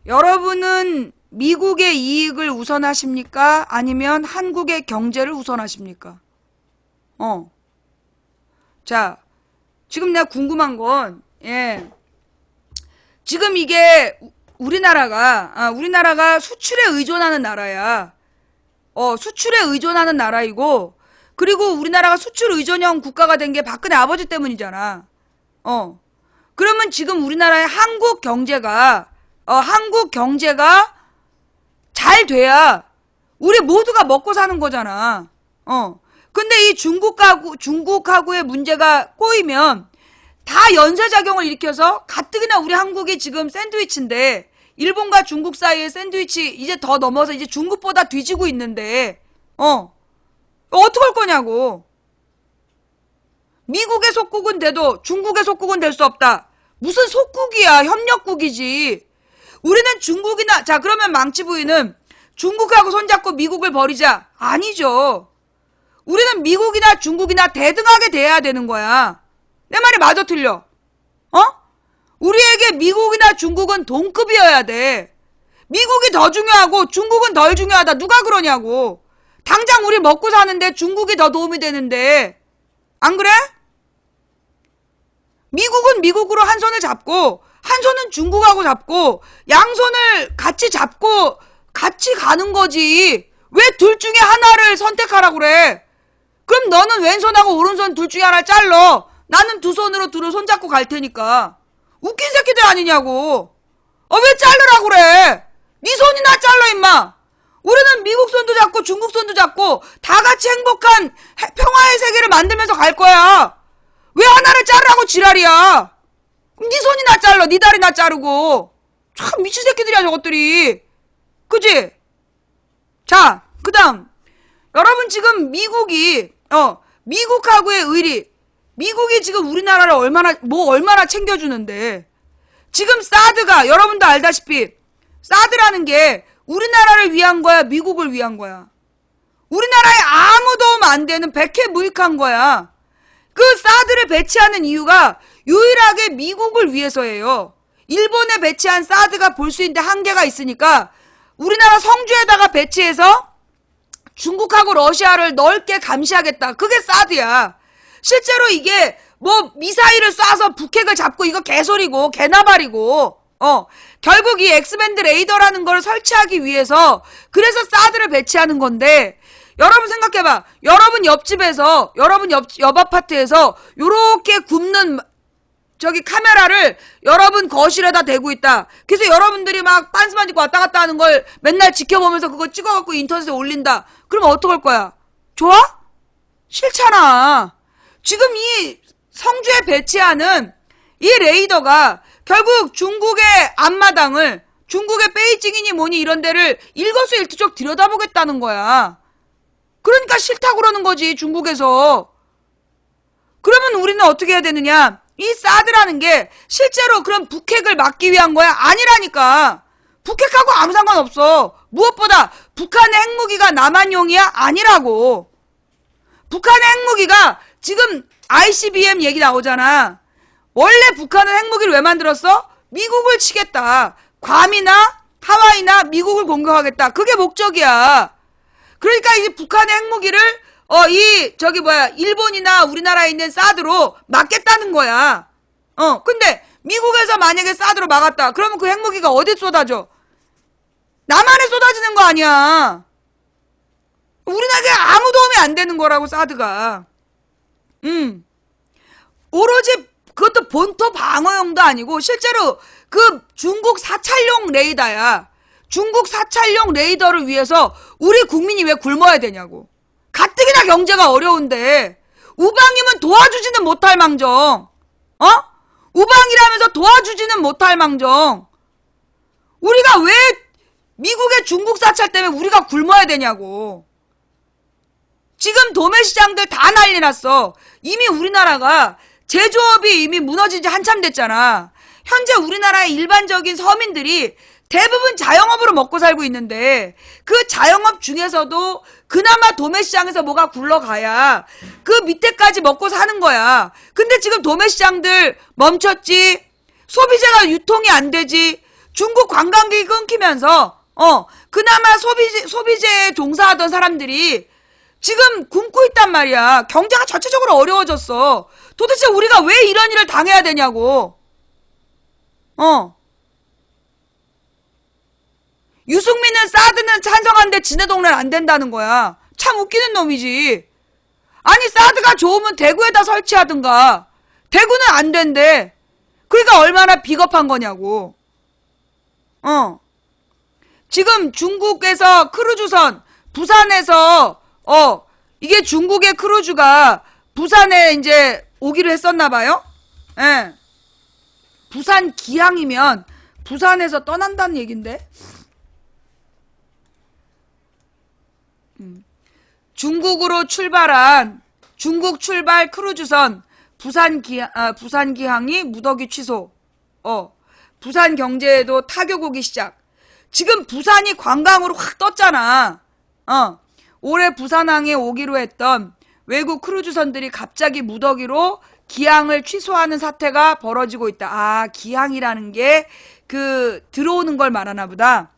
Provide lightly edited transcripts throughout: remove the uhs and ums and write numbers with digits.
여러분은 미국의 이익을 우선하십니까? 아니면 한국의 경제를 우선하십니까? 자, 지금 내가 궁금한 건, 지금 이게 우리나라가 수출에 의존하는 나라야. 수출에 의존하는 나라이고, 그리고 우리나라가 수출 의존형 국가가 된 게 박근혜 아버지 때문이잖아. 그러면 지금 우리나라의 한국 경제가 잘 돼야 우리 모두가 먹고 사는 거잖아. 근데 이 중국하고의 문제가 꼬이면 다 연쇄작용을 일으켜서 가뜩이나 우리 한국이 지금 샌드위치인데, 일본과 중국 사이의 샌드위치 이제 더 넘어서 이제 중국보다 뒤지고 있는데, 어떡할 거냐고. 미국의 속국은 돼도 중국의 속국은 될 수 없다. 무슨 속국이야, 협력국이지. 우리는 중국이나, 자, 그러면 망치 부인은 중국하고 손잡고 미국을 버리자. 아니죠. 우리는 미국이나 중국이나 대등하게 돼야 되는 거야. 내 말이 맞아 틀려? 우리에게 미국이나 중국은 동급이어야 돼. 미국이 더 중요하고 중국은 덜 중요하다. 누가 그러냐고. 당장 우리 먹고 사는데 중국이 더 도움이 되는데. 안 그래? 미국은 미국으로 한 손을 잡고, 한 손은 중국하고 잡고, 양손을 같이 잡고 같이 가는 거지. 왜 둘 중에 하나를 선택하라고 그래? 그럼 너는 왼손하고 오른손 둘 중에 하나를 잘러. 나는 두 손으로 둘을 손잡고 갈 테니까. 웃긴 새끼들 아니냐고. 왜 자르라고 그래? 네 손이나 잘라 임마. 우리는 미국 손도 잡고 중국 손도 잡고 다 같이 행복한 평화의 세계를 만들면서 갈 거야. 왜 하나를 자르라고 지랄이야. 네 손이나 잘라. 네 다리나 자르고. 참 미친 새끼들이야 저것들이. 그지? 자, 그 다음 여러분 지금 미국하고의 의리, 미국이 지금 우리나라를 얼마나 챙겨주는데, 지금 사드가 여러분도 알다시피 사드라는 게 우리나라를 위한 거야, 미국을 위한 거야? 우리나라에 아무 도움 안 되는 백해무익한 거야. 그 사드를 배치하는 이유가 유일하게 미국을 위해서예요. 일본에 배치한 사드가 볼 수 있는 한계가 있으니까 우리나라 성주에다가 배치해서 중국하고 러시아를 넓게 감시하겠다. 그게 사드야. 실제로 이게 뭐 미사일을 쏴서 북핵을 잡고 이거 개소리고 개나발이고, 결국 이 엑스밴드 레이더라는 걸 설치하기 위해서 그래서 사드를 배치하는 건데, 여러분 생각해봐. 여러분 옆집에서, 여러분 옆 아파트에서 요렇게 굽는 저기 카메라를 여러분 거실에다 대고 있다. 그래서 여러분들이 막 빤스만 입고 왔다 갔다 하는 걸 맨날 지켜보면서 그거 찍어갖고 인터넷에 올린다. 그러면 어떡할 거야? 좋아? 싫잖아. 지금 이 성주에 배치하는 이 레이더가 결국 중국의 앞마당을, 중국의 베이징이니 뭐니 이런 데를 일거수일투족 들여다보겠다는 거야. 그러니까 싫다고 그러는 거지, 중국에서. 그러면 우리는 어떻게 해야 되느냐? 이 사드라는 게 실제로 그럼 북핵을 막기 위한 거야? 아니라니까. 북핵하고 아무 상관없어. 무엇보다 북한의 핵무기가 남한용이야? 아니라고. 북한의 핵무기가 지금 ICBM 얘기 나오잖아. 원래 북한은 핵무기를 왜 만들었어? 미국을 치겠다. 괌이나 하와이나 미국을 공격하겠다. 그게 목적이야. 그러니까 이제 북한의 핵무기를 일본이나 우리나라에 있는 사드로 막겠다는 거야. 근데 미국에서 만약에 사드로 막았다. 그러면 그 핵무기가 어디 쏟아져? 남한에 쏟아지는 거 아니야. 우리나라에 아무 도움이 안 되는 거라고, 사드가. 오로지 그것도 본토 방어용도 아니고 실제로 그 중국 사찰용 레이더야. 중국 사찰용 레이더를 위해서 우리 국민이 왜 굶어야 되냐고. 가뜩이나 경제가 어려운데 우방이면 도와주지는 못할 망정. 우방이라면서 도와주지는 못할 망정. 우리가 왜 미국의 중국 사찰 때문에 우리가 굶어야 되냐고. 지금 도매시장들 다 난리 났어. 이미 우리나라가 제조업이 이미 무너진 지 한참 됐잖아. 현재 우리나라의 일반적인 서민들이 대부분 자영업으로 먹고 살고 있는데 그 자영업 중에서도 그나마 도매시장에서 뭐가 굴러가야 그 밑에까지 먹고 사는 거야. 근데 지금 도매시장들 멈췄지. 소비재가 유통이 안 되지. 중국 관광객이 끊기면서 그나마 소비재에 종사하던 사람들이 지금 굶고 있단 말이야. 경제가 전체적으로 어려워졌어. 도대체 우리가 왜 이런 일을 당해야 되냐고. 유승민은 사드는 찬성하는데 지네 동네는 안 된다는 거야. 참 웃기는 놈이지. 아니 사드가 좋으면 대구에다 설치하든가. 대구는 안 된대. 그러니까 얼마나 비겁한 거냐고. 지금 중국에서 크루즈선 부산에서 이게 중국의 크루즈가 부산에 이제 오기로 했었나 봐요. 예. 부산 기항이면 부산에서 떠난다는 얘긴데. 중국으로 출발한 중국 출발 크루즈선 부산 기항이 무더기 취소. 부산 경제에도 타격 오기 시작. 지금 부산이 관광으로 확 떴잖아. 올해 부산항에 오기로 했던 외국 크루즈선들이 갑자기 무더기로 기항을 취소하는 사태가 벌어지고 있다. 아, 기항이라는 게 들어오는 걸 말하나 보다.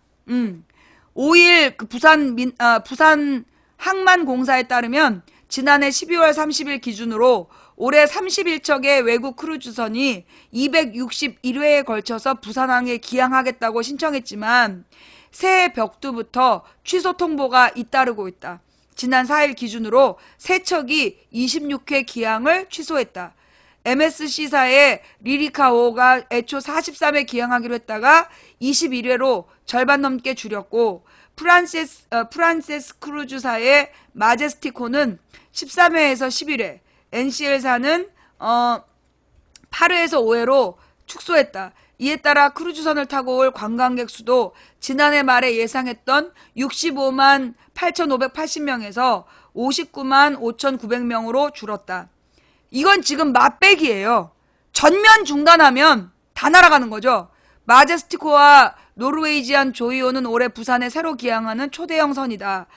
5일 부산 항만공사에 따르면 지난해 12월 30일 기준으로 올해 31척의 외국 크루즈선이 261회에 걸쳐서 부산항에 기항하겠다고 신청했지만 새해 벽두부터 취소 통보가 잇따르고 있다. 지난 4일 기준으로 3척이 26회 기항을 취소했다. MSC사의 리리카호가 애초 43회 기항하기로 했다가 21회로 절반 넘게 줄였고 프란세스 크루즈사의 마제스티코는 13회에서 11회, NCL사는 8회에서 5회로 축소했다. 이에 따라 크루즈선을 타고 올 관광객 수도 지난해 말에 예상했던 65만 8,580명에서 59만 5,900명으로 줄었다. 이건 지금 맛배기예요. 전면 중단하면 다 날아가는 거죠. 마제스티코와 노르웨이지안 조이오는 올해 부산에 새로 기항하는 초대형 선이다.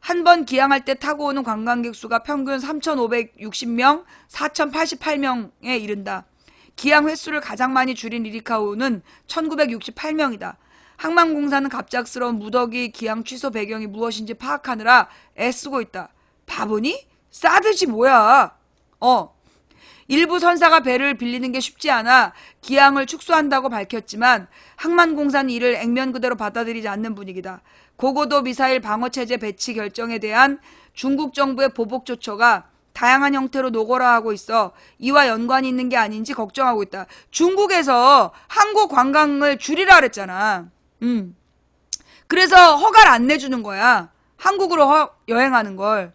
한 번 기항할 때 타고 오는 관광객 수가 평균 3,560명, 4,088명에 이른다. 기항 횟수를 가장 많이 줄인 리리카우는 1968명이다. 항만공사는 갑작스러운 무더기 기항 취소 배경이 무엇인지 파악하느라 애쓰고 있다. 바보니? 싸드지 뭐야. 일부 선사가 배를 빌리는 게 쉽지 않아 기항을 축소한다고 밝혔지만 항만공사는 이를 액면 그대로 받아들이지 않는 분위기다. 고고도 미사일 방어체제 배치 결정에 대한 중국 정부의 보복 조처가 다양한 형태로 노골화하고 있어 이와 연관이 있는 게 아닌지 걱정하고 있다. 중국에서 한국 관광을 줄이라 그랬잖아. 그래서 허가를 안 내주는 거야. 한국으로 여행하는 걸.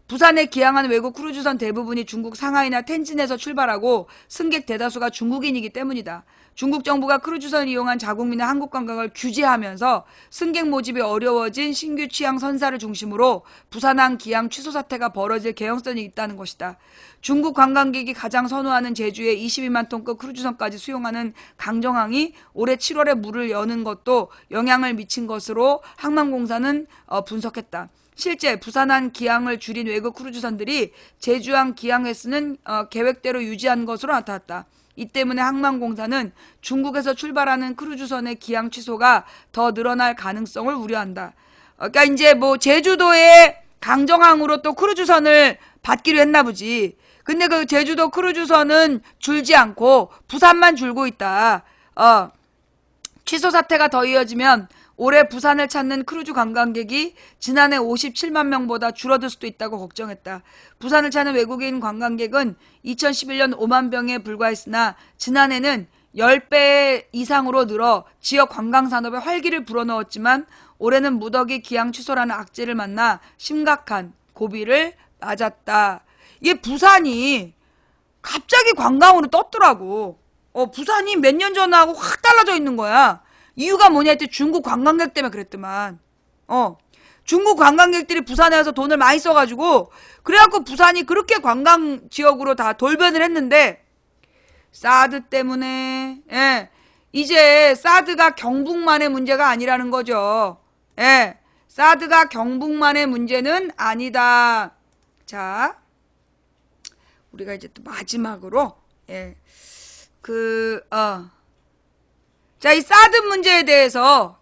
부산에 기항하는 외국 크루즈선 대부분이 중국 상하이나 텐진에서 출발하고 승객 대다수가 중국인이기 때문이다. 중국 정부가 크루즈선을 이용한 자국민의 한국 관광을 규제하면서 승객 모집이 어려워진 신규 취항 선사를 중심으로 부산항 기항 취소 사태가 벌어질 개연성이 있다는 것이다. 중국 관광객이 가장 선호하는 제주의 22만 톤급 크루즈선까지 수용하는 강정항이 올해 7월에 문을 여는 것도 영향을 미친 것으로 항만공사는 분석했다. 실제 부산항 기항을 줄인 외국 크루즈선들이 제주항 기항 횟수는 계획대로 유지한 것으로 나타났다. 이 때문에 항만공사는 중국에서 출발하는 크루즈선의 기항 취소가 더 늘어날 가능성을 우려한다. 그러니까 이제 뭐 제주도의 강정항으로 또 크루즈선을 받기로 했나 보지. 근데 그 제주도 크루즈선은 줄지 않고 부산만 줄고 있다. 취소 사태가 더 이어지면 올해 부산을 찾는 크루즈 관광객이 지난해 57만 명보다 줄어들 수도 있다고 걱정했다. 부산을 찾는 외국인 관광객은 2011년 5만 명에 불과했으나 지난해는 10배 이상으로 늘어 지역 관광산업에 활기를 불어넣었지만 올해는 무더기 기항 취소라는 악재를 만나 심각한 고비를 맞았다. 이게 부산이 갑자기 관광으로 떴더라고. 부산이 몇 년 전하고 확 달라져 있는 거야. 이유가 뭐냐 했더니 중국 관광객 때문에 그랬더만. 중국 관광객들이 부산에 와서 돈을 많이 써가지고 그래갖고 부산이 그렇게 관광 지역으로 다 돌변을 했는데 사드 때문에 이제 사드가 경북만의 문제가 아니라는 거죠. 사드가 경북만의 문제는 아니다. 자, 우리가 이제 또 마지막으로 자, 이 사드 문제에 대해서,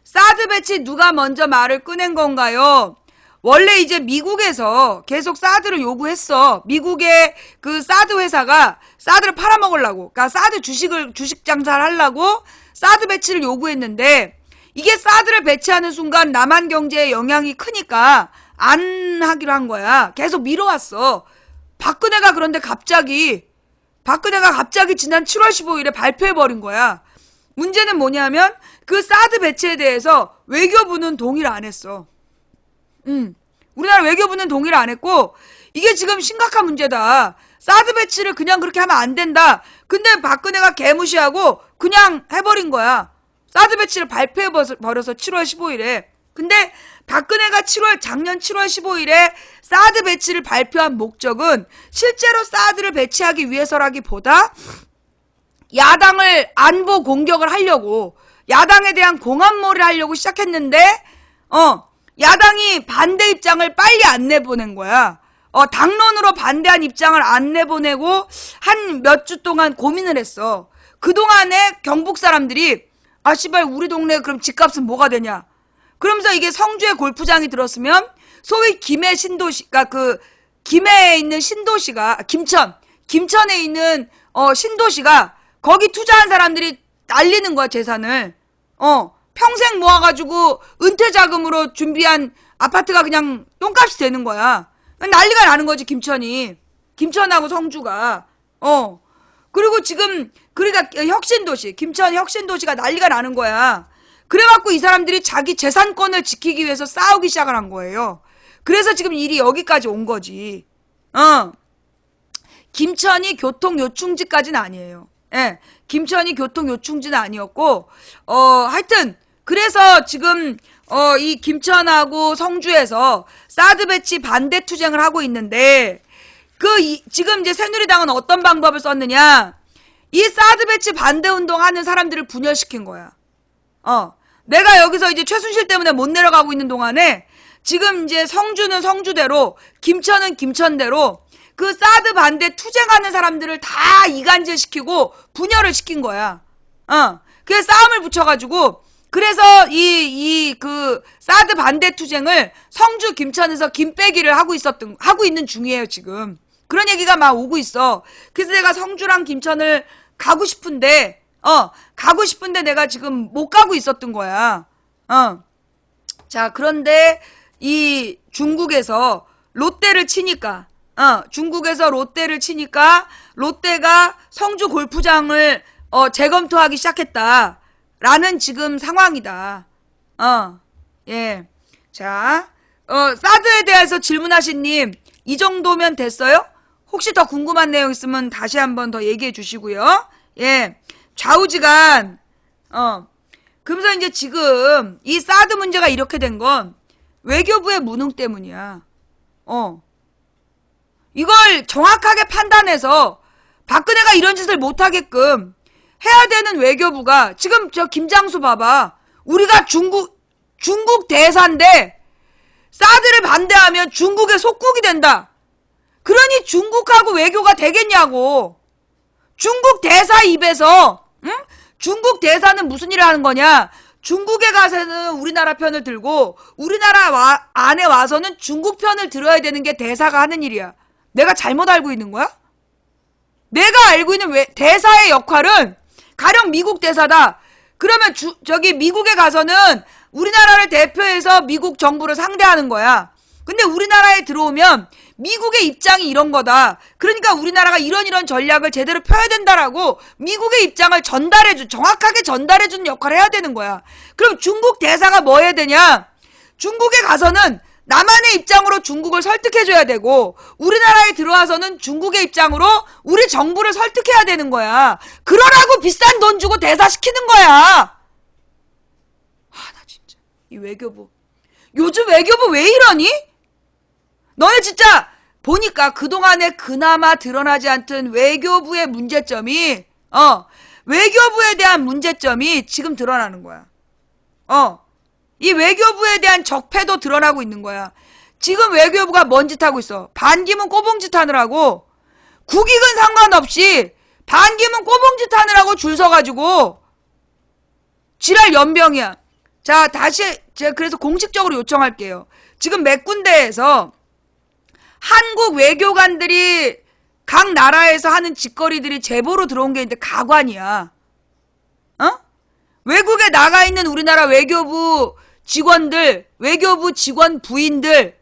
사드 배치 누가 먼저 말을 꺼낸 건가요? 원래 이제 미국에서 계속 사드를 요구했어. 미국의 그 사드 회사가 사드를 팔아먹으려고, 그러니까 사드 주식 장사를 하려고 사드 배치를 요구했는데, 이게 사드를 배치하는 순간 남한 경제에 영향이 크니까 안 하기로 한 거야. 계속 미뤄왔어. 박근혜가 갑자기 지난 7월 15일에 발표해버린 거야. 문제는 뭐냐면 그 사드 배치에 대해서 외교부는 동의를 안 했어. 우리나라 외교부는 동의를 안 했고, 이게 지금 심각한 문제다. 사드 배치를 그냥 그렇게 하면 안 된다. 근데 박근혜가 개무시하고 그냥 해버린 거야. 사드 배치를 발표해버려서 7월 15일에. 근데 박근혜가 작년 7월 15일에 사드 배치를 발표한 목적은 실제로 사드를 배치하기 위해서라기보다 야당을 안보 공격을 하려고, 야당에 대한 공안몰이를 하려고 시작했는데, 야당이 반대 입장을 빨리 안 내보낸 거야. 당론으로 반대한 입장을 안 내보내고 한 몇 주 동안 고민을 했어. 그동안에 경북 사람들이, 씨발, 우리 동네 그럼 집값은 뭐가 되냐? 그러면서 이게 성주에 골프장이 들었으면 소위 김해 신도시가 김해에 있는 신도시가 김천에 있는 신도시가 거기 투자한 사람들이 날리는 거야, 재산을. 평생 모아가지고 은퇴 자금으로 준비한 아파트가 그냥 똥값이 되는 거야. 난리가 나는 거지, 김천하고 성주가. 그리고 지금 그러니까 김천 혁신도시가 난리가 나는 거야. 그래갖고 이 사람들이 자기 재산권을 지키기 위해서 싸우기 시작을 한 거예요. 그래서 지금 일이 여기까지 온 거지. 김천이 교통 요충지까지는 아니에요. 김천이 교통 요충지는 아니었고, 하여튼 그래서 지금 이 김천하고 성주에서 사드 배치 반대 투쟁을 하고 있는데, 지금 이제 새누리당은 어떤 방법을 썼느냐? 이 사드 배치 반대 운동하는 사람들을 분열시킨 거야. 내가 여기서 이제 최순실 때문에 못 내려가고 있는 동안에 지금 이제 성주는 성주대로, 김천은 김천대로 그 사드 반대 투쟁하는 사람들을 다 이간질시키고 분열을 시킨 거야. 그래서 싸움을 붙여가지고, 그래서 그 사드 반대 투쟁을 성주 김천에서 김빼기를 하고 있는 중이에요, 지금. 그런 얘기가 막 오고 있어. 그래서 내가 성주랑 김천을 가고 싶은데 내가 지금 못 가고 있었던 거야. 자, 그런데 이 중국에서 롯데를 치니까 롯데가 성주 골프장을 재검토하기 시작했다라는 지금 상황이다. 자, 사드에 대해서 질문하신 님, 이 정도면 됐어요? 혹시 더 궁금한 내용 있으면 다시 한번 더 얘기해 주시고요. 좌우지간, 그러면서 이제 지금 이 사드 문제가 이렇게 된 건 외교부의 무능 때문이야. 이걸 정확하게 판단해서 박근혜가 이런 짓을 못하게끔 해야 되는 외교부가, 지금 저 김장수 봐봐. 우리가 중국 대사인데 사드를 반대하면 중국의 속국이 된다. 그러니 중국하고 외교가 되겠냐고. 중국 대사 입에서, 중국 대사는 무슨 일을 하는 거냐? 중국에 가서는 우리나라 편을 들고 우리나라 안에 와서는 중국 편을 들어야 되는 게 대사가 하는 일이야. 내가 잘못 알고 있는 거야? 내가 알고 있는 대사의 역할은 가령 미국 대사다. 그러면 저기 미국에 가서는 우리나라를 대표해서 미국 정부를 상대하는 거야. 근데 우리나라에 들어오면 미국의 입장이 이런 거다. 그러니까 우리나라가 이런 전략을 제대로 펴야 된다라고 미국의 입장을 정확하게 전달해주는 역할을 해야 되는 거야. 그럼 중국 대사가 뭐 해야 되냐? 중국에 가서는 남한의 입장으로 중국을 설득해줘야 되고, 우리나라에 들어와서는 중국의 입장으로 우리 정부를 설득해야 되는 거야. 그러라고 비싼 돈 주고 대사 시키는 거야. 나 진짜 이 외교부, 요즘 외교부 왜 이러니? 너네 진짜 보니까 그동안에 그나마 드러나지 않던 외교부의 문제점이, 외교부에 대한 문제점이 지금 드러나는 거야. 이 외교부에 대한 적폐도 드러나고 있는 거야. 지금 외교부가 뭔 짓 하고 있어? 반기문 꼬봉짓 하느라고, 국익은 상관없이 반기문 꼬봉짓 하느라고 줄 서가지고 지랄 연병이야. 자, 다시 제가 그래서 공식적으로 요청할게요. 지금 몇 군데에서 한국 외교관들이 각 나라에서 하는 짓거리들이 제보로 들어온 게 있는데 가관이야. 어? 외국에 나가 있는 우리나라 외교부 직원들, 외교부 직원 부인들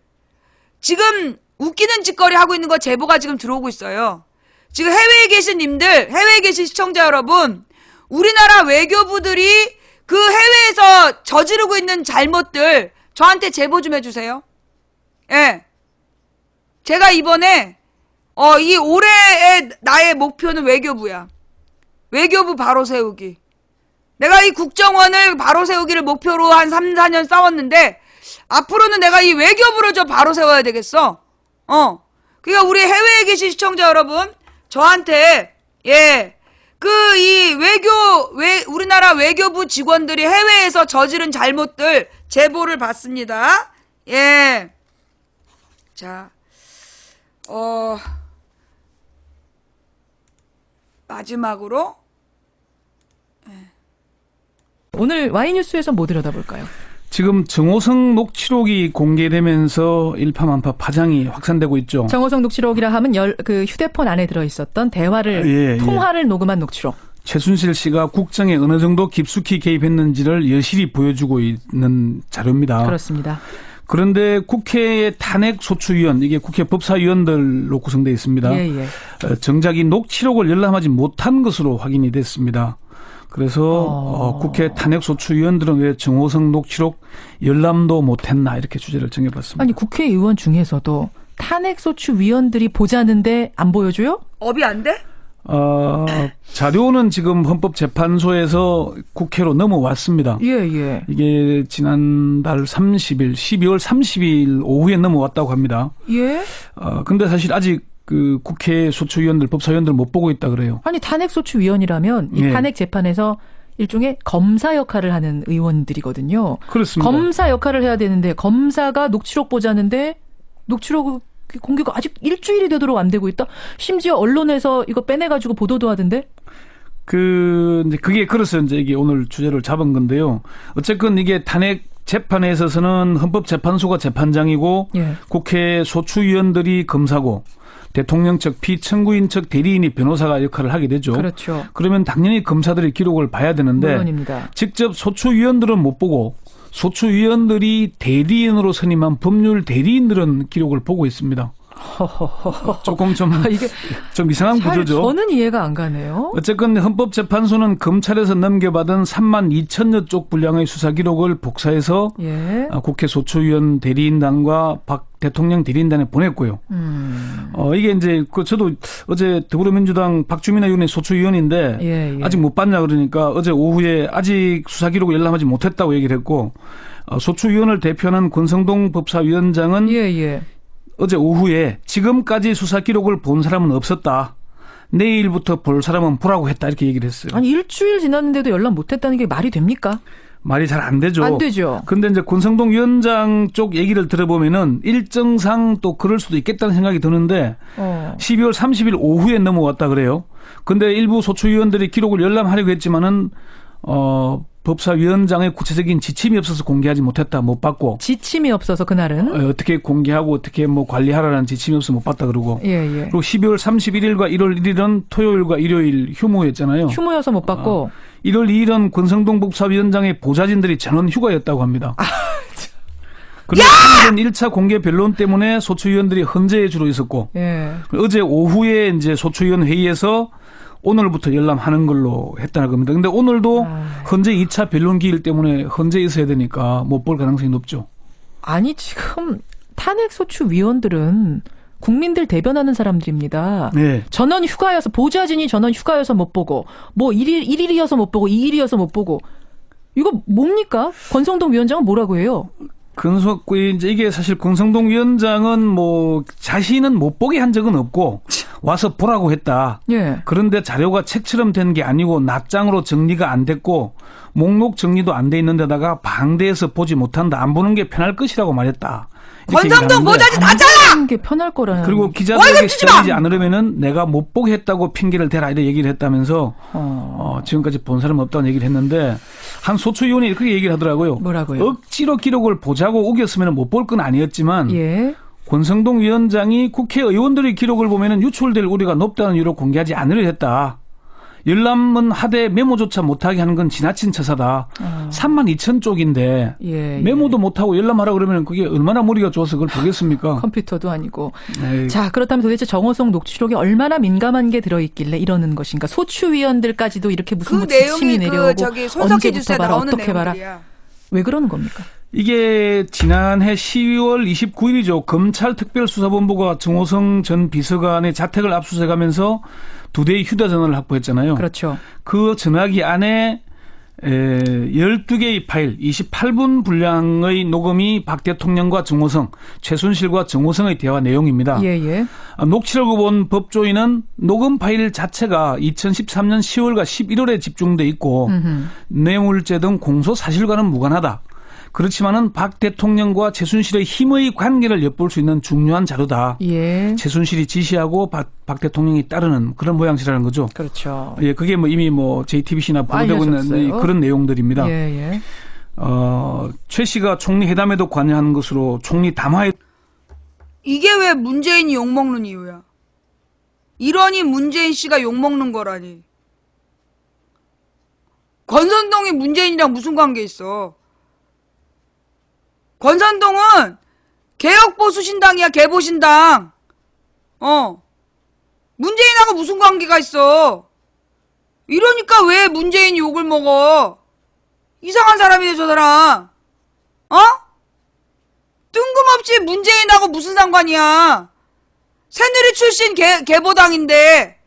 지금 웃기는 짓거리 하고 있는 거 제보가 지금 들어오고 있어요. 지금 해외에 계신 님들, 해외에 계신 시청자 여러분, 우리나라 외교부들이 그 해외에서 저지르고 있는 잘못들 저한테 제보 좀 해주세요. 예. 제가 이번에 이 올해의 나의 목표는 외교부야. 외교부 바로 세우기. 내가 이 국정원을 바로 세우기를 목표로 한 3, 4년 싸웠는데 앞으로는 내가 이 외교부를 좀 바로 세워야 되겠어. 그러니까 우리 해외에 계신 시청자 여러분, 저한테 우리나라 외교부 직원들이 해외에서 저지른 잘못들 제보를 받습니다. 예. 자, 마지막으로 오늘 Y뉴스에서 뭐 들여다볼까요? 지금 정호성 녹취록이 공개되면서 일파만파 파장이 확산되고 있죠. 정호성 녹취록이라 하면 그 휴대폰 안에 들어있었던 대화를 통화를 녹음한 녹취록. 최순실 씨가 국정에 어느 정도 깊숙이 개입했는지를 여실히 보여주고 있는 자료입니다. 그렇습니다. 그런데 국회의 탄핵소추위원, 이게 국회 법사위원들로 구성되어 있습니다. 정작 이 녹취록을 열람하지 못한 것으로 확인이 됐습니다. 그래서 국회 탄핵소추위원들은 왜 정호성 녹취록 열람도 못했나 이렇게 주제를 정해봤습니다. 아니 국회의원 중에서도 탄핵소추위원들이 보자는데 안 보여줘요? 업이 안 돼? 자료는 지금 헌법재판소에서 국회로 넘어왔습니다. 이게 지난달 30일, 12월 30일 오후에 넘어왔다고 합니다. 근데 사실 아직 그 국회 소추위원들, 법사위원들 못 보고 있다 그래요. 아니 탄핵소추위원이라면 이 탄핵 재판에서 일종의 검사 역할을 하는 의원들이거든요. 그렇습니다. 검사 역할을 해야 되는데 검사가 녹취록 보자는데 녹취록 공개가 아직 일주일이 되도록 안 되고 있다. 심지어 언론에서 이거 빼내가지고 보도도 하던데. 이제 그게 그래서 이제 이게 오늘 주제를 잡은 건데요. 어쨌건 이게 탄핵 재판에 있어서는 헌법재판소가 재판장이고 국회 소추위원들이 검사고 대통령 측 피청구인 측 대리인이 변호사가 역할을 하게 되죠. 그렇죠. 그러면 당연히 검사들이 기록을 봐야 되는데 물론입니다. 직접 소추위원들은 못 보고 소추위원들이 대리인으로 선임한 법률 대리인들은 기록을 보고 있습니다. 조금 좀 이상한 구조죠. 저는 이해가 안 가네요. 어쨌건 헌법재판소는 검찰에서 넘겨받은 3만 2천여 쪽 분량의 수사 기록을 복사해서 국회 소추위원 대리인단과 박 대통령 대리인단에 보냈고요. 이게 이제 저도 어제 더불어민주당 박주민 의원의 소추위원인데 아직 못 봤냐 그러니까 어제 오후에 아직 수사 기록을 열람하지 못했다고 얘기를 했고 소추위원을 대표하는 권성동 법사위원장은 어제 오후에 지금까지 수사 기록을 본 사람은 없었다. 내일부터 볼 사람은 보라고 했다. 이렇게 얘기를 했어요. 아니 일주일 지났는데도 연락 못했다는 게 말이 됩니까? 말이 잘 안 되죠. 안 되죠. 근데 이제 권성동 위원장 쪽 얘기를 들어보면은 일정상 또 그럴 수도 있겠다는 생각이 드는데 12월 30일 오후에 넘어왔다 그래요. 근데 일부 소추위원들이 기록을 열람하려고 했지만은 법사위원장의 구체적인 지침이 없어서 공개하지 못했다, 못 받고. 지침이 없어서 그날은? 어떻게 공개하고 어떻게 뭐 관리하라는 지침이 없어서 못 받다 그러고. 그리고 12월 31일과 1월 1일은 토요일과 일요일 휴무였잖아요. 휴무여서 못 받고. 1월 2일은 권성동 법사위원장의 보좌진들이 전원 휴가였다고 합니다. 그리고 3일은 1차 공개 변론 때문에 소추위원들이 헌재에 주로 있었고. 어제 오후에 이제 소추위원 회의에서 오늘부터 열람하는 걸로 했다는 겁니다. 근데 오늘도 헌재 2차 변론 기일 때문에 헌재에 있어야 되니까 못 볼 가능성이 높죠. 아니 지금 탄핵소추위원들은 국민들 대변하는 사람들입니다. 전원 휴가여서 보좌진이 전원 휴가여서 못 보고 뭐 1일이어서 못 보고 2일이어서 못 보고 이거 뭡니까? 권성동 위원장은 뭐라고 해요? 이제 이게 사실 권성동 위원장은 뭐 자신은 못 보게 한 적은 없고 와서 보라고 했다. 그런데 자료가 책처럼 된 게 아니고 낱장으로 정리가 안 됐고 목록 정리도 안 돼 있는 데다가 방대해서 보지 못한다. 안 보는 게 편할 것이라고 말했다. 권성동 보좌진 다 잘라! 게 편할 거라는. 그리고 기자들에게 시달리지 않으려면은 내가 못 보게 했다고 핑계를 대라 이렇게 얘기를 했다면서 지금까지 본 사람 없다는 얘기를 했는데 한 소추위원이 그렇게 얘기를 하더라고요. 뭐라고요? 억지로 기록을 보자고 우겼으면 못 볼 건 아니었지만 예. 권성동 위원장이 국회의원들의 기록을 보면 유출될 우려가 높다는 이유로 공개하지 않으려 했다. 열람은 하되 메모조차 못하게 하는 건 지나친 처사다. 32,000쪽인데 예, 메모도 못하고 열람하라 그러면 그게 얼마나 머리가 좋아서 그걸 보겠습니까? 컴퓨터도 아니고. 에이. 자, 그렇다면 도대체 정호성 녹취록에 얼마나 민감한 게 들어있길래 이러는 것인가? 소추위원들까지도 이렇게 무슨 뭐 지침이 내려오고 언제부터 봐라 어떻게 봐라. 왜 그러는 겁니까? 이게 지난해 12월 29일이죠. 검찰특별수사본부가 정호성 전 비서관의 자택을 압수수색하면서 2대의 휴대전화를 확보했잖아요. 그렇죠. 그 전화기 안에 12개의 파일, 28분 분량의 녹음이 박 대통령과 정호성, 최순실과 정호성의 대화 내용입니다. 예. 녹취록을 본 법조인은 녹음 파일 자체가 2013년 10월과 11월에 집중돼 있고 뇌물죄 등 공소 사실과는 무관하다. 그렇지만은 박 대통령과 최순실의 힘의 관계를 엿볼 수 있는 중요한 자료다. 예. 최순실이 지시하고 박 대통령이 따르는 그런 모양새라는 거죠. 그렇죠. 예, 그게 뭐 이미 뭐 JTBC나 보도되고 있는 그런 내용들입니다. 예. 최 씨가 총리 회담에도 관여한 것으로 총리 담화에 이게 왜 문재인이 욕먹는 이유야? 이러니 문재인 씨가 욕먹는 거라니. 권선동이 문재인이랑 무슨 관계 있어? 권선동은 개혁보수신당이야, 개보신당. 문재인하고 무슨 관계가 있어? 이러니까 왜 문재인이 욕을 먹어? 이상한 사람이네, 저 사람. 뜬금없이 문재인하고 무슨 상관이야? 새누리 출신 개보당인데.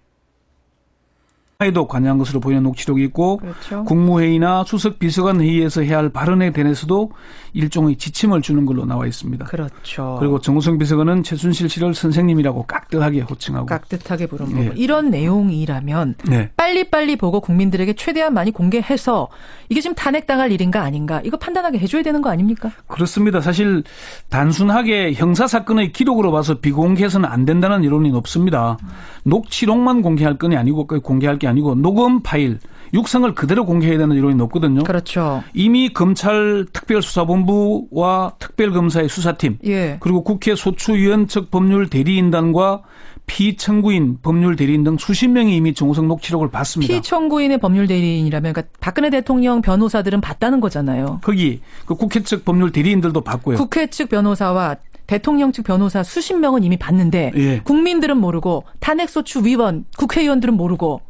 에도 관여한 것으로 보이는 녹취록이 있고 그렇죠. 국무회의나 수석 비서관 회의에서 해야 할 발언에 대해서도 일종의 지침을 주는 걸로 나와 있습니다. 그렇죠. 그리고 정호성 비서관은 최순실 씨를 선생님이라고 깍듯하게 호칭하고 깍듯하게 부르는 거. 이런 내용이라면 빨리빨리 보고 국민들에게 최대한 많이 공개해서 이게 지금 탄핵당할 일인가 아닌가 이거 판단하게 해줘야 되는 거 아닙니까? 그렇습니다. 사실 단순하게 형사사건의 기록으로 봐서 비공개해서는 안 된다는 이론이 높습니다. 녹취록만 공개할 건이 아니고 공개할 게 아니고 녹음 파일, 육성을 그대로 공개해야 되는 이론이 높거든요. 그렇죠. 이미 검찰 특별수사본부와 특별검사의 수사팀 그리고 국회 소추위원 측 법률 대리인단과 피청구인 법률 대리인 등 수십 명이 이미 정호성 녹취록을 봤습니다. 피청구인의 법률 대리인이라면 그러니까 박근혜 대통령 변호사들은 봤다는 거잖아요. 거기 그 국회 측 법률 대리인들도 봤고요. 국회 측 변호사와 대통령 측 변호사 수십 명은 이미 봤는데 국민들은 모르고 탄핵소추 위원 국회의원들은 모르고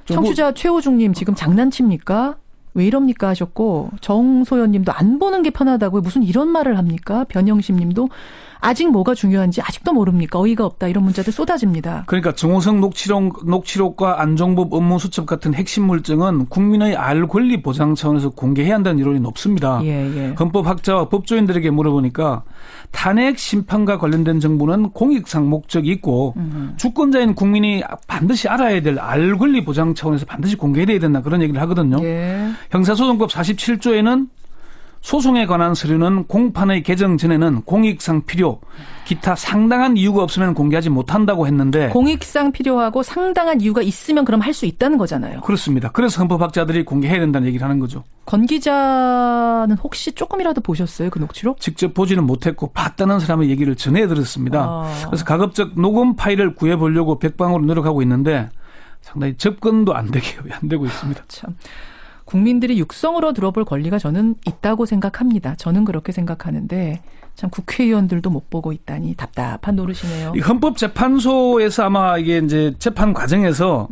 청취자 최호중님 지금 장난칩니까? 왜 이럽니까 하셨고 정소연님도 안 보는 게 편하다고 무슨 이런 말을 합니까? 변영심님도 아직 뭐가 중요한지 아직도 모릅니까? 어이가 없다 이런 문자들 쏟아집니다. 그러니까 정호성 녹취록과 안종범 업무수첩 같은 핵심 물증은 국민의 알 권리 보장 차원에서 공개해야 한다는 이론이 높습니다. 헌법학자와 법조인들에게 물어보니까 탄핵 심판과 관련된 정보는 공익상 목적이 있고 주권자인 국민이 반드시 알아야 될 알 권리 보장 차원에서 반드시 공개해야 된다 그런 얘기를 하거든요. 형사소송법 47조에는 소송에 관한 서류는 공판의 개정 전에는 공익상 필요, 기타 상당한 이유가 없으면 공개하지 못한다고 했는데 공익상 필요하고 상당한 이유가 있으면 그럼 할 수 있다는 거잖아요. 그렇습니다. 그래서 헌법학자들이 공개해야 된다는 얘기를 하는 거죠. 권 기자는 혹시 조금이라도 보셨어요? 그 녹취록? 직접 보지는 못했고 봤다는 사람의 얘기를 전해 들었습니다. 그래서 가급적 녹음 파일을 구해보려고 백방으로 노력하고 있는데 상당히 접근도 안 되고 있습니다. 참. 국민들이 육성으로 들어볼 권리가 저는 있다고 생각합니다. 저는 그렇게 생각하는데 참 국회의원들도 못 보고 있다니 답답한 노릇이네요. 헌법재판소에서 아마 이게 이제 재판 과정에서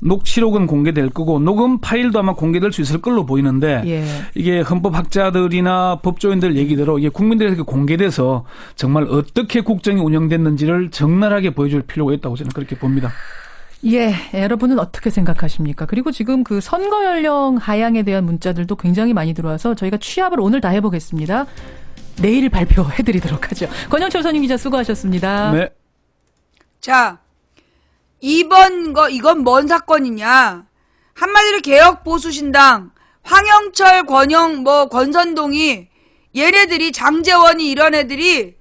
녹취록은 공개될 거고 녹음 파일도 아마 공개될 수 있을 걸로 보이는데 이게 헌법학자들이나 법조인들 얘기대로 이게 국민들에게 공개돼서 정말 어떻게 국정이 운영됐는지를 적나라하게 보여줄 필요가 있다고 저는 그렇게 봅니다. 여러분은 어떻게 생각하십니까? 그리고 지금 그 선거 연령 하향에 대한 문자들도 굉장히 많이 들어와서 저희가 취합을 오늘 다 해보겠습니다. 내일 발표해드리도록 하죠. 권영철 선임 기자 수고하셨습니다. 네. 자, 이건 뭔 사건이냐? 한마디로 개혁보수신당, 황영철, 권선동이 얘네들이 장제원이 이런 애들이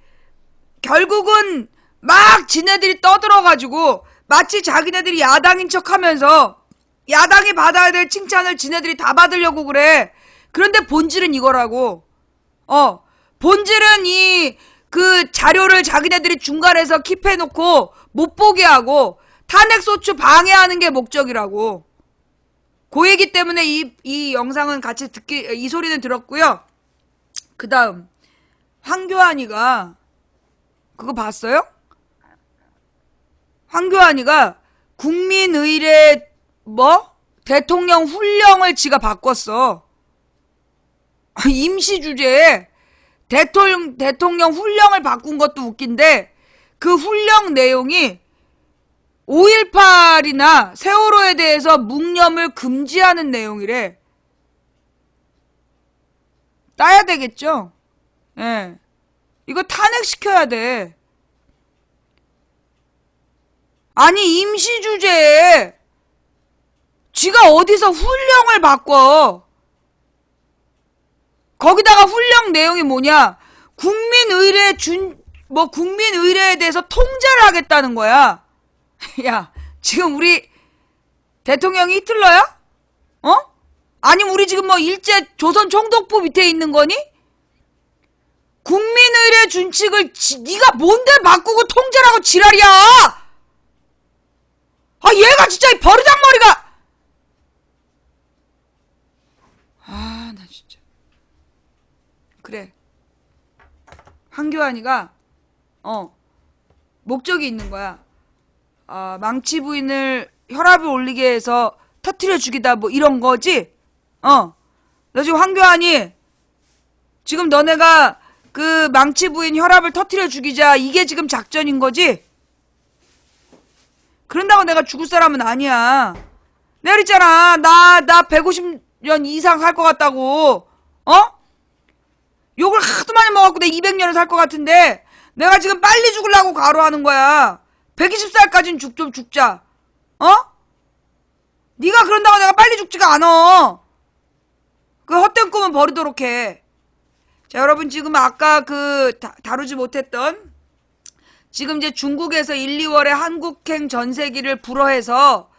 결국은 막 지네들이 떠들어가지고 마치 자기네들이 야당인 척하면서 야당이 받아야 될 칭찬을 지네들이 다 받으려고 그래. 그런데 본질은 이거라고. 본질은 그 자료를 자기네들이 중간에서 킵해놓고 못 보게 하고 탄핵소추 방해하는 게 목적이라고. 그 얘기 때문에 이 영상은 같이 이 소리는 들었고요. 그 다음 황교안이가 그거 봤어요? 황교안이가 국민의례 대통령 훈령을 지가 바꿨어. 임시 주제에 대통령 훈령을 바꾼 것도 웃긴데 그 훈령 내용이 5.18이나 세월호에 대해서 묵념을 금지하는 내용이래. 따야 되겠죠? 예. 이거 탄핵시켜야 돼. 아니, 임시 주제에 쥐가 어디서 훈령을 바꿔. 거기다가 훈령 내용이 뭐냐? 국민의례에 대해서 통제를 하겠다는 거야. 야, 지금 우리 대통령이 히틀러야? 아니면 우리 지금 일제 조선 총독부 밑에 있는 거니? 국민의례 준칙을 네가 뭔데 바꾸고 통제라고 지랄이야! 아, 얘가 진짜 이 버르장머리가! 아, 나 진짜. 그래. 황교안이가 목적이 있는 거야. 망치 부인을 혈압을 올리게 해서 터트려 죽이다 이런 거지? 너 지금 황교안이 지금 너네가 그 망치 부인 혈압을 터트려 죽이자 이게 지금 작전인 거지? 그런다고 내가 죽을 사람은 아니야. 내가 그랬잖아. 나 150년 이상 살 것 같다고. 욕을 하도 많이 먹었고 내가 200년을 살 것 같은데 내가 지금 빨리 죽으려고 과로하는 거야. 120살까지는 좀 죽자. 네가 그런다고 내가 빨리 죽지가 않아. 그 헛된 꿈은 버리도록 해. 자, 여러분 지금 아까 다루지 못했던 지금 이제 중국에서 1, 2월에 한국행 전세기를 불허해서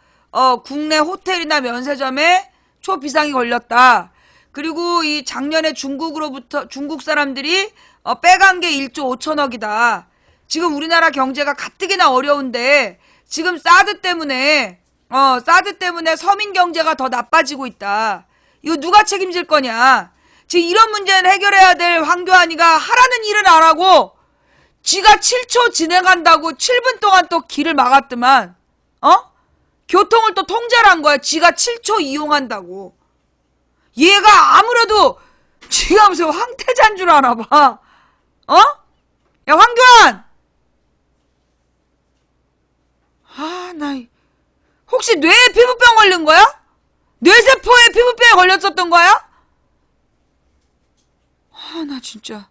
국내 호텔이나 면세점에 초비상이 걸렸다. 그리고 이 작년에 중국 사람들이 빼간 게 1조 5천억이다. 지금 우리나라 경제가 가뜩이나 어려운데 지금 사드 때문에 서민 경제가 더 나빠지고 있다. 이거 누가 책임질 거냐? 지금 이런 문제는 해결해야 될 황교안이가 하라는 일은 안 하고 지가 7초 진행한다고 7분 동안 또 길을 막았더만. 교통을 또 통제를 한 거야. 지가 7초 이용한다고. 얘가 아무래도 지가 무슨 황태자인 줄 아나 봐. 야, 황교안! 나 혹시 뇌에 피부병 걸린 거야? 뇌세포에 피부병에 걸렸었던 거야? 나 진짜.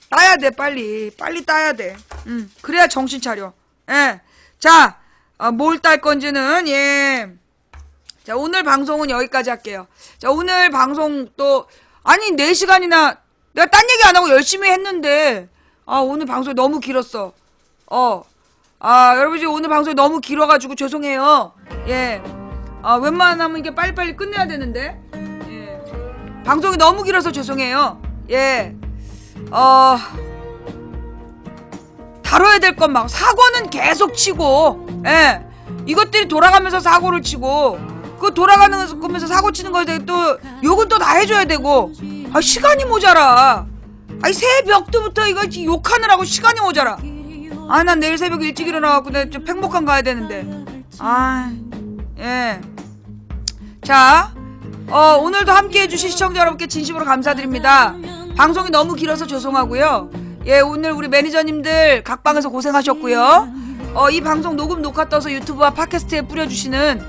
따야 돼, 빨리. 빨리 따야 돼. 그래야 정신 차려. 예. 자, 뭘 딸 건지는, 예. 자, 오늘 방송은 여기까지 할게요. 자, 오늘 방송 아니, 4시간이나, 내가 딴 얘기 안 하고 열심히 했는데, 오늘 방송이 너무 길었어. 여러분, 오늘 방송이 너무 길어가지고 죄송해요. 예. 웬만하면 이게 빨리빨리 끝내야 되는데, 예. 방송이 너무 길어서 죄송해요. 예. 다뤄야 될 건 막 사고는 계속 치고, 예. 이것들이 돌아가면서 사고를 치고, 그 돌아가면서 사고 치는 거에 대해 또 욕은 또 다 해줘야 되고, 시간이 모자라. 새벽부터 이거 욕하느라고 시간이 모자라. 난 내일 새벽에 일찍 일어나갖고 내가 좀 팽목항 가야 되는데. 예. 자, 오늘도 함께 해주신 시청자 여러분께 진심으로 감사드립니다. 방송이 너무 길어서 죄송하고요. 예, 오늘 우리 매니저님들 각방에서 고생하셨고요. 이 방송 녹음 녹화 떠서 유튜브와 팟캐스트에 뿌려주시는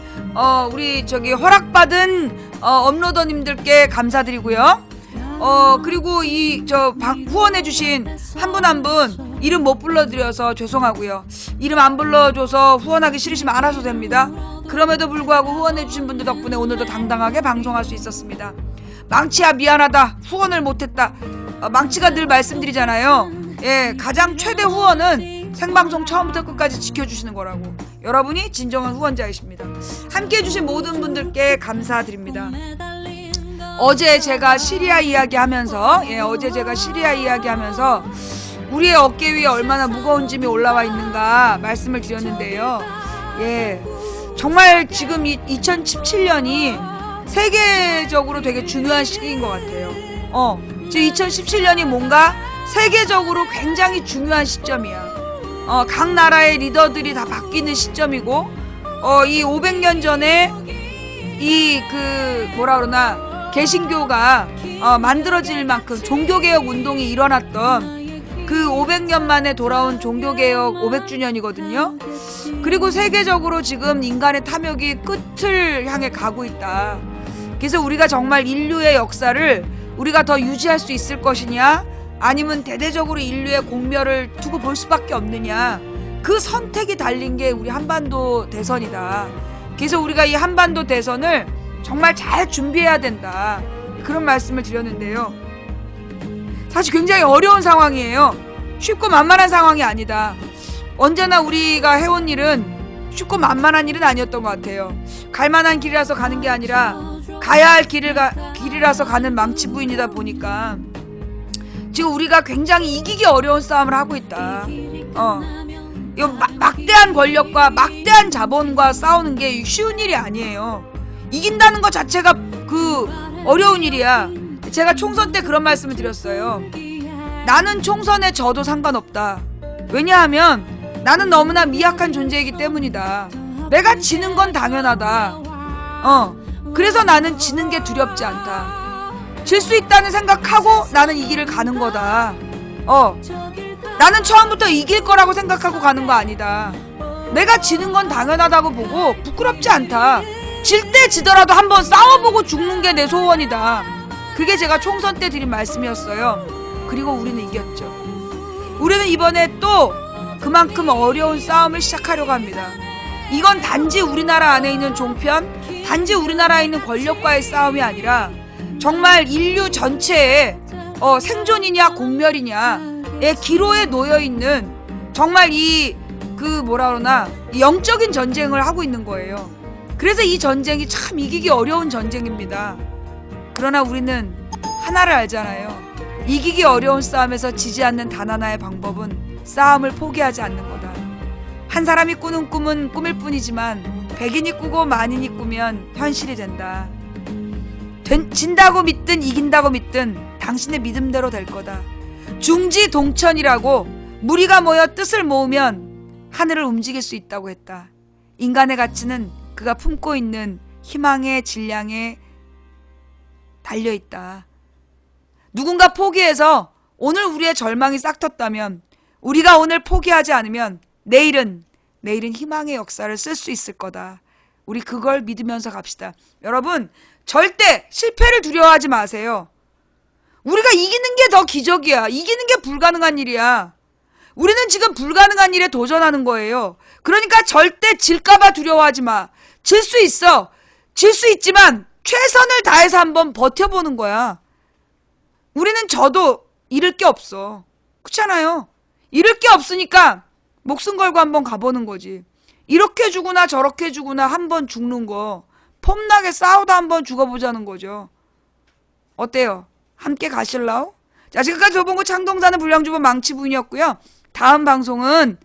우리 허락받은 업로더님들께 감사드리고요. 그리고 후원해주신 한 분 한 분 이름 못 불러드려서 죄송하고요. 이름 안 불러줘서 후원하기 싫으시면 안 하셔도 됩니다. 그럼에도 불구하고 후원해주신 분들 덕분에 오늘도 당당하게 방송할 수 있었습니다. 망치야, 미안하다. 후원을 못했다. 망치가 늘 말씀드리잖아요. 예, 가장 최대 후원은 생방송 처음부터 끝까지 지켜주시는 거라고. 여러분이 진정한 후원자이십니다. 함께해주신 모든 분들께 감사드립니다. 어제 제가 시리아 이야기하면서 우리의 어깨 위에 얼마나 무거운 짐이 올라와 있는가 말씀을 드렸는데요. 정말 지금 2017년이 세계적으로 되게 중요한 시기인 것 같아요. 지금 2017년이 뭔가 세계적으로 굉장히 중요한 시점이야. 각 나라의 리더들이 다 바뀌는 시점이고, 이 500년 전에 개신교가 만들어질 만큼 종교개혁 운동이 일어났던 그 500년 만에 돌아온 종교개혁 500주년이거든요. 그리고 세계적으로 지금 인간의 탐욕이 끝을 향해 가고 있다. 그래서 우리가 정말 인류의 역사를 우리가 더 유지할 수 있을 것이냐, 아니면 대대적으로 인류의 공멸을 두고 볼 수밖에 없느냐, 그 선택이 달린 게 우리 한반도 대선이다. 그래서 우리가 이 한반도 대선을 정말 잘 준비해야 된다, 그런 말씀을 드렸는데요. 사실 굉장히 어려운 상황이에요. 쉽고 만만한 상황이 아니다. 언제나 우리가 해온 일은 쉽고 만만한 일은 아니었던 것 같아요. 갈만한 길이라서 가는 게 아니라 가야 할 길이라서 가는 망치부인이다 보니까 지금 우리가 굉장히 이기기 어려운 싸움을 하고 있다. 이 막대한 권력과 막대한 자본과 싸우는 게 쉬운 일이 아니에요. 이긴다는 것 자체가 어려운 일이야. 제가 총선 때 그런 말씀을 드렸어요. 나는 총선에 져도 상관없다. 왜냐하면 나는 너무나 미약한 존재이기 때문이다. 내가 지는 건 당연하다. 그래서 나는 지는 게 두렵지 않다. 질 수 있다는 생각하고 나는 이 길을 가는 거다. 나는 처음부터 이길 거라고 생각하고 가는 거 아니다. 내가 지는 건 당연하다고 보고 부끄럽지 않다. 질 때 지더라도 한번 싸워보고 죽는 게 내 소원이다. 그게 제가 총선 때 드린 말씀이었어요. 그리고 우리는 이겼죠. 우리는 이번에 또 그만큼 어려운 싸움을 시작하려고 합니다. 이건 단지 우리나라 안에 있는 종편, 단지 우리나라에 있는 권력과의 싸움이 아니라 정말 인류 전체의 생존이냐 공멸이냐의 기로에 놓여있는 정말 이 영적인 전쟁을 하고 있는 거예요. 그래서 이 전쟁이 참 이기기 어려운 전쟁입니다. 그러나 우리는 하나를 알잖아요. 이기기 어려운 싸움에서 지지 않는 단 하나의 방법은 싸움을 포기하지 않는 거다. 한 사람이 꾸는 꿈은 꿈일 뿐이지만 100인이 꾸고 만인이 꾸면 현실이 된다. 진다고 믿든 이긴다고 믿든 당신의 믿음대로 될 거다. 중지동천이라고 무리가 모여 뜻을 모으면 하늘을 움직일 수 있다고 했다. 인간의 가치는 그가 품고 있는 희망의 질량에 달려있다. 누군가 포기해서 오늘 우리의 절망이 싹텄다면, 우리가 오늘 포기하지 않으면 내일은 희망의 역사를 쓸 수 있을 거다. 우리 그걸 믿으면서 갑시다. 여러분, 절대 실패를 두려워하지 마세요. 우리가 이기는 게 더 기적이야. 이기는 게 불가능한 일이야. 우리는 지금 불가능한 일에 도전하는 거예요. 그러니까 절대 질까봐 두려워하지 마. 질 수 있어. 질 수 있지만 최선을 다해서 한번 버텨보는 거야. 우리는 져도 잃을 게 없어. 그렇잖아요. 잃을 게 없으니까 목숨 걸고 한번 가보는 거지. 이렇게 죽으나 저렇게 죽으나 한번 죽는 거, 폼나게 싸우다 한번 죽어보자는 거죠. 어때요? 함께 가실라오? 자, 지금까지 도봉구 창동사는 불량주부 망치부인이었고요. 다음 방송은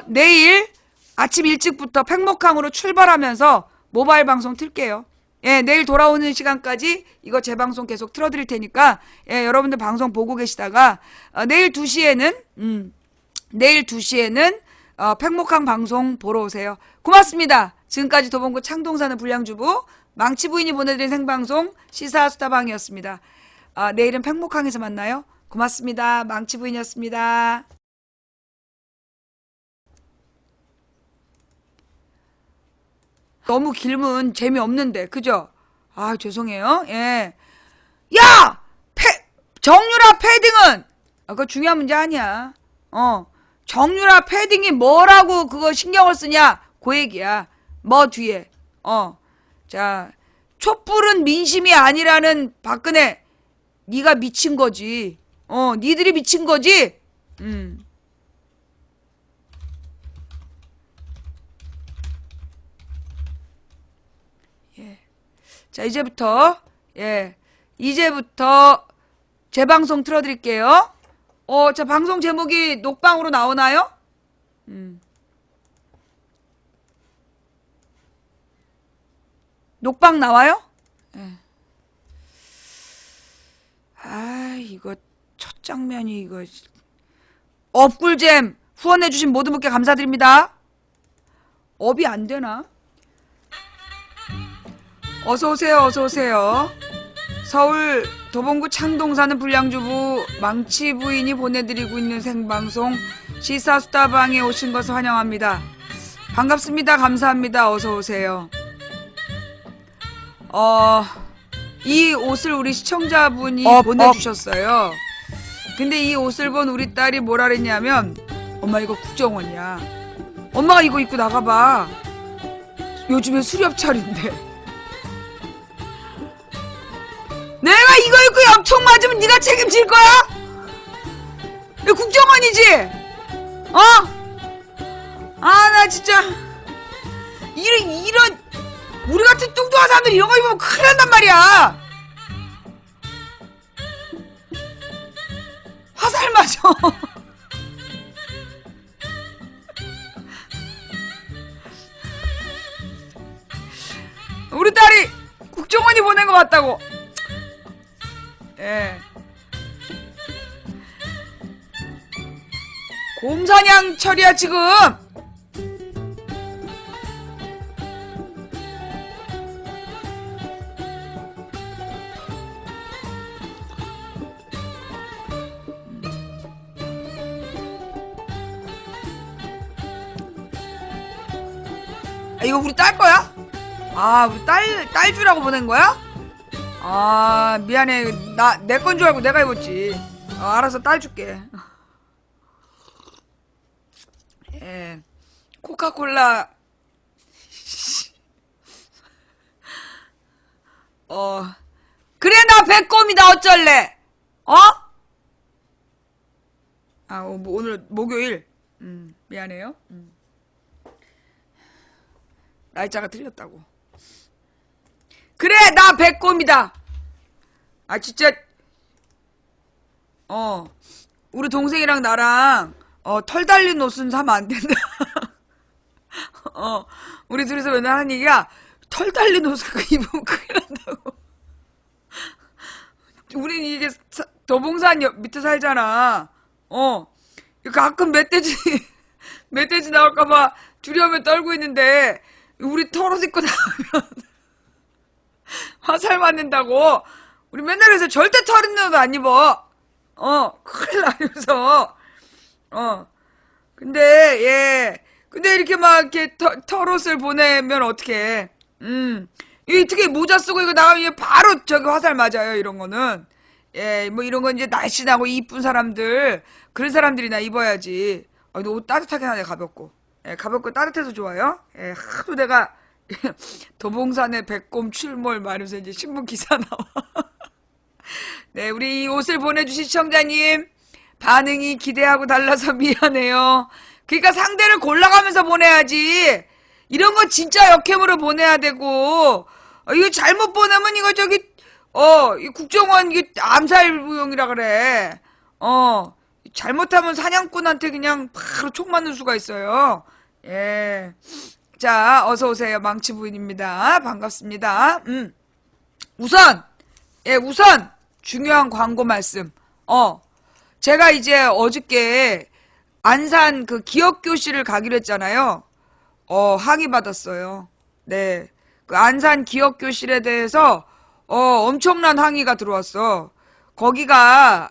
내일 아침 일찍부터 팽목항으로 출발하면서 모바일 방송 틀게요. 내일 돌아오는 시간까지 이거 재방송 계속 틀어드릴 테니까 여러분들 방송 보고 계시다가 내일 2시에는 팽목항 방송 보러 오세요. 고맙습니다. 지금까지 도봉구 창동사는 불량주부 망치부인이 보내드린 생방송 시사수다방이었습니다. 내일은 팽목항에서 만나요. 고맙습니다. 망치부인이었습니다. 너무 길면 재미없는데, 그죠? 죄송해요. 야! 정유라 패딩은! 그거 중요한 문제 아니야. 정유라 패딩이 뭐라고 그거 신경을 쓰냐? 그 얘기야. 뭐 뒤에. 자, 촛불은 민심이 아니라는 박근혜. 네가 미친 거지. 니들이 미친 거지? 자, 이제부터 재방송 틀어드릴게요. 자, 방송 제목이 녹방으로 나오나요? 녹방 나와요? 예. 이거 첫 장면이 이거 업꿀잼 후원해주신 모든 분께 감사드립니다. 업이 안 되나? 어서오세요, 어서오세요. 서울 도봉구 창동 사는 불량주부 망치 부인이 보내드리고 있는 생방송 시사수다방에 오신 것을 환영합니다. 반갑습니다. 감사합니다. 어서오세요. 이 옷을 우리 시청자분이 보내주셨어요. 근데 이 옷을 본 우리 딸이 뭐라 그랬냐면, 엄마 이거 국정원이야. 엄마가 이거 입고 나가봐. 요즘에 수렵철인데. 내가 이거 입고 엽총 맞으면 네가 책임질 거야? 이거 국정원이지? 나 진짜 이런 우리 같은 뚱뚱한 사람들 이런 거 입으면 큰일 난단 말이야. 화살 맞아. 우리 딸이 국정원이 보낸 거 같다고. 예. 곰사냥철이야 지금. 이거 우리 딸 거야? 우리 딸 주라고 보낸 거야? 미안해. 내 건 줄 알고 내가 입었지. 알아서 딸 줄게. 예. 코카콜라. 그래, 나 배꼽이다. 어쩔래? 오늘 목요일. 미안해요. 날짜가 틀렸다고. 그래, 나 배꼽이다. 진짜. 우리 동생이랑 나랑 털 달린 옷은 사면 안 된다. 우리 둘이서 맨날 하는 얘기야. 털 달린 옷을 입으면 큰일 난다고. 우린 이게 도봉산 밑에 살잖아. 가끔 멧돼지 나올까봐 두려움에 떨고 있는데, 우리 털옷 입고 나가면 화살 맞는다고. 우리 맨날 그래서 절대 털 있는 옷 안 입어. 큰일 나면서. 근데 이렇게 막 이렇게 털옷을 보내면 어떡해. 이 특히 모자 쓰고 이거 나가면 바로 저기 화살 맞아요. 이런 거는. 뭐 이런 건 이제 날씬하고 이쁜 사람들, 그런 사람들이나 입어야지. 너 옷 따뜻하게 하네, 가볍고. 가볍고 따뜻해서 좋아요. 하도 내가 도봉산의 백곰 출몰 말하면서 이제 신문 기사 나와. 네, 우리 이 옷을 보내주신 시청자님 반응이 기대하고 달라서 미안해요. 그러니까 상대를 골라가면서 보내야지. 이런 거 진짜 역캠으로 보내야 되고, 이거 잘못 보내면 이거 저기 이 국정원 이게 암살무용이라 그래. 잘못하면 사냥꾼한테 그냥 바로 총 맞는 수가 있어요. 예. 자, 어서오세요. 망치 부인입니다. 반갑습니다. 우선 중요한 광고 말씀. 제가 이제 어저께 안산 그 기억교실을 가기로 했잖아요. 항의 받았어요. 네. 그 안산 기억교실에 대해서 엄청난 항의가 들어왔어. 거기가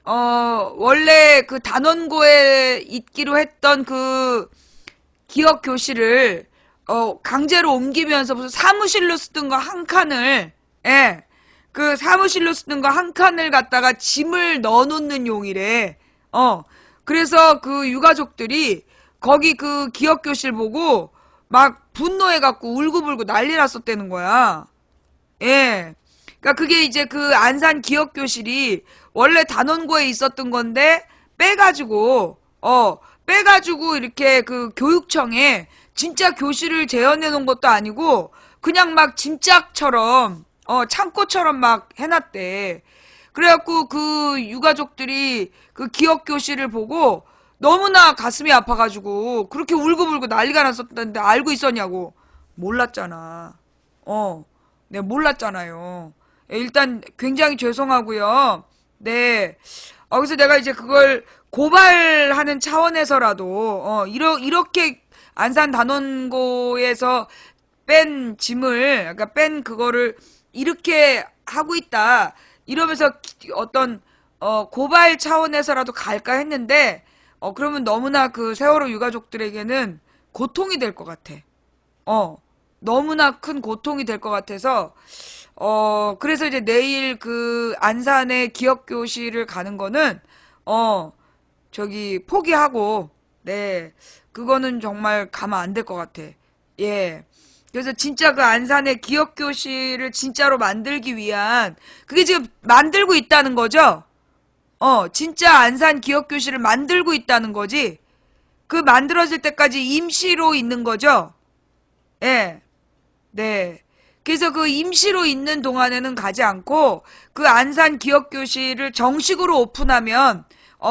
원래 그 단원고에 있기로 했던 그 기억교실을 강제로 옮기면서 무슨 사무실로 쓰던 거 한 칸을 그 사무실로 쓰던 거 한 칸을 갖다가 짐을 넣어놓는 용이래. 그래서 그 유가족들이 거기 그 기억교실 보고 막 분노해갖고 울고불고 난리 났었다는 거야. 그러니까 그게 이제 그 안산 기억교실이 원래 단원고에 있었던 건데 빼가지고 이렇게 그 교육청에 진짜 교실을 재현해 놓은 것도 아니고 그냥 막 짐짝처럼, 창고처럼 막 해놨대. 그래갖고 그 유가족들이 그 기억교실을 보고 너무나 가슴이 아파가지고 그렇게 울고불고 난리가 났었다는데 알고 있었냐고. 몰랐잖아. 네, 몰랐잖아요. 일단 굉장히 죄송하고요. 네. 그래서 내가 이제 그걸 고발하는 차원에서라도, 이렇게 안산 단원고에서 뺀 짐을, 그러니까 뺀 그거를 이렇게 하고 있다. 이러면서 어떤, 고발 차원에서라도 갈까 했는데, 그러면 너무나 그 세월호 유가족들에게는 고통이 될 것 같아. 너무나 큰 고통이 될 것 같아서, 그래서 이제 내일 그 안산의 기억교실을 가는 거는, 포기하고, 네. 그거는 정말 가면 안 될 것 같아. 예. 그래서 진짜 그 안산의 기억교실을 진짜로 만들기 위한, 그게 지금 만들고 있다는 거죠? 진짜 안산 기억교실을 만들고 있다는 거지? 그 만들어질 때까지 임시로 있는 거죠? 예. 네. 그래서 그 임시로 있는 동안에는 가지 않고 그 안산 기억교실을 정식으로 오픈하면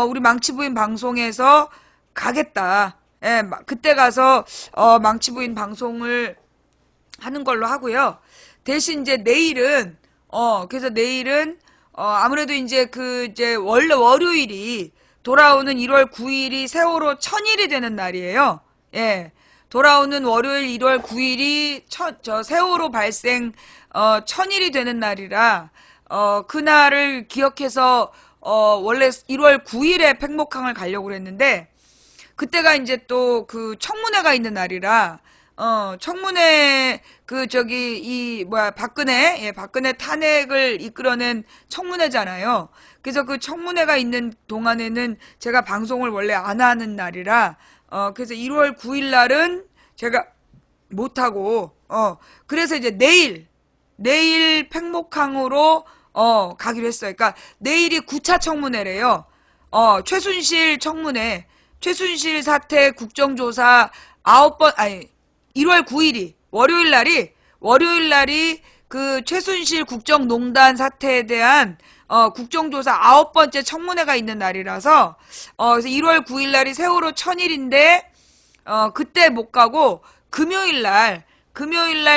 우리 망치부인 방송에서 가겠다. 예, 그때 가서 망치부인 방송을 하는 걸로 하고요. 대신 이제 내일은 그래서 내일은 아무래도 이제 원래 월요일이 돌아오는 1월 9일이 세월호 1000일이 되는 날이에요. 예. 돌아오는 월요일 1월 9일이 세월호 발생 1000일이 되는 날이라 그날을 기억해서 원래 1월 9일에 팽목항을 가려고 그랬는데 그때가 이제 또 그 청문회가 있는 날이라 청문회 박근혜 탄핵을 이끌어낸 청문회잖아요. 그래서 그 청문회가 있는 동안에는 제가 방송을 원래 안 하는 날이라 그래서 1월 9일 날은 제가 못하고, 그래서 이제 내일 팽목항으로, 가기로 했어요. 그러니까 내일이 9차 청문회래요. 최순실 청문회, 최순실 사태 국정조사 1월 9일이, 월요일 날이 그 최순실 국정농단 사태에 대한 국정조사 9번째 청문회가 있는 날이라서 그래서 1월 9일 날이 세월호 1000일인데 그때 못 가고 금요일 날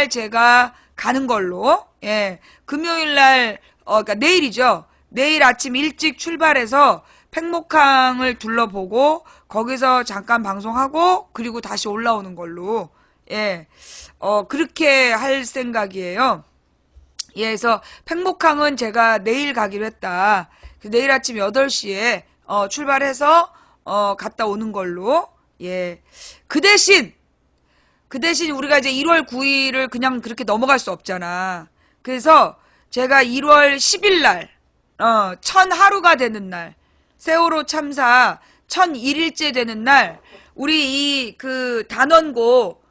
제가 가는 걸로 예 금요일 날 그러니까 내일이죠. 내일 아침 일찍 출발해서 팽목항을 둘러보고 거기서 잠깐 방송하고 그리고 다시 올라오는 걸로 예 그렇게 할 생각이에요. 예, 그래서 팽목항은 제가 내일 가기로 했다. 내일 아침 8시에 출발해서 갔다 오는 걸로. 예. 그 대신 우리가 이제 1월 9일을 그냥 그렇게 넘어갈 수 없잖아. 그래서 제가 1월 10일 날 1000하루가 되는 날 세월호 참사 1001일째 되는 날 우리 단원고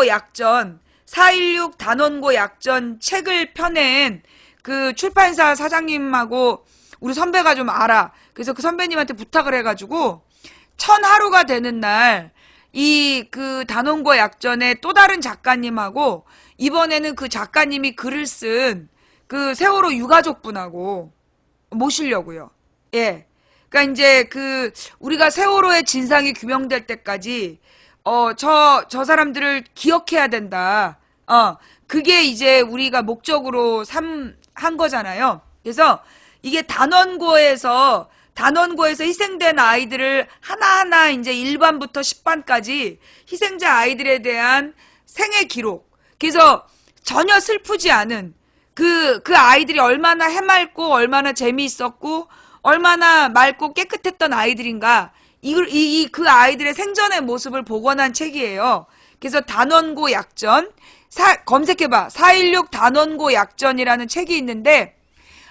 약전 4.16 단원고 약전 책을 펴낸 그 출판사 사장님하고 우리 선배가 좀 알아. 그래서 그 선배님한테 부탁을 해가지고 1000하루가 되는 날 그 단원고 약전의 또 다른 작가님하고 이번에는 그 작가님이 글을 쓴 그 세월호 유가족분하고 모시려고요. 예. 그러니까 이제 우리가 세월호의 진상이 규명될 때까지 저 사람들을 기억해야 된다. 그게 이제 우리가 목적으로 한 거잖아요. 그래서 이게 단원고에서 희생된 아이들을 하나하나 이제 1반부터 10반까지 희생자 아이들에 대한 생애 기록. 그래서 전혀 슬프지 않은 그 아이들이 얼마나 해맑고 얼마나 재미있었고 얼마나 맑고 깨끗했던 아이들인가. 그 아이들의 생전의 모습을 복원한 책이에요. 그래서 단원고 약전, 검색해봐. 4.16 단원고 약전이라는 책이 있는데,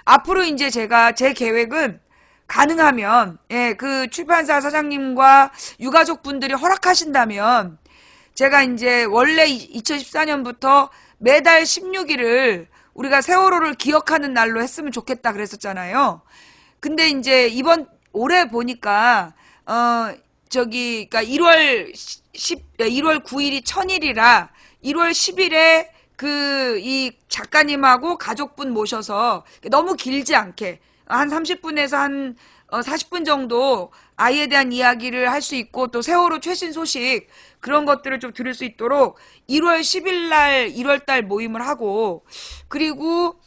앞으로 이제 제 계획은 가능하면, 예, 그 출판사 사장님과 유가족 분들이 허락하신다면, 제가 이제 원래 2014년부터 매달 16일을 우리가 세월호를 기억하는 날로 했으면 좋겠다 그랬었잖아요. 근데 이제 올해 보니까, 그러니까 1월 9일이 1000일이라 1월 10일에 이 작가님하고 가족분 모셔서 너무 길지 않게 한 30분에서 한 40분 정도 아이에 대한 이야기를 할 수 있고 또 세월호 최신 소식 그런 것들을 좀 들을 수 있도록 1월 10일 날 1월 달 모임을 하고 그리고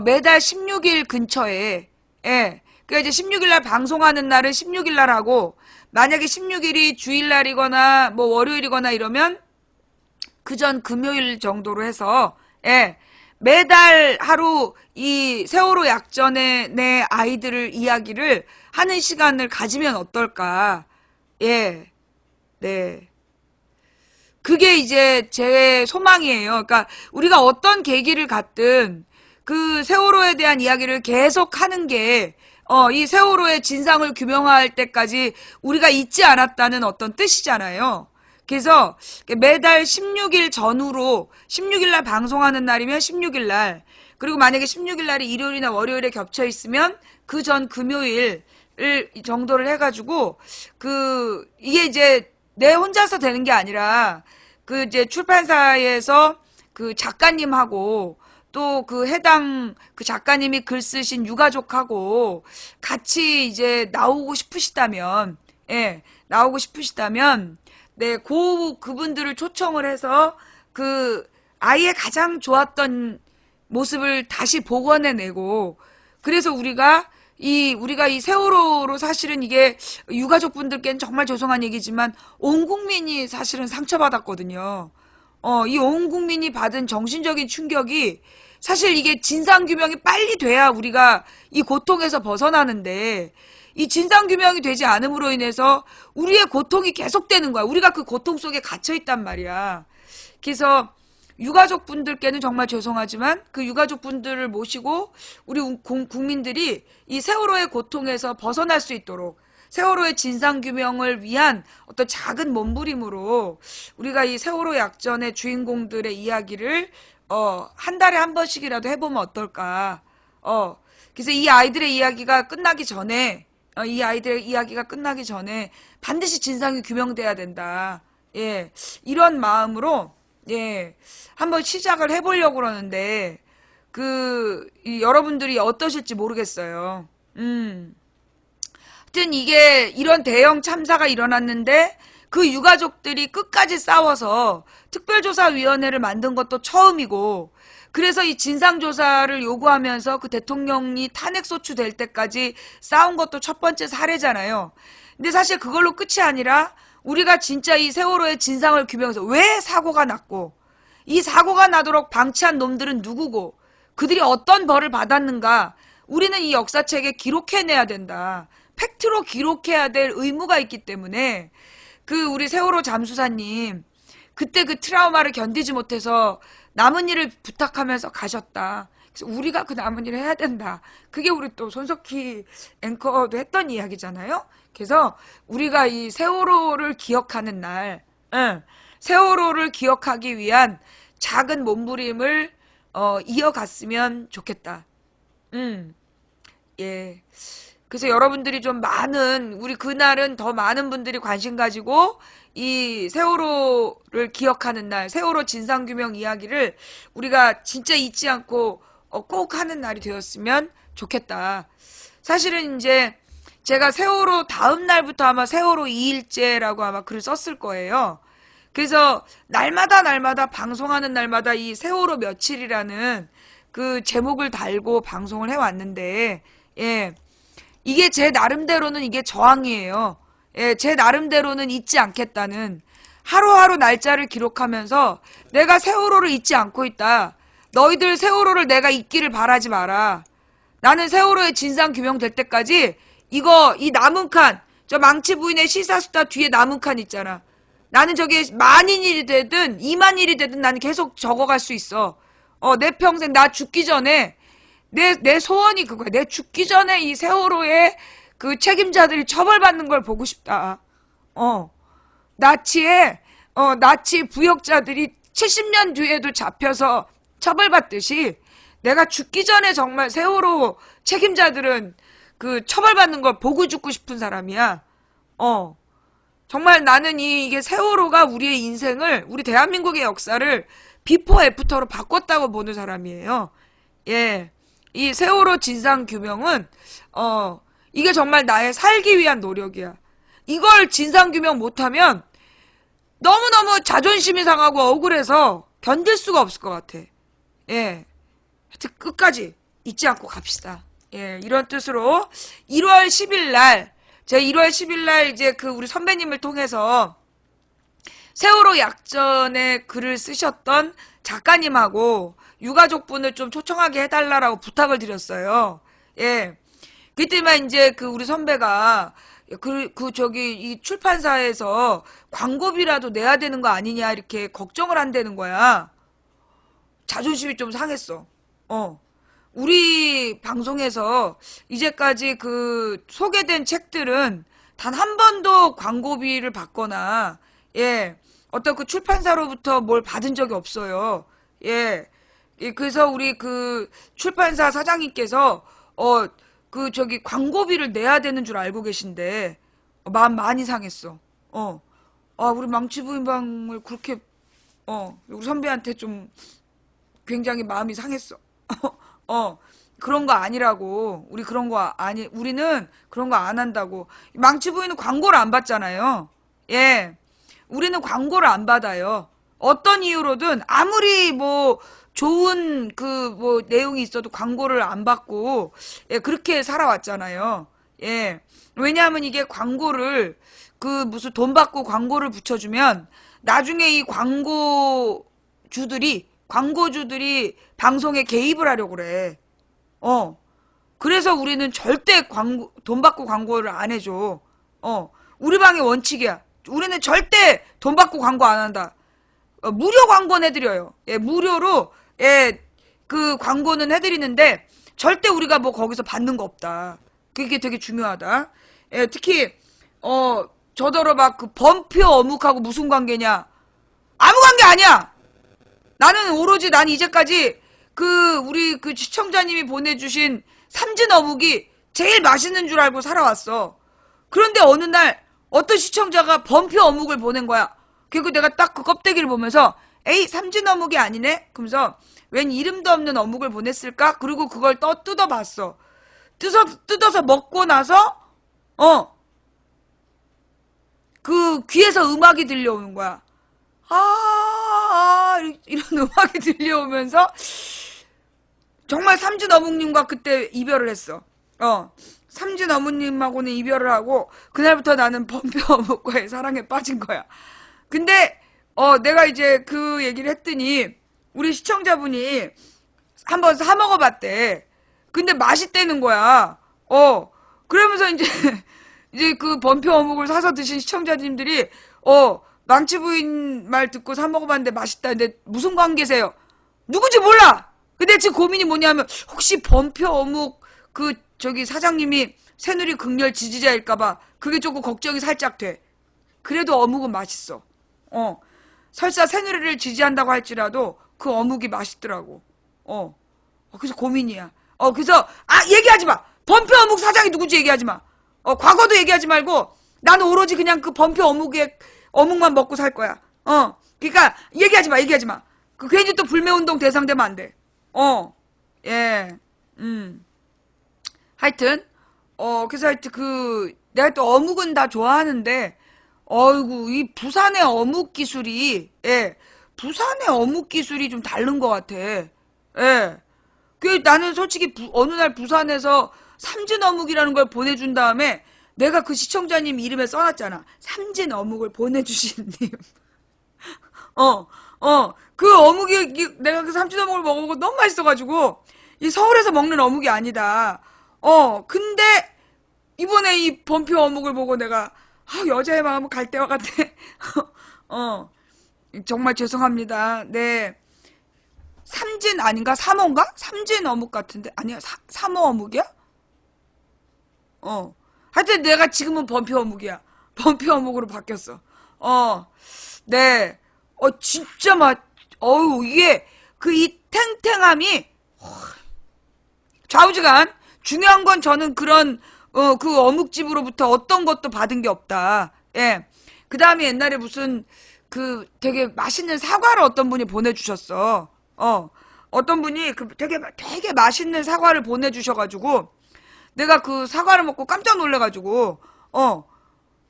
매달 16일 근처에 그러니까 이제 16일 날 방송하는 날은 16일 날 하고 만약에 16일이 주일 날이거나 뭐 월요일이거나 이러면 그 전 금요일 정도로 해서 매달 하루 이 세월호 약전의 내 아이들을 이야기를 하는 시간을 가지면 어떨까. 네. 그게 이제 제 소망이에요. 그러니까 우리가 어떤 계기를 갖든 그 세월호에 대한 이야기를 계속 하는 게 이 세월호의 진상을 규명할 때까지 우리가 잊지 않았다는 어떤 뜻이잖아요. 그래서 매달 16일 전후로 16일 날 방송하는 날이면 16일 날 그리고 만약에 16일 날이 일요일이나 월요일에 겹쳐 있으면 그 전 금요일 정도를 해가지고 이게 이제 내 혼자서 되는 게 아니라 그 이제 출판사에서 그 작가님하고 또 그 해당 그 작가님이 글 쓰신 유가족하고 같이 이제 나오고 싶으시다면 네, 그분들을 초청을 해서 그 아이의 가장 좋았던 모습을 다시 복원해내고 그래서 우리가 이 세월호로 사실은 이게 유가족분들께는 정말 죄송한 얘기지만 온 국민이 사실은 상처받았거든요. 이 온 국민이 받은 정신적인 충격이 사실 이게 진상규명이 빨리 돼야 우리가 이 고통에서 벗어나는데 이 진상규명이 되지 않음으로 인해서 우리의 고통이 계속되는 거야. 우리가 그 고통 속에 갇혀있단 말이야. 그래서 유가족분들께는 정말 죄송하지만 그 유가족분들을 모시고 우리 국민들이 이 세월호의 고통에서 벗어날 수 있도록 세월호의 진상규명을 위한 어떤 작은 몸부림으로 우리가 이 세월호 약전의 주인공들의 이야기를 한 달에 한 번씩이라도 해보면 어떨까. 그래서 이 아이들의 이야기가 끝나기 전에 반드시 진상이 규명돼야 된다. 이런 마음으로 한번 시작을 해보려고 그러는데 여러분들이 어떠실지 모르겠어요. 하여튼 이게 이런 대형 참사가 일어났는데 그 유가족들이 끝까지 싸워서 특별조사위원회를 만든 것도 처음이고 그래서 이 진상조사를 요구하면서 그 대통령이 탄핵소추 될 때까지 싸운 것도 첫 번째 사례잖아요. 근데 사실 그걸로 끝이 아니라 우리가 진짜 이 세월호의 진상을 규명해서 왜 사고가 났고 이 사고가 나도록 방치한 놈들은 누구고 그들이 어떤 벌을 받았는가 우리는 이 역사책에 기록해내야 된다. 팩트로 기록해야 될 의무가 있기 때문에 우리 세월호 잠수사님 그때 그 트라우마를 견디지 못해서 남은 일을 부탁하면서 가셨다. 그래서 우리가 그 남은 일을 해야 된다. 그게 우리 또 손석희 앵커도 했던 이야기잖아요. 그래서 우리가 이 세월호를 기억하는 날, 세월호를 기억하기 위한 작은 몸부림을 이어갔으면 좋겠다. 그래서 여러분들이 좀 우리 그날은 더 많은 분들이 관심 가지고 이 세월호를 기억하는 날, 세월호 진상규명 이야기를 우리가 진짜 잊지 않고 꼭 하는 날이 되었으면 좋겠다. 사실은 이제 제가 세월호 다음 날부터 아마 세월호 2일째라고 아마 글을 썼을 거예요. 그래서 날마다 방송하는 날마다 이 세월호 며칠이라는 그 제목을 달고 방송을 해왔는데 이게 제 나름대로는 이게 저항이에요. 제 나름대로는 잊지 않겠다는 하루하루 날짜를 기록하면서 내가 세월호를 잊지 않고 있다. 너희들 세월호를 내가 잊기를 바라지 마라. 나는 세월호의 진상 규명될 때까지 이 남은 칸, 저 망치 부인의 시사수다 뒤에 남은 칸 있잖아. 나는 저게 만인 일이 되든 2만 일이 되든 나는 계속 적어갈 수 있어. 내 평생 나 죽기 전에 내 소원이 그거야. 내 죽기 전에 이 세월호의 그 책임자들이 처벌받는 걸 보고 싶다. 나치 부역자들이 70년 뒤에도 잡혀서 처벌받듯이 내가 죽기 전에 정말 세월호 책임자들은 그 처벌받는 걸 보고 죽고 싶은 사람이야. 정말 나는 이게 세월호가 우리의 인생을, 우리 대한민국의 역사를 비포 애프터로 바꿨다고 보는 사람이에요. 예. 이 세월호 진상규명은, 이게 정말 나의 살기 위한 노력이야. 이걸 진상규명 못하면 너무너무 자존심이 상하고 억울해서 견딜 수가 없을 것 같아. 예. 하여튼 끝까지 잊지 않고 갑시다. 예. 이런 뜻으로 1월 10일 날, 제가 1월 10일 날 이제 그 우리 선배님을 통해서 세월호 약전에 글을 쓰셨던 작가님하고 유가족분을 좀 초청하게 해달라고 부탁을 드렸어요. 예. 그때만 이제 그 우리 선배가 이 출판사에서 광고비라도 내야 되는 거 아니냐 이렇게 걱정을 한다는 거야. 자존심이 좀 상했어. 우리 방송에서 이제까지 그 소개된 책들은 단 한 번도 광고비를 받거나, 예, 어떤 그 출판사로부터 뭘 받은 적이 없어요. 예. 그래서 우리 그 출판사 사장님께서, 광고비를 내야 되는 줄 알고 계신데, 마음 많이 상했어. 우리 망치부인방을 그렇게, 우리 선배한테 좀 굉장히 마음이 상했어. 그런 거 아니라고. 우리는 그런 거 안 한다고. 망치부인은 광고를 안 받잖아요. 예. 우리는 광고를 안 받아요. 어떤 이유로든 아무리 뭐 좋은 내용이 있어도 광고를 안 받고, 예, 그렇게 살아왔잖아요. 예. 왜냐하면 이게 광고를, 무슨 돈 받고 광고를 붙여주면 나중에 이 광고주들이 방송에 개입을 하려고 그래. 그래서 우리는 절대 돈 받고 광고를 안 해줘. 우리 방의 원칙이야. 우리는 절대 돈 받고 광고 안 한다. 무료 광고는 해드려요. 예, 무료로, 예, 그 광고는 해드리는데, 절대 우리가 뭐 거기서 받는 거 없다. 그게 되게 중요하다. 예, 특히, 저더러 막 그 범표 어묵하고 무슨 관계냐. 아무 관계 아니야! 난 이제까지 우리 시청자님이 보내주신 삼진 어묵이 제일 맛있는 줄 알고 살아왔어. 그런데 어느 날 어떤 시청자가 범표 어묵을 보낸 거야. 그리고 내가 딱 그 껍데기를 보면서 에이 삼진 어묵이 아니네? 그러면서 웬 이름도 없는 어묵을 보냈을까? 그리고 그걸 뜯어봤어. 뜯어서 먹고 나서 그 귀에서 음악이 들려오는 거야. 이런 음악이 들려오면서 정말 삼진 어묵님과 그때 이별을 했어. 삼진 어묵님하고는 이별을 하고 그날부터 나는 범표 어묵과의 사랑에 빠진 거야. 근데 내가 이제 그 얘기를 했더니 우리 시청자분이 한번 사 먹어봤대. 근데 맛있다는 거야. 그러면서 이제 그 범표 어묵을 사서 드신 시청자님들이 망치부인 말 듣고 사 먹어봤는데 맛있다는데 무슨 관계세요? 누군지 몰라. 근데 지금 고민이 뭐냐면 혹시 범표 어묵 사장님이 새누리 극렬 지지자일까봐 그게 조금 걱정이 살짝 돼. 그래도 어묵은 맛있어. 설사 새누리를 지지한다고 할지라도 그 어묵이 맛있더라고. 그래서 고민이야. 그래서 얘기하지 마. 범표 어묵 사장이 누군지 얘기하지 마. 과거도 얘기하지 말고 나는 오로지 그냥 그 범표 어묵만 먹고 살 거야. 그러니까 얘기하지 마. 괜히 또 불매운동 대상되면 안 돼. 예. 하여튼 그래서 내가 또 어묵은 다 좋아하는데 어이구 이 부산의 어묵 기술이 좀 다른 것 같아. 예. 나는 솔직히 어느 날 부산에서 삼진 어묵이라는 걸 보내준 다음에 내가 그 시청자님 이름에 써놨잖아. 삼진 어묵을 보내주신 님. 그 어묵이 내가 그 삼진 어묵을 먹어보고 너무 맛있어가지고 이 서울에서 먹는 어묵이 아니다. 근데 이번에 이 범표 어묵을 보고 내가 여자의 마음은 갈대와 같아. 정말 죄송합니다. 네. 삼진 아닌가? 삼호인가? 삼진 어묵 같은데 아니야. 삼호 어묵이야? 하여튼 내가 지금은 범표 어묵이야. 범표 어묵으로 바뀌었어. 네. 진짜 이게 이 탱탱함이 좌우지간 중요한 건 저는 그런 그 어묵집으로부터 어떤 것도 받은 게 없다. 예. 그 다음에 옛날에 무슨 그 되게 맛있는 사과를 어떤 분이 보내주셨어. 어떤 분이 그 되게 맛있는 사과를 보내주셔가지고 내가 그 사과를 먹고 깜짝 놀래가지고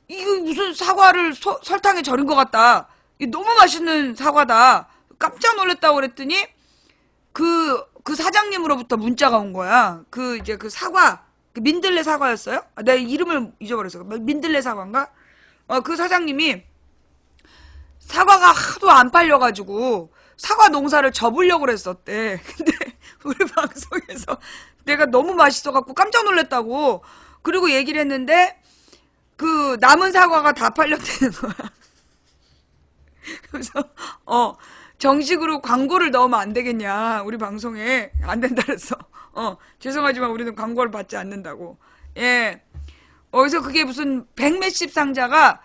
이거 무슨 사과를 설탕에 절인 것 같다. 이게 너무 맛있는 사과다. 깜짝 놀랐다고 그랬더니 그 사장님으로부터 문자가 온 거야. 그 이제 그 사과, 그 민들레 사과였어요? 내 이름을 잊어버렸어. 민들레 사과인가? 그 사장님이 사과가 하도 안 팔려가지고 사과 농사를 접으려고 그랬었대. 근데 우리 방송에서 내가 너무 맛있어갖고 깜짝 놀랐다고. 그리고 얘기를 했는데 그 남은 사과가 다 팔렸다는 거야. 그래서 정식으로 광고를 넣으면 안 되겠냐. 우리 방송에 안 된다 그랬어. 죄송하지만 우리는 광고를 받지 않는다고. 예. 그래서 그게 무슨 100몇십 상자가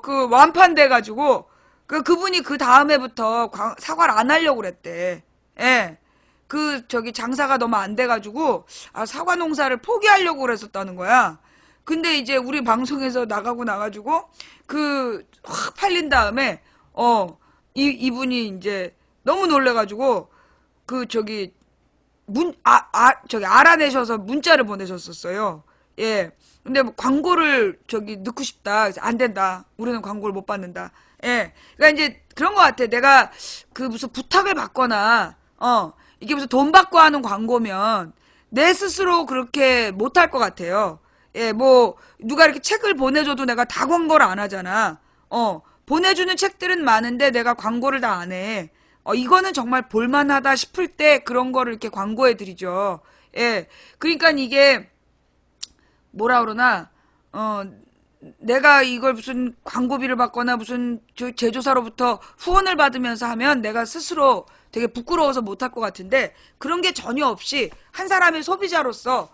그 완판돼가지고 그분이 그 다음 해부터 사과를 안 하려고 그랬대. 예. 그 장사가 너무 안 돼가지고 사과 농사를 포기하려고 그랬었다는 거야. 근데 이제 우리 방송에서 나가지고 확 팔린 다음에 이분이 이제 너무 놀래가지고 알아내셔서 문자를 보내셨었어요. 예. 근데 뭐 광고를 넣고 싶다. 안 된다. 우리는 광고를 못 받는다. 예. 그러니까 이제 그런 것 같아. 내가 무슨 부탁을 받거나, 이게 무슨 돈 받고 하는 광고면 내 스스로 그렇게 못할 것 같아요. 예, 뭐, 누가 이렇게 책을 보내줘도 내가 다 광고를 안 하잖아. 보내주는 책들은 많은데 내가 광고를 다 안 해. 이거는 정말 볼만하다 싶을 때 그런 거를 이렇게 광고해드리죠. 예. 그러니까 이게, 뭐라 그러나, 내가 이걸 무슨 광고비를 받거나 무슨 제조사로부터 후원을 받으면서 하면 내가 스스로 되게 부끄러워서 못할 것 같은데 그런 게 전혀 없이 한 사람의 소비자로서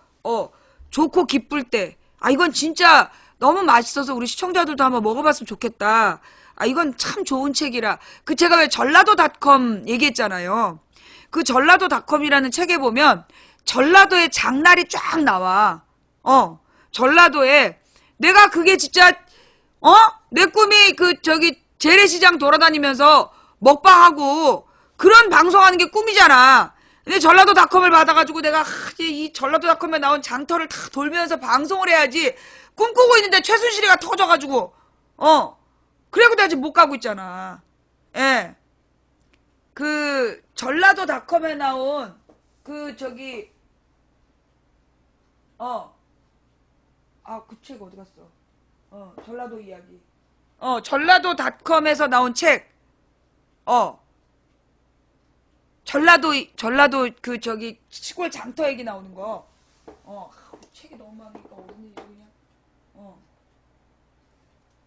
좋고 기쁠 때 이건 진짜 너무 맛있어서 우리 시청자들도 한번 먹어봤으면 좋겠다. 이건 참 좋은 책이라. 제가 왜 전라도닷컴 얘기했잖아요. 그 전라도닷컴이라는 책에 보면 전라도의 장날이 쫙 나와. 전라도에 내가 그게 진짜 내 꿈이 재래시장 돌아다니면서 먹방하고 그런 방송하는 게 꿈이잖아. 근데 전라도닷컴을 받아가지고 내가 이 전라도닷컴에 나온 장터를 다 돌면서 방송을 해야지 꿈꾸고 있는데 최순실이가 터져가지고 그래고 내가 지금 못 가고 있잖아. 예. 그 전라도닷컴에 나온 그 책 어디 갔어? 전라도 이야기. 전라도닷컴에서 나온 책. 전라도 시골 장터 얘기 나오는 거. 책이 너무 많으니까 어딘지 그냥.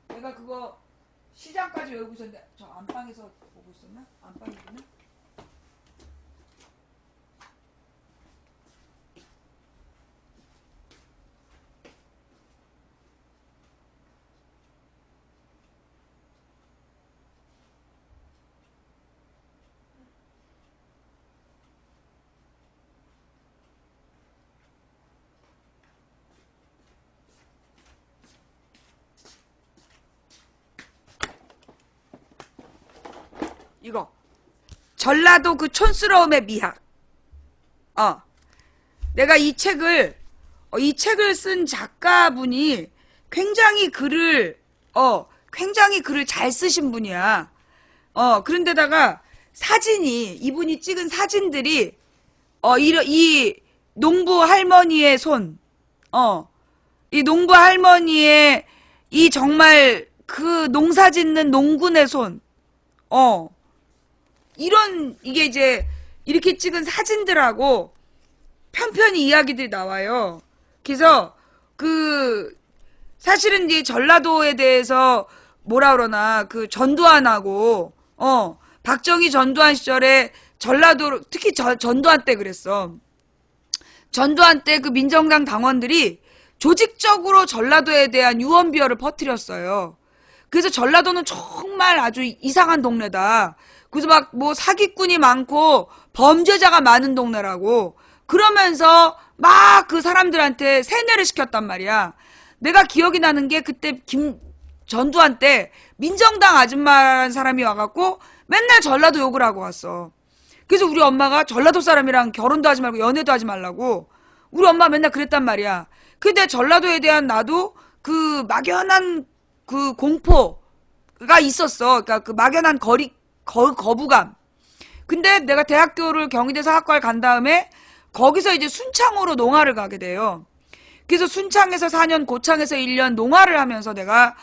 내가 그거 시장까지 외우고 있었는데 저 안방에서 보고 있었나? 안방이구나. 이거 전라도 그 촌스러움의 미학. 내가 이 책을 쓴 작가분이 굉장히 글을 잘 쓰신 분이야. 그런데다가 이분이 찍은 사진들이 이 농부 할머니의 손, 이 농부 할머니의 이 정말 그 농사 짓는 농군의 손, 이게 이제 이렇게 찍은 사진들하고 편편히 이야기들이 나와요. 그래서 사실은 이제 전라도에 대해서 뭐라 그러나 전두환하고 박정희 전두환 시절에 전라도 특히 전두환 때 그랬어. 전두환 때 그 민정당 당원들이 조직적으로 전라도에 대한 유언비어를 퍼뜨렸어요. 그래서 전라도는 정말 아주 이상한 동네다. 그래서 뭐 사기꾼이 많고 범죄자가 많은 동네라고 그러면서 막 그 사람들한테 세뇌를 시켰단 말이야. 내가 기억이 나는 게 그때 전두환 때 민정당 아줌마라는 사람이 와갖고 맨날 전라도 욕을 하고 왔어. 그래서 우리 엄마가 전라도 사람이랑 결혼도 하지 말고 연애도 하지 말라고 우리 엄마 맨날 그랬단 말이야. 근데 전라도에 대한 나도 그 막연한 그 공포가 있었어. 그러니까 그 막연한 거부감. 근데 내가 대학교를 경희대 사학과를 간 다음에 거기서 이제 순창으로 농아를 가게 돼요. 그래서 순창에서 4년, 고창에서 1년 농아를 하면서 내가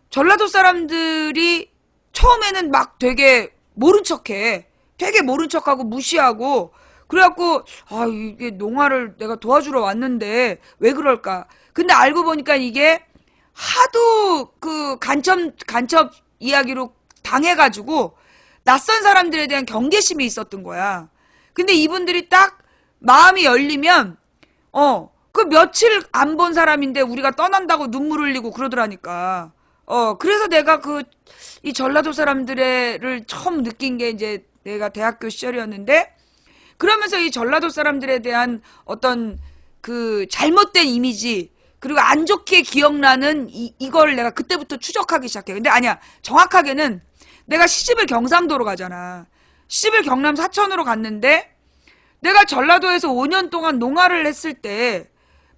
전라도 사람들이 처음에는 막 되게 모른 척해. 되게 모른 척하고 무시하고 그래갖고 아 이게 농아를 내가 도와주러 왔는데 왜 그럴까. 근데 알고 보니까 이게 하도 그 간첩 이야기로 당해가지고 낯선 사람들에 대한 경계심이 있었던 거야. 근데 이분들이 딱 마음이 열리면 그 며칠 안 본 사람인데 우리가 떠난다고 눈물 흘리고 그러더라니까. 그래서 내가 이 전라도 사람들을 처음 느낀 게 이제 내가 대학교 시절이었는데 그러면서 이 전라도 사람들에 대한 어떤 그 잘못된 이미지 그리고 안 좋게 기억나는 이걸 내가 그때부터 추적하기 시작해. 근데 아니야. 정확하게는 내가 시집을 경상도로 가잖아. 시집을 경남 사천으로 갔는데 내가 전라도에서 5년 동안 농아를 했을 때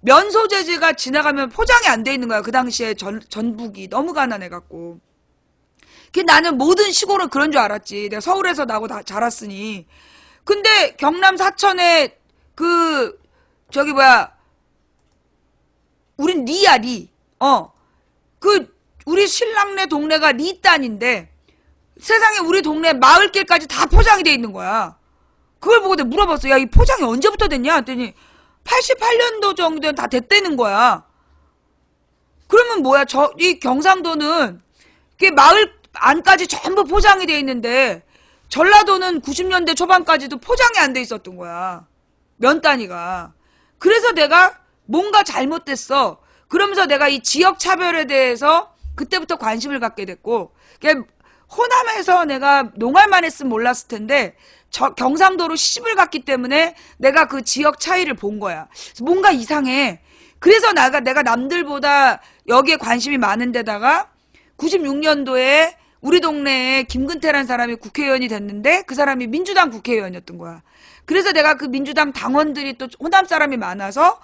면 소재지가 지나가면 포장이 안 돼 있는 거야. 그 당시에 전북이 너무 가난해갖고. 나는 모든 시골은 그런 줄 알았지. 내가 서울에서 나고 다 자랐으니. 근데 경남 사천에 우린 리야, 리. 우리 신랑네 동네가 리단인데 세상에 우리 동네 마을길까지 다 포장이 돼 있는 거야. 그걸 보고 내가 물어봤어. 야, 이 포장이 언제부터 됐냐? 했더니 88년도 정도는 다 됐다는 거야. 그러면 뭐야? 이 경상도는 마을 안까지 전부 포장이 돼 있는데 전라도는 90년대 초반까지도 포장이 안 돼 있었던 거야. 면 단위가. 그래서 내가 뭔가 잘못됐어. 그러면서 내가 이 지역 차별에 대해서 그때부터 관심을 갖게 됐고, 호남에서 내가 농활만 했으면 몰랐을 텐데 경상도로 시집을 갔기 때문에 내가 그 지역 차이를 본 거야. 뭔가 이상해. 그래서 내가 남들보다 여기에 관심이 많은 데다가 96년도에 우리 동네에 김근태라는 사람이 국회의원이 됐는데 그 사람이 민주당 국회의원이었던 거야. 그래서 내가 그 민주당 당원들이 또 호남 사람이 많아서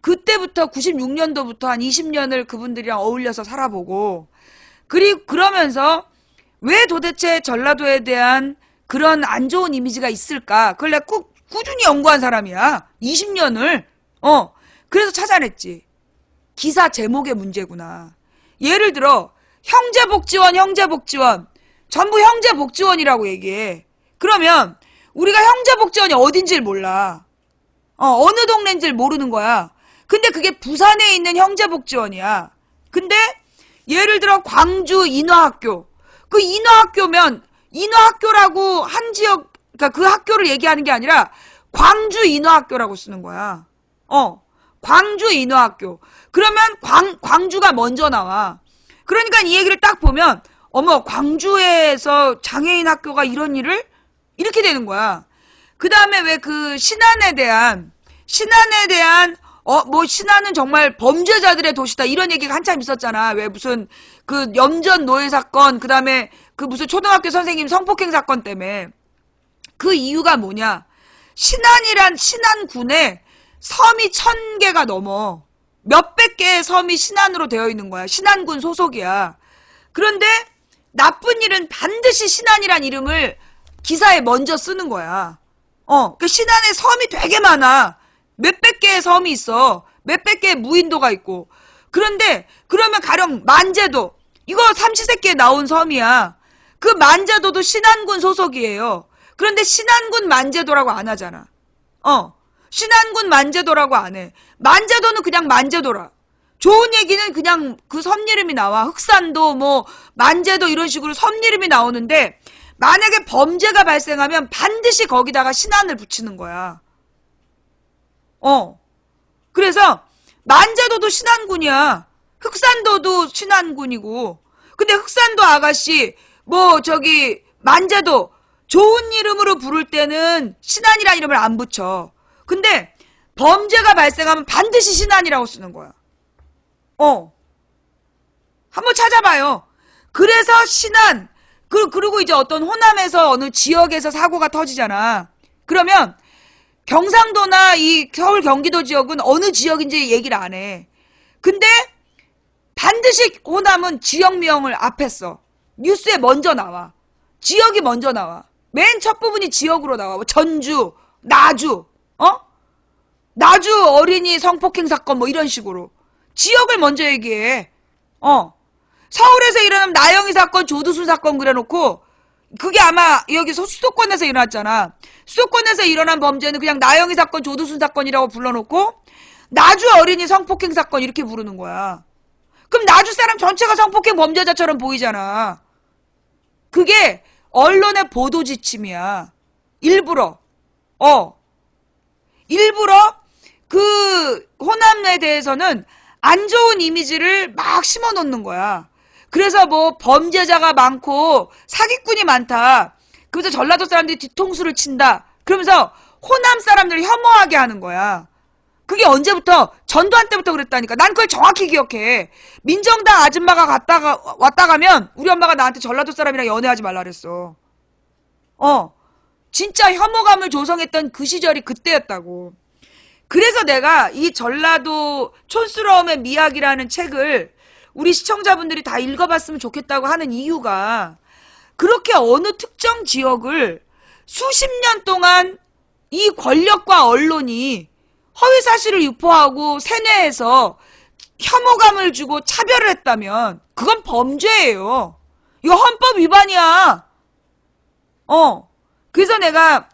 그때부터 96년도부터 한 20년을 그분들이랑 어울려서 살아보고 그러면서 왜 도대체 전라도에 대한 그런 안 좋은 이미지가 있을까? 그걸 내가 꾸준히 연구한 사람이야. 20년을. 그래서 찾아냈지. 기사 제목의 문제구나. 예를 들어 형제복지원 전부 형제복지원이라고 얘기해. 그러면 우리가 형제복지원이 어딘지를 몰라. 어느 동네인지를 모르는 거야. 근데 그게 부산에 있는 형제복지원이야. 근데 예를 들어 광주 인화학교. 그 인화학교면 인화학교라고 한 지역, 그러니까 그 학교를 얘기하는 게 아니라 광주 인화학교라고 쓰는 거야. 광주 인화학교. 그러면 광주가 먼저 나와. 그러니까 이 얘기를 딱 보면 어머 광주에서 장애인 학교가 이런 일을 이렇게 되는 거야. 그 다음에 왜 그 신안에 대한 신안은 정말 범죄자들의 도시다 이런 얘기가 한참 있었잖아. 왜 무슨 그 염전 노예 사건, 그 다음에 그 무슨 초등학교 선생님 성폭행 사건 때문에. 그 이유가 뭐냐? 신안군에 섬이 1000개가 넘어. 몇백 개의 섬이 신안으로 되어 있는 거야. 신안군 소속이야. 그런데 나쁜 일은 반드시 신안이란 이름을 기사에 먼저 쓰는 거야. 그 신안에 섬이 되게 많아. 몇백 개의 섬이 있어. 몇백 개의 무인도가 있고. 그런데 그러면 가령 만제도 이거 삼시세끼에 나온 섬이야. 그 만제도도 신안군 소속이에요. 그런데 신안군 만제도라고 안 하잖아. 신안군 만제도라고 안 해. 만제도는 그냥 만제도라. 좋은 얘기는 그냥 그 섬 이름이 나와. 흑산도 만제도 이런 식으로 섬 이름이 나오는데 만약에 범죄가 발생하면 반드시 거기다가 신안을 붙이는 거야. 그래서 만제도도 신안군이야. 흑산도도 신안군이고. 근데 흑산도 아가씨 만제도 좋은 이름으로 부를 때는 신안이라는 이름을 안 붙여. 근데 범죄가 발생하면 반드시 신안이라고 쓰는 거야. 한번 찾아봐요. 그래서 신안, 그리고 이제 어떤 호남에서 어느 지역에서 사고가 터지잖아. 그러면 경상도나 이 서울 경기도 지역은 어느 지역인지 얘기를 안 해. 근데 반드시 호남은 지역명을 앞에 써. 뉴스에 먼저 나와. 지역이 먼저 나와. 맨 첫 부분이 지역으로 나와. 전주, 나주, 나주 어린이 성폭행 사건 뭐 이런 식으로. 지역을 먼저 얘기해. 서울에서 일어난 나영이 사건, 조두순 사건 그래놓고 그게 아마 여기 수도권에서 일어났잖아. 수도권에서 일어난 범죄는 그냥 나영이 사건, 조두순 사건이라고 불러놓고 나주 어린이 성폭행 사건 이렇게 부르는 거야. 그럼 나주 사람 전체가 성폭행 범죄자처럼 보이잖아. 그게 언론의 보도 지침이야. 일부러 그 호남에 대해서는 안 좋은 이미지를 막 심어 놓는 거야. 그래서 뭐 범죄자가 많고 사기꾼이 많다. 그래서 전라도 사람들이 뒤통수를 친다. 그러면서 호남 사람들을 혐오하게 하는 거야. 그게 언제부터? 전두환 때부터 그랬다니까. 난 그걸 정확히 기억해. 민정당 아줌마가 왔다 가면 우리 엄마가 나한테 전라도 사람이랑 연애하지 말라 그랬어. 진짜 혐오감을 조성했던 그 시절이 그때였다고. 그래서 내가 이 전라도 촌스러움의 미학이라는 책을 우리 시청자분들이 다 읽어봤으면 좋겠다고 하는 이유가 그렇게 어느 특정 지역을 수십 년 동안 이 권력과 언론이 허위사실을 유포하고 세뇌해서 혐오감을 주고 차별을 했다면 그건 범죄예요. 이거 헌법 위반이야. 그래서 내가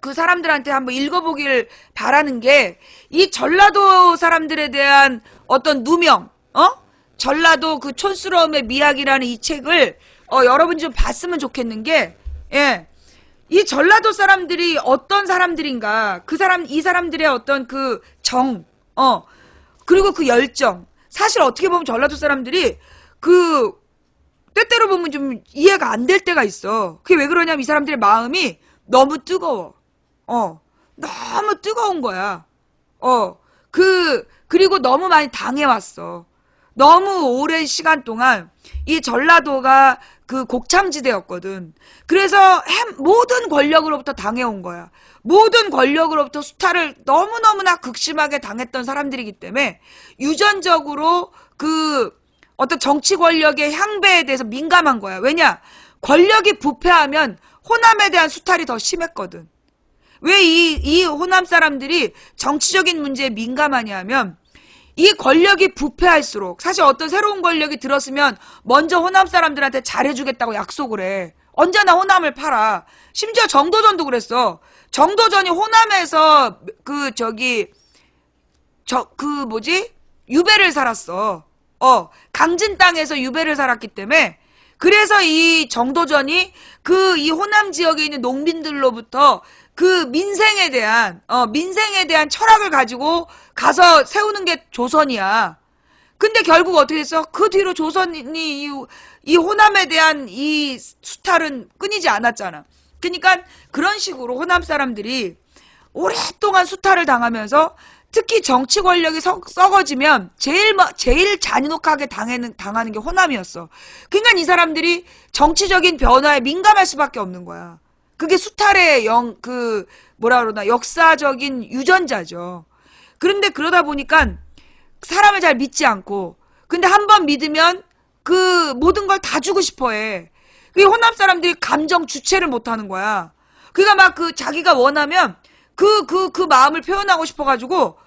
그 사람들한테 한번 읽어보길 바라는 게 이 전라도 사람들에 대한 어떤 누명, 전라도 그 촌스러움의 미학이라는 이 책을 여러분이 좀 봤으면 좋겠는 게, 이 전라도 사람들이 어떤 사람들인가, 이 사람들의 어떤 그 그리고 그 열정. 사실 어떻게 보면 전라도 사람들이 때때로 보면 좀 이해가 안 될 때가 있어. 그게 왜 그러냐면 이 사람들의 마음이 너무 뜨거워. 너무 뜨거운 거야. 그리고 너무 많이 당해왔어. 너무 오랜 시간 동안 이 전라도가 그 곡창지대였거든. 그래서 모든 권력으로부터 당해온 거야. 모든 권력으로부터 수탈을 너무너무나 극심하게 당했던 사람들이기 때문에 유전적으로 그 어떤 정치 권력의 향배에 대해서 민감한 거야. 왜냐? 권력이 부패하면 호남에 대한 수탈이 더 심했거든. 왜 이 호남 사람들이 정치적인 문제에 민감하냐 하면 이 권력이 부패할수록 사실 어떤 새로운 권력이 들었으면 먼저 호남 사람들한테 잘해주겠다고 약속을 해. 언제나 호남을 팔아. 심지어 정도전도 그랬어. 정도전이 호남에서 유배를 살았어. 강진 땅에서 유배를 살았기 때문에 그래서 이 정도전이 이 호남 지역에 있는 농민들로부터 그 민생에 대한 철학을 가지고 가서 세우는 게 조선이야. 근데 결국 어떻게 했어? 그 뒤로 조선이 이 호남에 대한 이 수탈은 끊이지 않았잖아. 그러니까 그런 식으로 호남 사람들이 오랫동안 수탈을 당하면서 특히 정치 권력이 썩어지면 제일 잔인하게 당하는 게 호남이었어. 그러니까 이 사람들이 정치적인 변화에 민감할 수밖에 없는 거야. 그게 수탈의 역사적인 유전자죠. 그런데 그러다 보니까 사람을 잘 믿지 않고, 근데 한번 믿으면 그 모든 걸 다 주고 싶어 해. 그 호남 사람들이 감정 주체를 못 하는 거야. 그러니까 막 자기가 원하면 그 마음을 표현하고 싶어가지고,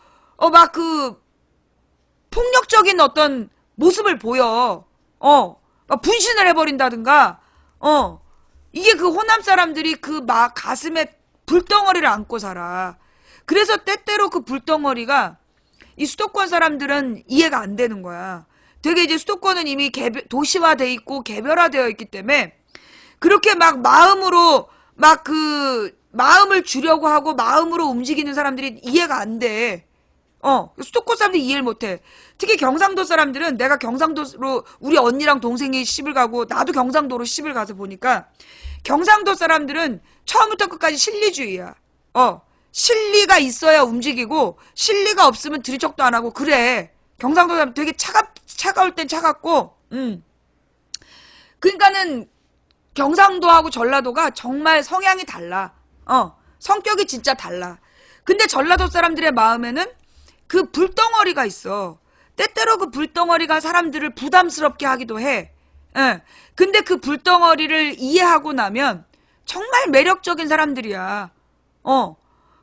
폭력적인 어떤 모습을 보여. 막 분신을 해버린다든가, 이게 그 호남 사람들이 가슴에 불덩어리를 안고 살아. 그래서 때때로 그 불덩어리가 이 수도권 사람들은 이해가 안 되는 거야. 되게 이제 수도권은 이미 도시화돼 있고 개별화되어 있기 때문에 그렇게 막 마음으로 마음을 주려고 하고 마음으로 움직이는 사람들이 이해가 안 돼. 수도권 사람들이 이해를 못 해. 특히 경상도 사람들은 내가 경상도로 우리 언니랑 동생이 시집을 가고 나도 경상도로 시집을 가서 보니까 경상도 사람들은 처음부터 끝까지 실리주의야. 실리가 있어야 움직이고 실리가 없으면 들이척도 안 하고 그래. 경상도 사람 되게 차가울 땐 차갑고, 그러니까는 경상도하고 전라도가 정말 성향이 달라. 성격이 진짜 달라. 근데 전라도 사람들의 마음에는 그 불덩어리가 있어. 때때로 그 불덩어리가 사람들을 부담스럽게 하기도 해. 예. 근데 그 불덩어리를 이해하고 나면 정말 매력적인 사람들이야.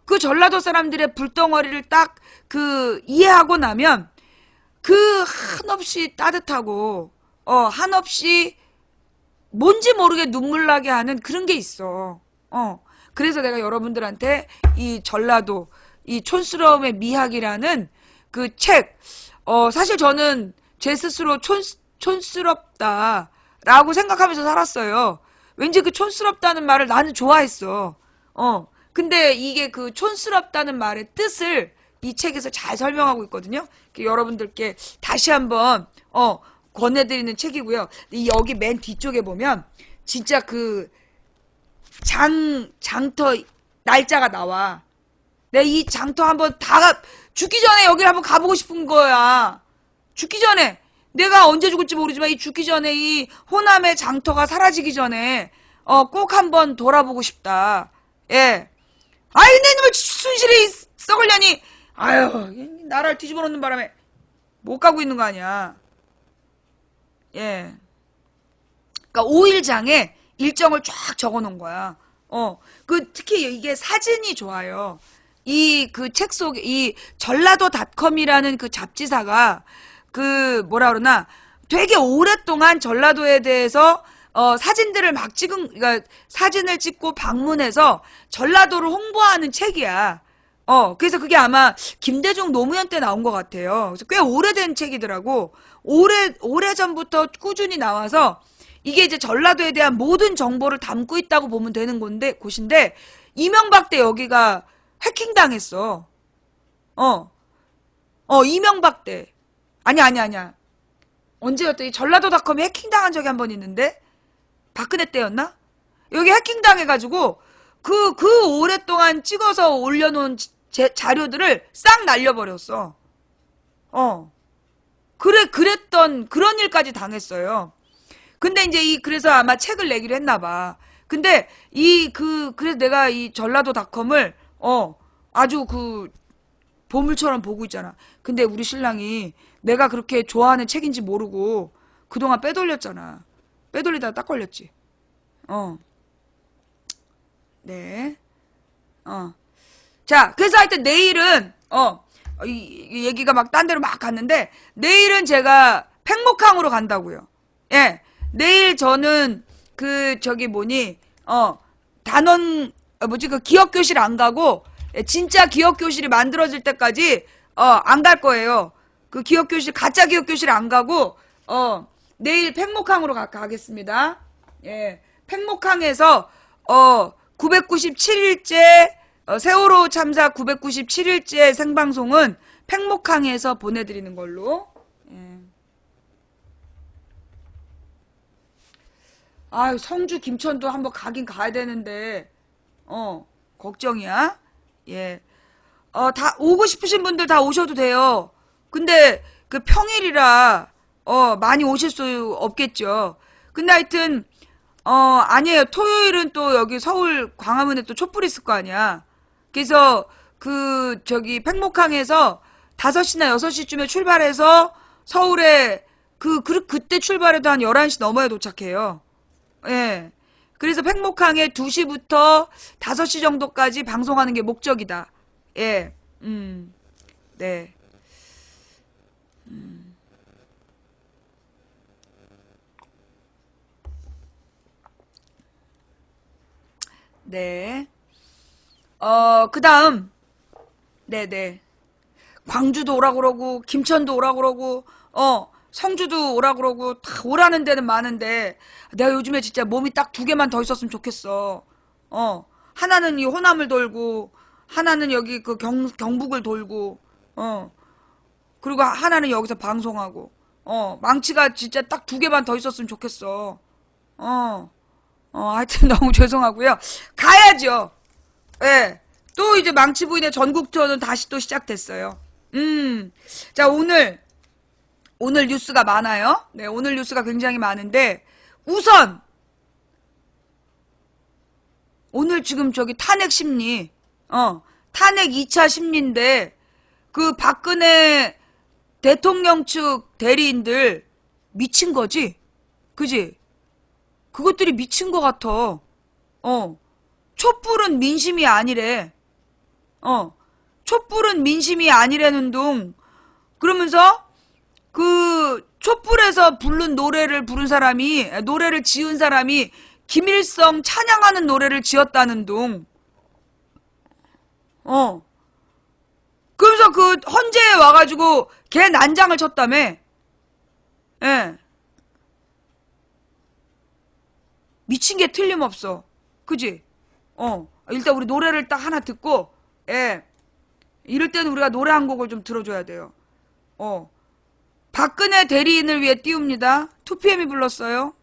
그 전라도 사람들의 불덩어리를 딱 이해하고 나면 한없이 따뜻하고, 한없이 뭔지 모르게 눈물 나게 하는 그런 게 있어. 그래서 내가 여러분들한테 이 전라도, 이 촌스러움의 미학이라는 그 책, 사실 저는 제 스스로 촌스럽다라고 생각하면서 살았어요. 왠지 그 촌스럽다는 말을 나는 좋아했어. 근데 이게 그 촌스럽다는 말의 뜻을 이 책에서 잘 설명하고 있거든요. 여러분들께 다시 한번, 권해드리는 책이고요. 여기 맨 뒤쪽에 보면 진짜 장터 날짜가 나와. 내가 이 장터 한번 죽기 전에 여기를 한번 가보고 싶은 거야. 죽기 전에. 내가 언제 죽을지 모르지만 이 죽기 전에 이 호남의 장터가 사라지기 전에 꼭 한번 돌아보고 싶다. 예. 아이, 내 놈의 순실이 썩으려니. 아유, 나라를 뒤집어 놓는 바람에 못 가고 있는 거 아니야. 예. 그러니까 5일장에 일정을 쫙 적어 놓은 거야. 특히 이게 사진이 좋아요. 이 책 속에 이 전라도닷컴이라는 그 잡지사가 뭐라 그러나 되게 오랫동안 전라도에 대해서 사진들을 막 그러니까 사진을 찍고 방문해서 전라도를 홍보하는 책이야. 그래서 그게 아마 김대중 노무현 때 나온 것 같아요. 그래서 꽤 오래된 책이더라고. 오래전부터 꾸준히 나와서 이게 이제 전라도에 대한 모든 정보를 담고 있다고 보면 되는 곳인데, 이명박 때 여기가 해킹당했어. 이명박 때. 아니야. 언제였다? 이 전라도닷컴이 해킹당한 적이 한 번 있는데? 박근혜 때였나? 여기 해킹당해가지고, 오랫동안 찍어서 올려놓은 자료들을 싹 날려버렸어. 그런 일까지 당했어요. 근데 이제 그래서 아마 책을 내기로 했나봐. 근데 그래서 내가 이 전라도닷컴을, 아주 보물처럼 보고 있잖아. 근데 우리 신랑이 내가 그렇게 좋아하는 책인지 모르고 그동안 빼돌렸잖아. 빼돌리다가 딱 걸렸지. 네. 자, 그래서 하여튼 내일은, 이 얘기가 막 딴 데로 막 갔는데, 내일은 제가 팽목항으로 간다고요. 예. 내일 저는 기억교실 안 가고, 진짜 기억교실이 만들어질 때까지, 안 갈 거예요. 가짜 기억교실 안 가고, 내일 팽목항으로 가겠습니다. 예. 팽목항에서, 997일째, 세월호 참사 997일째 생방송은 팽목항에서 보내드리는 걸로. 예. 아유, 성주 김천도 한번 가긴 가야 되는데, 걱정이야. 예. 다 오고 싶으신 분들 다 오셔도 돼요. 근데 평일이라 많이 오실 수 없겠죠. 근데 하여튼 아니에요. 토요일은 또 여기 서울 광화문에 또 촛불 있을 거 아니야. 그래서 팽목항에서 5시나 6시쯤에 출발해서 서울에 그때 출발해도 한 11시 넘어야 도착해요. 예. 그래서 팽목항에 2시부터 5시 정도까지 방송하는 게 목적이다. 예. 네. 네. 그 다음. 네네. 광주도 오라 그러고, 김천도 오라 그러고, 성주도 오라 그러고, 다 오라는 데는 많은데, 내가 요즘에 진짜 몸이 딱 2개만 더 있었으면 좋겠어. 하나는 이 호남을 돌고, 하나는 여기 경북을 돌고, 그리고 하나는 여기서 방송하고, 망치가 진짜 딱 2개만 더 있었으면 좋겠어. 하여튼 너무 죄송하고요. 가야죠. 예. 또 이제 망치 부인의 전국 투어는 다시 또 시작됐어요. 자, 오늘 오늘 뉴스가 많아요. 네, 오늘 뉴스가 굉장히 많은데 우선 오늘 지금 저기 탄핵 심리, 탄핵 2차 심리인데 그 박근혜 대통령 측 대리인들 미친 거지? 그지? 그것들이 미친 것 같아. 촛불은 민심이 아니래. 촛불은 민심이 아니라는 둥. 그러면서 그 촛불에서 부른 노래를 지은 사람이 김일성 찬양하는 노래를 지었다는 둥. 그러면서 그 헌재에 와가지고 걔 난장을 쳤다며. 예. 미친 게 틀림없어. 그지? 일단 우리 노래를 딱 하나 듣고, 예. 이럴 때는 우리가 노래 한 곡을 좀 들어줘야 돼요. 박근혜 대리인을 위해 띄웁니다. 2PM이 불렀어요.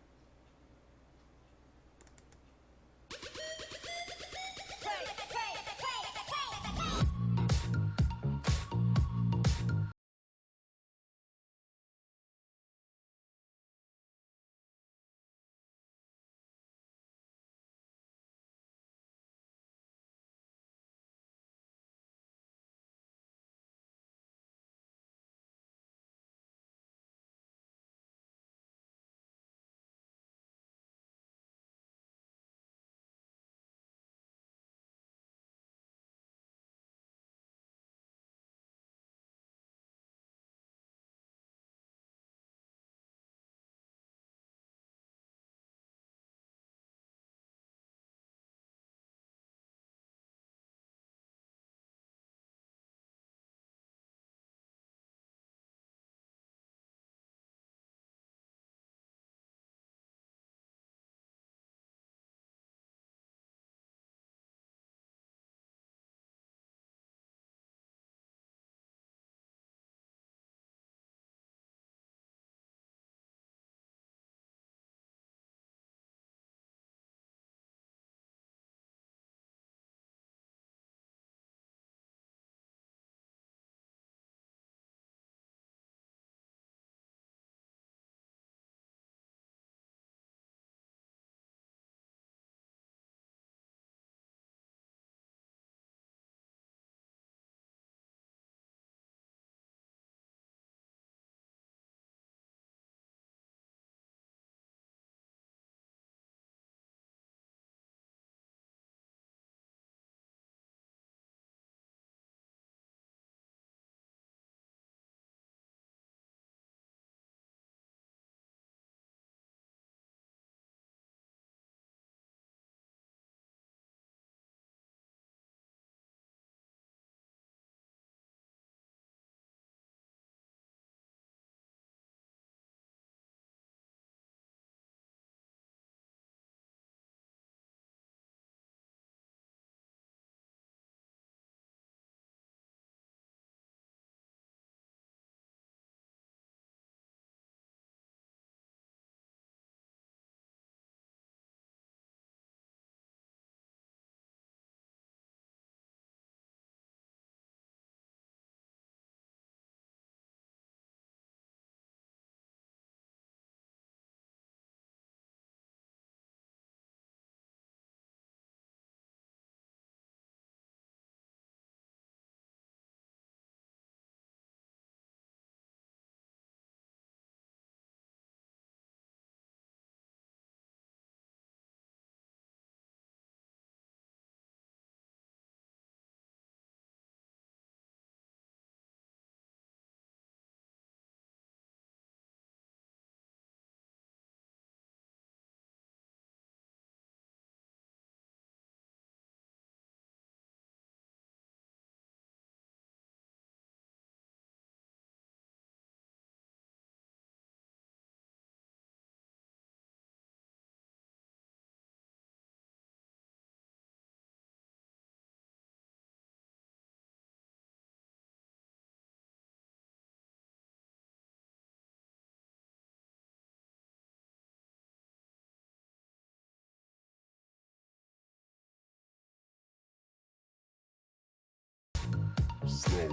Slow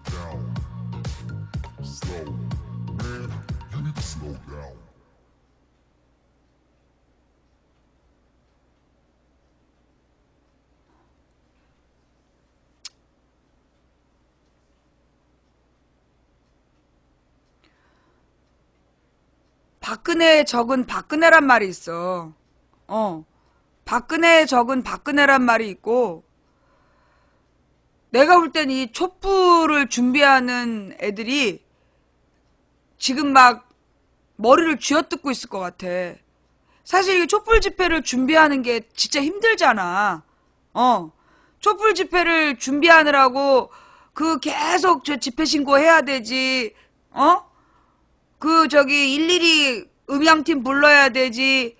down. Slow 박근혜의 적은 박근혜란 말이 있어. 박근혜의 적은 박근혜란 말이 있고, 내가 볼 땐 이 촛불을 준비하는 애들이 지금 막 머리를 쥐어뜯고 있을 것 같아. 사실 이 촛불 집회를 준비하는 게 진짜 힘들잖아. 촛불 집회를 준비하느라고 계속 저 집회 신고해야 되지. 일일이 음향팀 불러야 되지.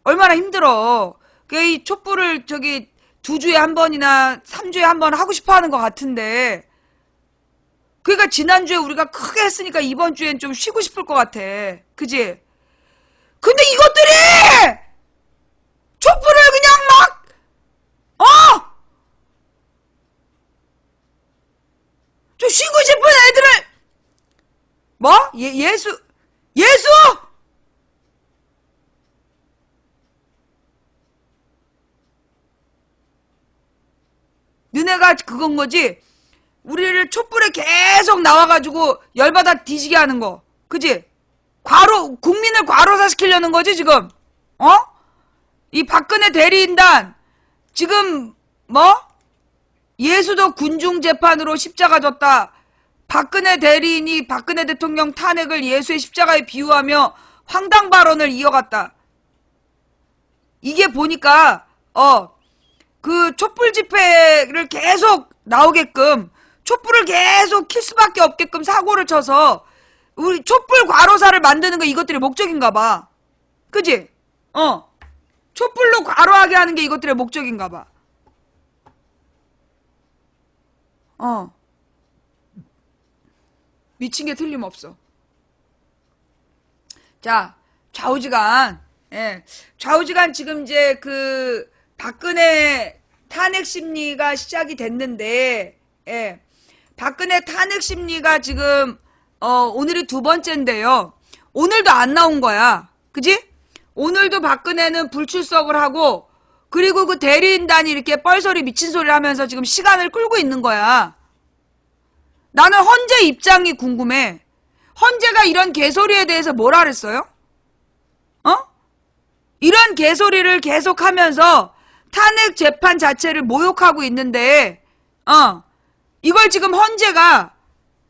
얼마나 힘들어. 이 촛불을 2주에 한 번이나 3주에 한 번 하고 싶어 하는 것 같은데. 그러니까 지난주에 우리가 크게 했으니까 이번 주엔 좀 쉬고 싶을 것 같아. 그지? 근데 이것들이! 촛불을 그냥 막, 좀 쉬고 싶은 애들을, 뭐? 예수? 너네가 그건 거지? 우리를 촛불에 계속 나와가지고 열받아 뒤지게 하는 거. 그지? 국민을 과로사시키려는 거지, 지금? 이 박근혜 대리인단, 지금, 예수도 군중재판으로 십자가 졌다. 박근혜 대리인이 박근혜 대통령 탄핵을 예수의 십자가에 비유하며 황당 발언을 이어갔다. 이게 보니까, 촛불 집회를 계속 나오게끔, 촛불을 계속 킬 수밖에 없게끔 사고를 쳐서, 우리 촛불 과로사를 만드는 거 이것들의 목적인가 봐. 그지? 촛불로 과로하게 하는 게 이것들의 목적인가 봐. 미친 게 틀림없어. 자, 좌우지간. 예. 좌우지간 지금 이제 박근혜 탄핵 심리가 시작이 됐는데, 예. 박근혜 탄핵 심리가 지금, 오늘이 2번째인데요. 오늘도 안 나온 거야. 그지? 오늘도 박근혜는 불출석을 하고, 그리고 그 대리인단이 이렇게 뻘소리 미친 소리를 하면서 지금 시간을 끌고 있는 거야. 나는 헌재 입장이 궁금해. 헌재가 이런 개소리에 대해서 뭐라 그랬어요? 이런 개소리를 계속하면서 탄핵 재판 자체를 모욕하고 있는데, 이걸 지금 헌재가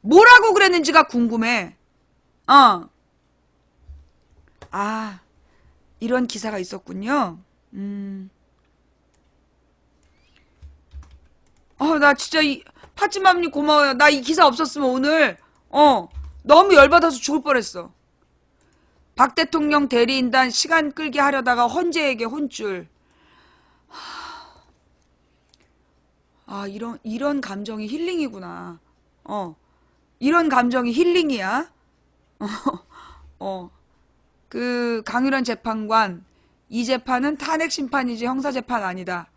뭐라고 그랬는지가 궁금해. 이런 기사가 있었군요. 나 진짜 파찌맘님 고마워요. 나 이 기사 없었으면 오늘, 너무 열받아서 죽을 뻔했어. 박 대통령 대리인단 시간 끌게 하려다가 헌재에게 혼쭐. 이런 감정이 힐링이구나. 이런 감정이 힐링이야. 강유란 재판관, 이 재판은 탄핵 심판이지 형사 재판 아니다.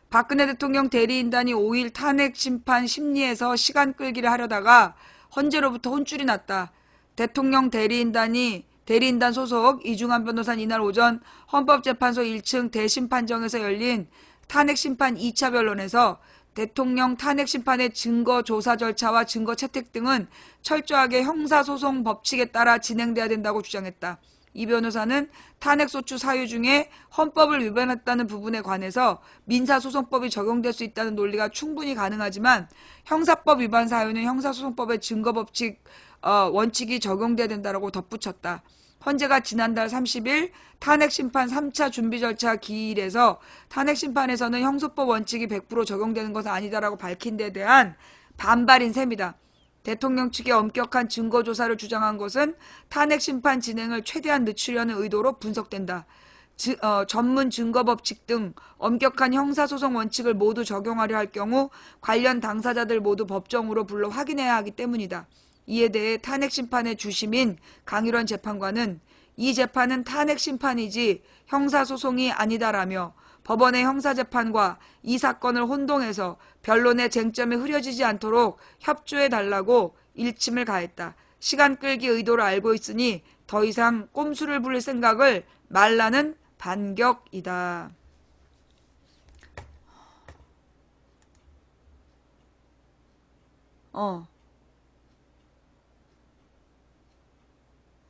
박근혜 대통령 대리인단이 5일 탄핵 심판 심리에서 시간 끌기를 하려다가 헌재로부터 혼쭐이 났다. 대통령 대리인단 소속 이중환 변호사는 이날 오전 헌법재판소 1층 대심판정에서 열린 탄핵심판 2차 변론에서 대통령 탄핵심판의 증거 조사 절차와 증거 채택 등은 철저하게 형사소송 법칙에 따라 진행돼야 된다고 주장했다. 이 변호사는 탄핵소추 사유 중에 헌법을 위반했다는 부분에 관해서 민사소송법이 적용될 수 있다는 논리가 충분히 가능하지만 형사법 위반 사유는 형사소송법의 증거법칙 원칙이 적용돼야 된다고 덧붙였다. 헌재가 지난달 30일 탄핵심판 3차 준비 절차 기일에서 탄핵심판에서는 형소법 원칙이 100% 적용되는 것은 아니다라고 밝힌 데 대한 반발인 셈이다. 대통령 측의 엄격한 증거조사를 주장한 것은 탄핵심판 진행을 최대한 늦추려는 의도로 분석된다. 전문 증거법칙 등 엄격한 형사소송 원칙을 모두 적용하려 할 경우 관련 당사자들 모두 법정으로 불러 확인해야 하기 때문이다. 이에 대해 탄핵심판의 주심인 강일원 재판관은 이 재판은 탄핵심판이지 형사소송이 아니다라며 법원의 형사재판과 이 사건을 혼동해서 변론의 쟁점이 흐려지지 않도록 협조해달라고 일침을 가했다. 시간 끌기 의도를 알고 있으니 더 이상 꼼수를 부릴 생각을 말라는 반격이다.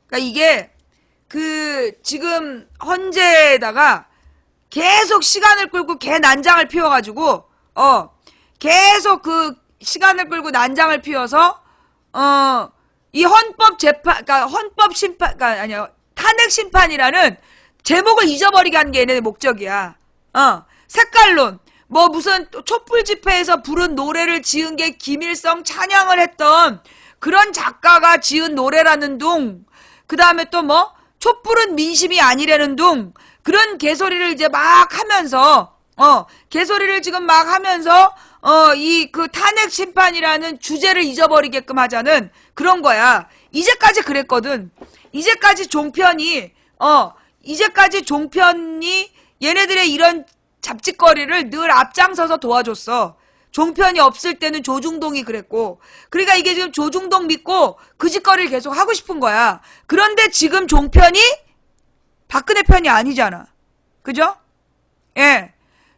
그러니까 이게 지금 헌재에다가 계속 시간을 끌고 개 난장을 피워가지고 계속 그 시간을 끌고 난장을 피워서 이 그러니까 헌법 심판, 그러니까 아니요, 탄핵 심판이라는 제목을 잊어버리게 하는 게 얘네의 목적이야. 색깔론. 뭐 무슨 촛불 집회에서 부른 노래를 지은 게 김일성 찬양을 했던 그런 작가가 지은 노래라는 둥. 그 다음에 또 뭐 촛불은 민심이 아니라는 둥. 그런 개소리를 이제 막 하면서 개소리를 지금 막 하면서 이 그 탄핵 심판이라는 주제를 잊어버리게끔 하자는 그런 거야. 이제까지 그랬거든. 이제까지 종편이 얘네들의 이런 잡짓거리를 늘 앞장서서 도와줬어. 종편이 없을 때는 조중동이 그랬고. 그러니까 이게 지금 조중동 믿고 그 짓거리를 계속 하고 싶은 거야. 그런데 지금 종편이 박근혜 편이 아니잖아. 그죠? 예.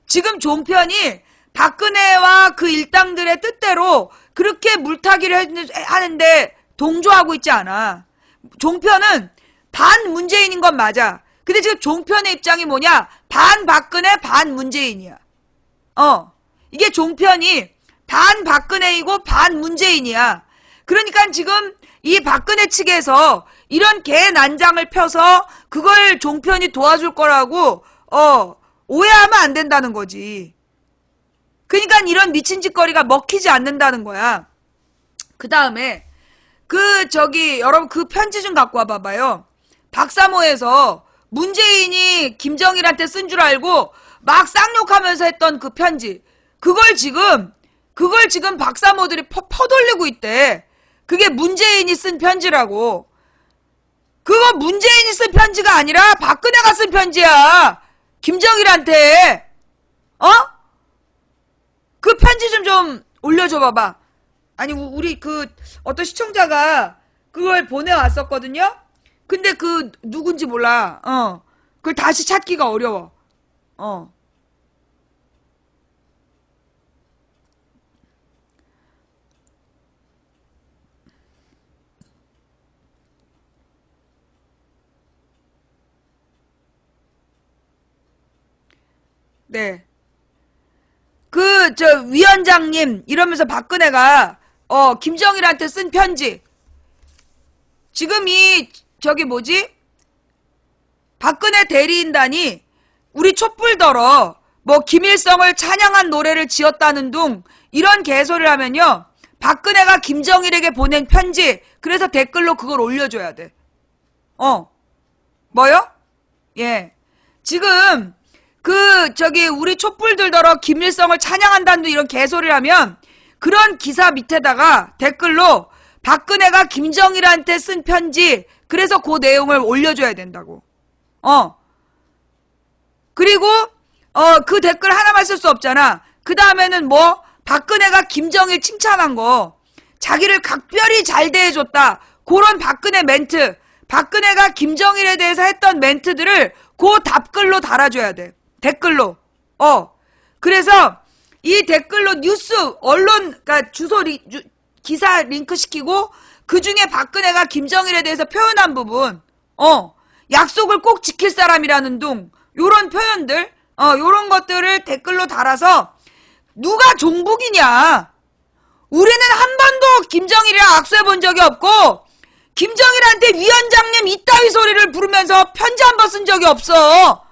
지금 종편이 박근혜와 그 일당들의 뜻대로 그렇게 물타기를 하는데 동조하고 있지 않아. 종편은 반 문재인인 건 맞아. 근데 지금 종편의 입장이 뭐냐? 반 박근혜, 반 문재인이야. 이게 종편이 반 박근혜이고 반 문재인이야. 그러니까 지금 이 박근혜 측에서 이런 개난장을 펴서 그걸 종편이 도와줄 거라고 오해하면 안 된다는 거지. 그러니까 이런 미친 짓거리가 먹히지 않는다는 거야. 그 다음에 여러분 그 편지 좀 갖고 와봐봐요. 박사모에서 문재인이 김정일한테 쓴 줄 알고 막 쌍욕하면서 했던 그 편지. 그걸 지금 박사모들이 퍼돌리고 있대. 그게 문재인이 쓴 편지라고. 그거 문재인이 쓴 편지가 아니라 박근혜가 쓴 편지야. 김정일한테. 그 편지 좀 올려줘 봐봐. 아니 우리 어떤 시청자가 그걸 보내왔었거든요. 근데 누군지 몰라. 그걸 다시 찾기가 어려워. 네. 위원장님, 이러면서 박근혜가, 김정일한테 쓴 편지. 지금 박근혜 대리인단이 우리 촛불더러, 김일성을 찬양한 노래를 지었다는 둥, 이런 개소리를 하면요, 박근혜가 김정일에게 보낸 편지, 그래서 댓글로 그걸 올려줘야 돼. 뭐요? 예. 지금, 우리 촛불들더러 김일성을 찬양한다는 이런 개소리를 하면 그런 기사 밑에다가 댓글로 박근혜가 김정일한테 쓴 편지 그래서 그 내용을 올려줘야 된다고. 그리고 그 댓글 하나만 쓸 수 없잖아. 그 다음에는 박근혜가 김정일 칭찬한 거 자기를 각별히 잘 대해줬다. 그런 박근혜 멘트 박근혜가 김정일에 대해서 했던 멘트들을 그 답글로 달아줘야 돼. 댓글로. 그래서 이 댓글로 뉴스, 언론, 그러니까 기사 링크 시키고 그 중에 박근혜가 김정일에 대해서 표현한 부분, 약속을 꼭 지킬 사람이라는 둥, 요런 표현들, 요런 것들을 댓글로 달아서 누가 종북이냐? 우리는 한 번도 김정일이랑 악수해 본 적이 없고 김정일한테 위원장님 이따위 소리를 부르면서 편지 한 번 쓴 적이 없어.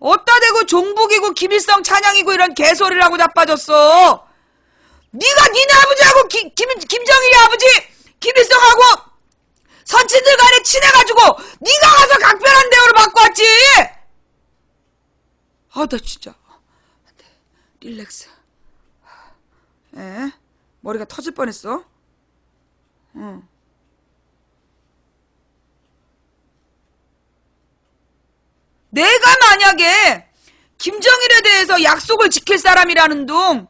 어따 대고 종북이고 김일성 찬양이고 이런 개소리를 하고 자빠졌어. 네가 니네 아버지하고 김정일이 아버지 김일성하고 선친들 간에 친해가지고 네가 가서 각별한 대우를 받고 왔지. 나 진짜 릴렉스. 머리가 터질 뻔했어. 내가 만약에 김정일에 대해서 약속을 지킬 사람이라는 둥,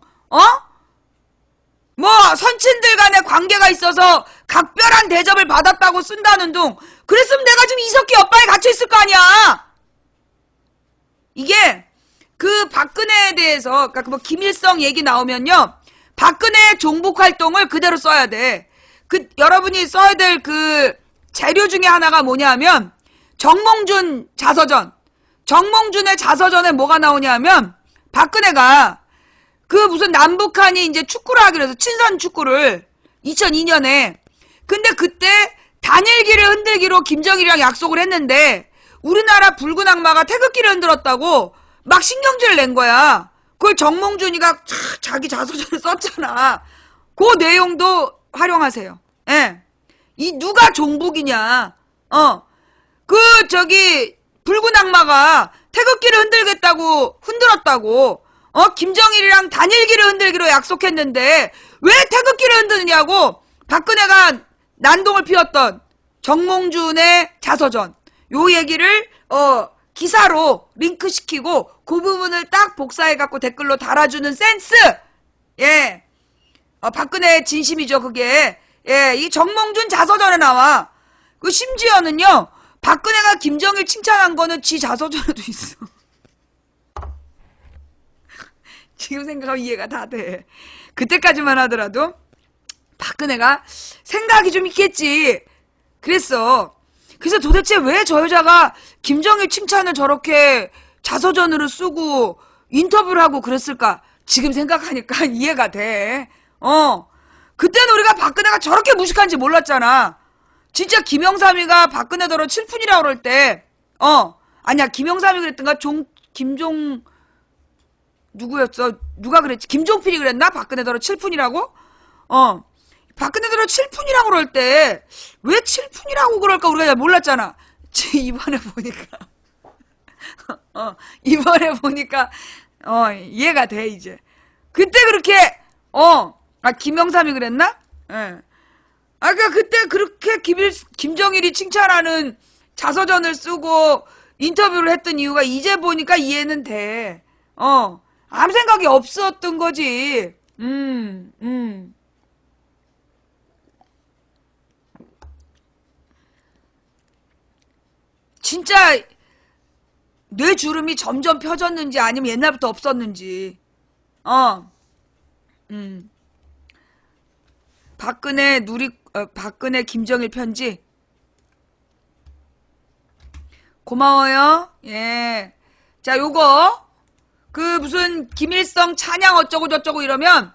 뭐 선친들 간의 관계가 있어서 각별한 대접을 받았다고 쓴다는 둥. 그랬으면 내가 지금 이석기 옆방에 갇혀있을 거 아니야. 이게 그 박근혜에 대해서, 그러니까 뭐 김일성 얘기 나오면요, 박근혜의 종북 활동을 그대로 써야 돼. 여러분이 써야 될 그 재료 중에 하나가 뭐냐면 정몽준 자서전. 정몽준의 자서전에 뭐가 나오냐면 박근혜가 그 무슨 남북한이 이제 축구를 하기로 해서 친선 축구를 2002년에. 근데 그때 단일기를 흔들기로 김정일이랑 약속을 했는데 우리나라 붉은 악마가 태극기를 흔들었다고 막 신경질을 낸 거야. 그걸 정몽준이가 자기 자서전을 썼잖아. 그 내용도 활용하세요. 예. 이 누가 종북이냐. 붉은 악마가 태극기를 흔들었다고. 김정일이랑 단일기를 흔들기로 약속했는데 왜 태극기를 흔드느냐고 박근혜가 난동을 피웠던 정몽준의 자서전. 요 얘기를 기사로 링크시키고 그 부분을 딱 복사해갖고 댓글로 달아주는 센스! 예. 박근혜의 진심이죠, 그게. 예, 이 정몽준 자서전에 나와. 그 심지어는요, 박근혜가 김정일 칭찬한 거는 지 자서전에도 있어. 지금 생각하면 이해가 다 돼. 그때까지만 하더라도 박근혜가 생각이 좀 있겠지. 그래서 도대체 왜 저 여자가 김정일 칭찬을 저렇게 자서전으로 쓰고 인터뷰를 하고 그랬을까? 지금 생각하니까 이해가 돼. 그때는 우리가 박근혜가 저렇게 무식한지 몰랐잖아. 진짜 김영삼이가 박근혜더러 칠푼이라고 그럴 때, 아니야, 김영삼이 그랬던가, 누구였어? 누가 그랬지? 김종필이 그랬나? 박근혜더러 칠푼이라고? 박근혜더러 칠푼이라고 그럴 때, 왜 칠푼이라고 그럴까? 우리가 잘 몰랐잖아. 이번에 보니까, 이해가 돼, 이제. 그때 그렇게, 김영삼이 그랬나? 예. 그때 그렇게 김정일이 칭찬하는 자서전을 쓰고 인터뷰를 했던 이유가 이제 보니까 이해는 돼. 아무 생각이 없었던 거지. 진짜 뇌주름이 점점 펴졌는지 아니면 옛날부터 없었는지. 박근혜 김정일 편지. 고마워요. 예. 자, 요거 무슨 김일성 찬양 어쩌고 저쩌고 이러면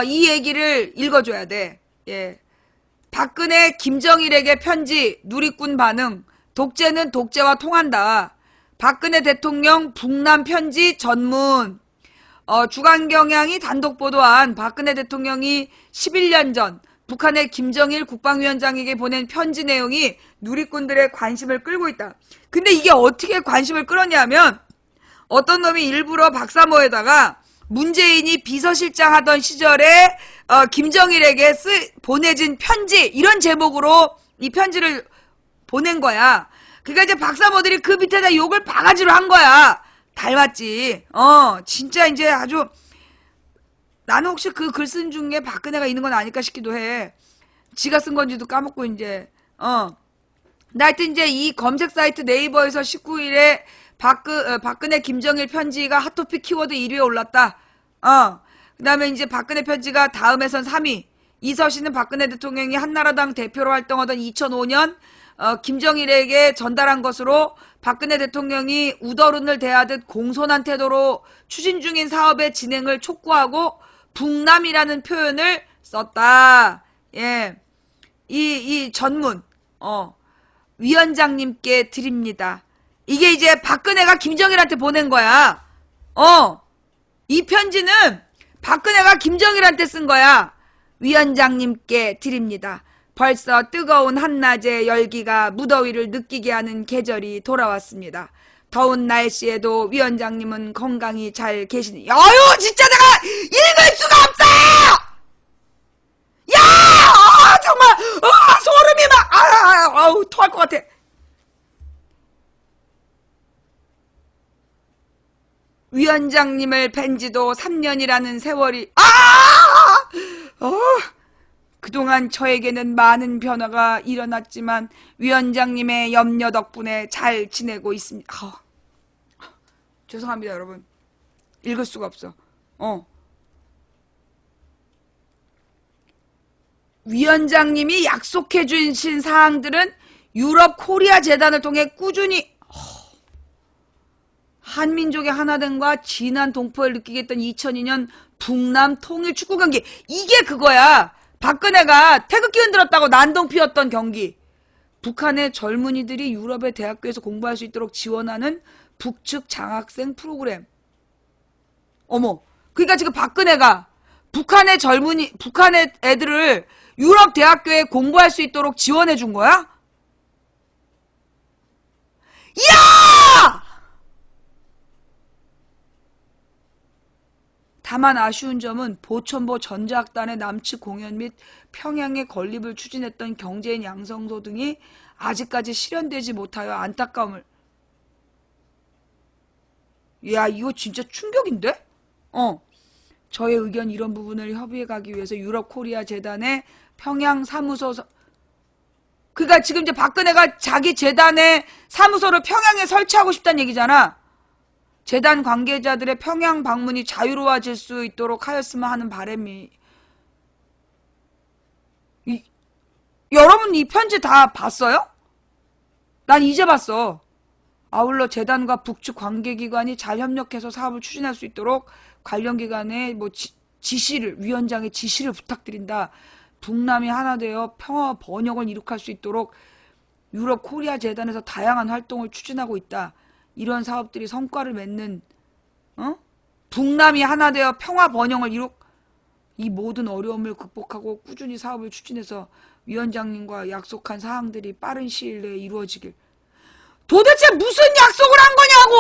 이 얘기를 읽어줘야 돼. 예. 박근혜 김정일에게 편지. 누리꾼 반응. 독재는 독재와 통한다. 박근혜 대통령 북남 편지 전문. 주간경향이 단독 보도한 박근혜 대통령이 11년 전 북한의 김정일 국방위원장에게 보낸 편지 내용이 누리꾼들의 관심을 끌고 있다. 근데 이게 어떻게 관심을 끌었냐면 어떤 놈이 일부러 박사모에다가 문재인이 비서실장 하던 시절에 김정일에게 보내진 편지 이런 제목으로 이 편지를 보낸 거야. 그러니까 이제 박사모들이 그 밑에다 욕을 바가지로 한 거야. 닮았지. 진짜 이제 아주 나는 혹시 그 글 쓴 중에 박근혜가 있는 건 아닐까 싶기도 해. 지가 쓴 건지도 까먹고 이제. 근데 하여튼 이제 이 검색 사이트 네이버에서 19일에 박근혜 김정일 편지가 핫토픽 키워드 1위에 올랐다. 그 다음에 이제 박근혜 편지가 다음에선 3위. 이서신은 박근혜 대통령이 한나라당 대표로 활동하던 2005년 김정일에게 전달한 것으로 박근혜 대통령이 우더른을 대하듯 공손한 태도로 추진 중인 사업의 진행을 촉구하고 북남이라는 표현을 썼다. 예. 이 전문, 위원장님께 드립니다. 이게 이제 박근혜가 김정일한테 보낸 거야. 이 편지는 박근혜가 김정일한테 쓴 거야. 위원장님께 드립니다. 벌써 뜨거운 한낮의 열기가 무더위를 느끼게 하는 계절이 돌아왔습니다. 더운 날씨에도 위원장님은 건강히 잘 계시니. 아유, 진짜 내가 읽을 수가 없어! 야! 정말, 소름이 막, 아우, 토할 것 같아. 위원장님을 뵌 지도 3년이라는 세월이, 그동안 저에게는 많은 변화가 일어났지만 위원장님의 염려 덕분에 잘 지내고 있습니다. 죄송합니다, 여러분. 읽을 수가 없어. 위원장님이 약속해 주신 사항들은 유럽 코리아 재단을 통해 꾸준히 한민족의 하나됨과 진한 동포를 느끼게 했던 2002년 북남 통일 축구 경기. 이게 그거야. 박근혜가 태극기 흔들었다고 난동 피웠던 경기. 북한의 젊은이들이 유럽의 대학교에서 공부할 수 있도록 지원하는 북측 장학생 프로그램. 어머. 그러니까 지금 박근혜가 북한의 애들을 유럽 대학교에 공부할 수 있도록 지원해 준 거야? 야! 다만 아쉬운 점은 보천보 전자악단의 남측 공연 및 평양의 건립을 추진했던 경제인 양성소 등이 아직까지 실현되지 못하여 안타까움을. 야, 이거 진짜 충격인데? 저의 의견 이런 부분을 협의해 가기 위해서 유럽 코리아 재단의 평양 사무소. 그러니까 지금 이제 박근혜가 자기 재단의 사무소를 평양에 설치하고 싶다는 얘기잖아. 재단 관계자들의 평양 방문이 자유로워질 수 있도록 하였으면 하는 바람이. 여러분 이 편지 다 봤어요? 난 이제 봤어. 아울러 재단과 북측 관계기관이 잘 협력해서 사업을 추진할 수 있도록 관련 기관의 위원장의 지시를 부탁드린다. 북남이 하나 되어 평화 번영을 이룩할 수 있도록 유럽 코리아 재단에서 다양한 활동을 추진하고 있다. 이런 사업들이 성과를 맺는 북남이 하나 되어 평화 번영을 이 모든 어려움을 극복하고 꾸준히 사업을 추진해서 위원장님과 약속한 사항들이 빠른 시일 내에 이루어지길. 도대체 무슨 약속을 한 거냐고!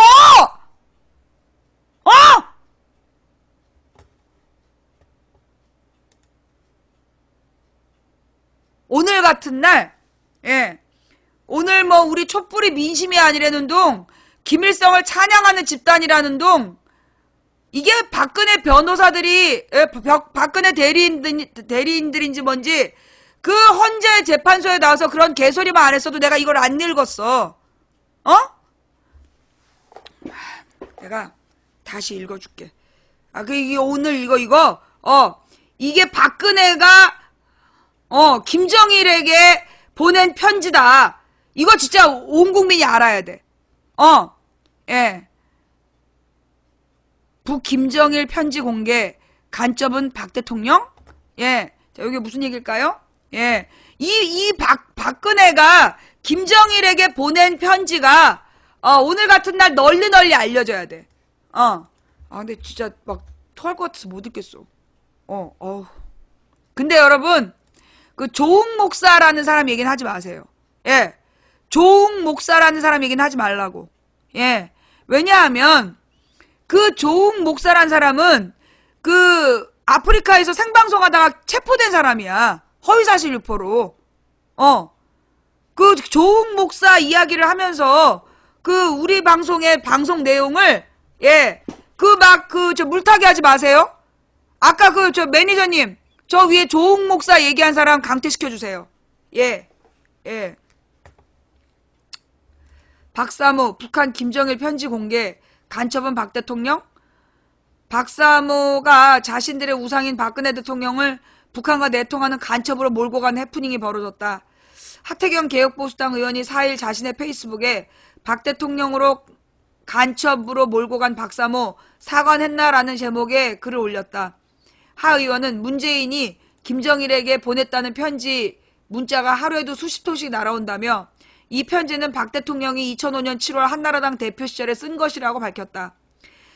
오늘 같은 날, 오늘 우리 촛불이 민심이 아니라는 둥, 김일성을 찬양하는 집단이라는 둥, 이게 박근혜 변호사들이, 박근혜 대리인들인지 뭔지, 그 헌재 재판소에 나와서 그런 개소리만 안 했어도 내가 이걸 안 읽었어. 내가 다시 읽어줄게. 이게 오늘 이거, 이게 박근혜가, 김정일에게 보낸 편지다. 이거 진짜 온 국민이 알아야 돼. 북김정일 편지 공개, 간첩은 박 대통령? 자, 여기 무슨 얘기일까요? 박근혜가 김정일에게 보낸 편지가, 오늘 같은 날 널리 알려져야 돼. 근데 진짜 토할 것 같아서 못 읽겠어. 근데 여러분, 그 조웅 목사라는 사람 얘기는 하지 마세요. 조웅 목사라는 사람 얘기는 하지 말라고. 왜냐하면 그 조웅 목사라는 사람은 그 아프리카에서 생방송하다가 체포된 사람이야. 허위사실 유포로. 그 조웅 목사 이야기를 하면서 그 우리 방송의 방송 내용을 물타기 하지 마세요. 아까 매니저님, 저 위에 조웅 목사 얘기한 사람 강퇴시켜주세요. 박사모, 북한 김정일 편지 공개, 간첩은 박 대통령? 박사모가 자신들의 우상인 박근혜 대통령을 북한과 내통하는 간첩으로 몰고 간 해프닝이 벌어졌다. 하태경 개혁보수당 의원이 4일 자신의 페이스북에 박 대통령으로 간첩으로 몰고 간 박사모 사과했나라는 제목의 글을 올렸다. 하 의원은 문재인이 김정일에게 보냈다는 편지 문자가 하루에도 수십 통씩 날아온다며 이 편지는 박 대통령이 2005년 7월 한나라당 대표 시절에 쓴 것이라고 밝혔다.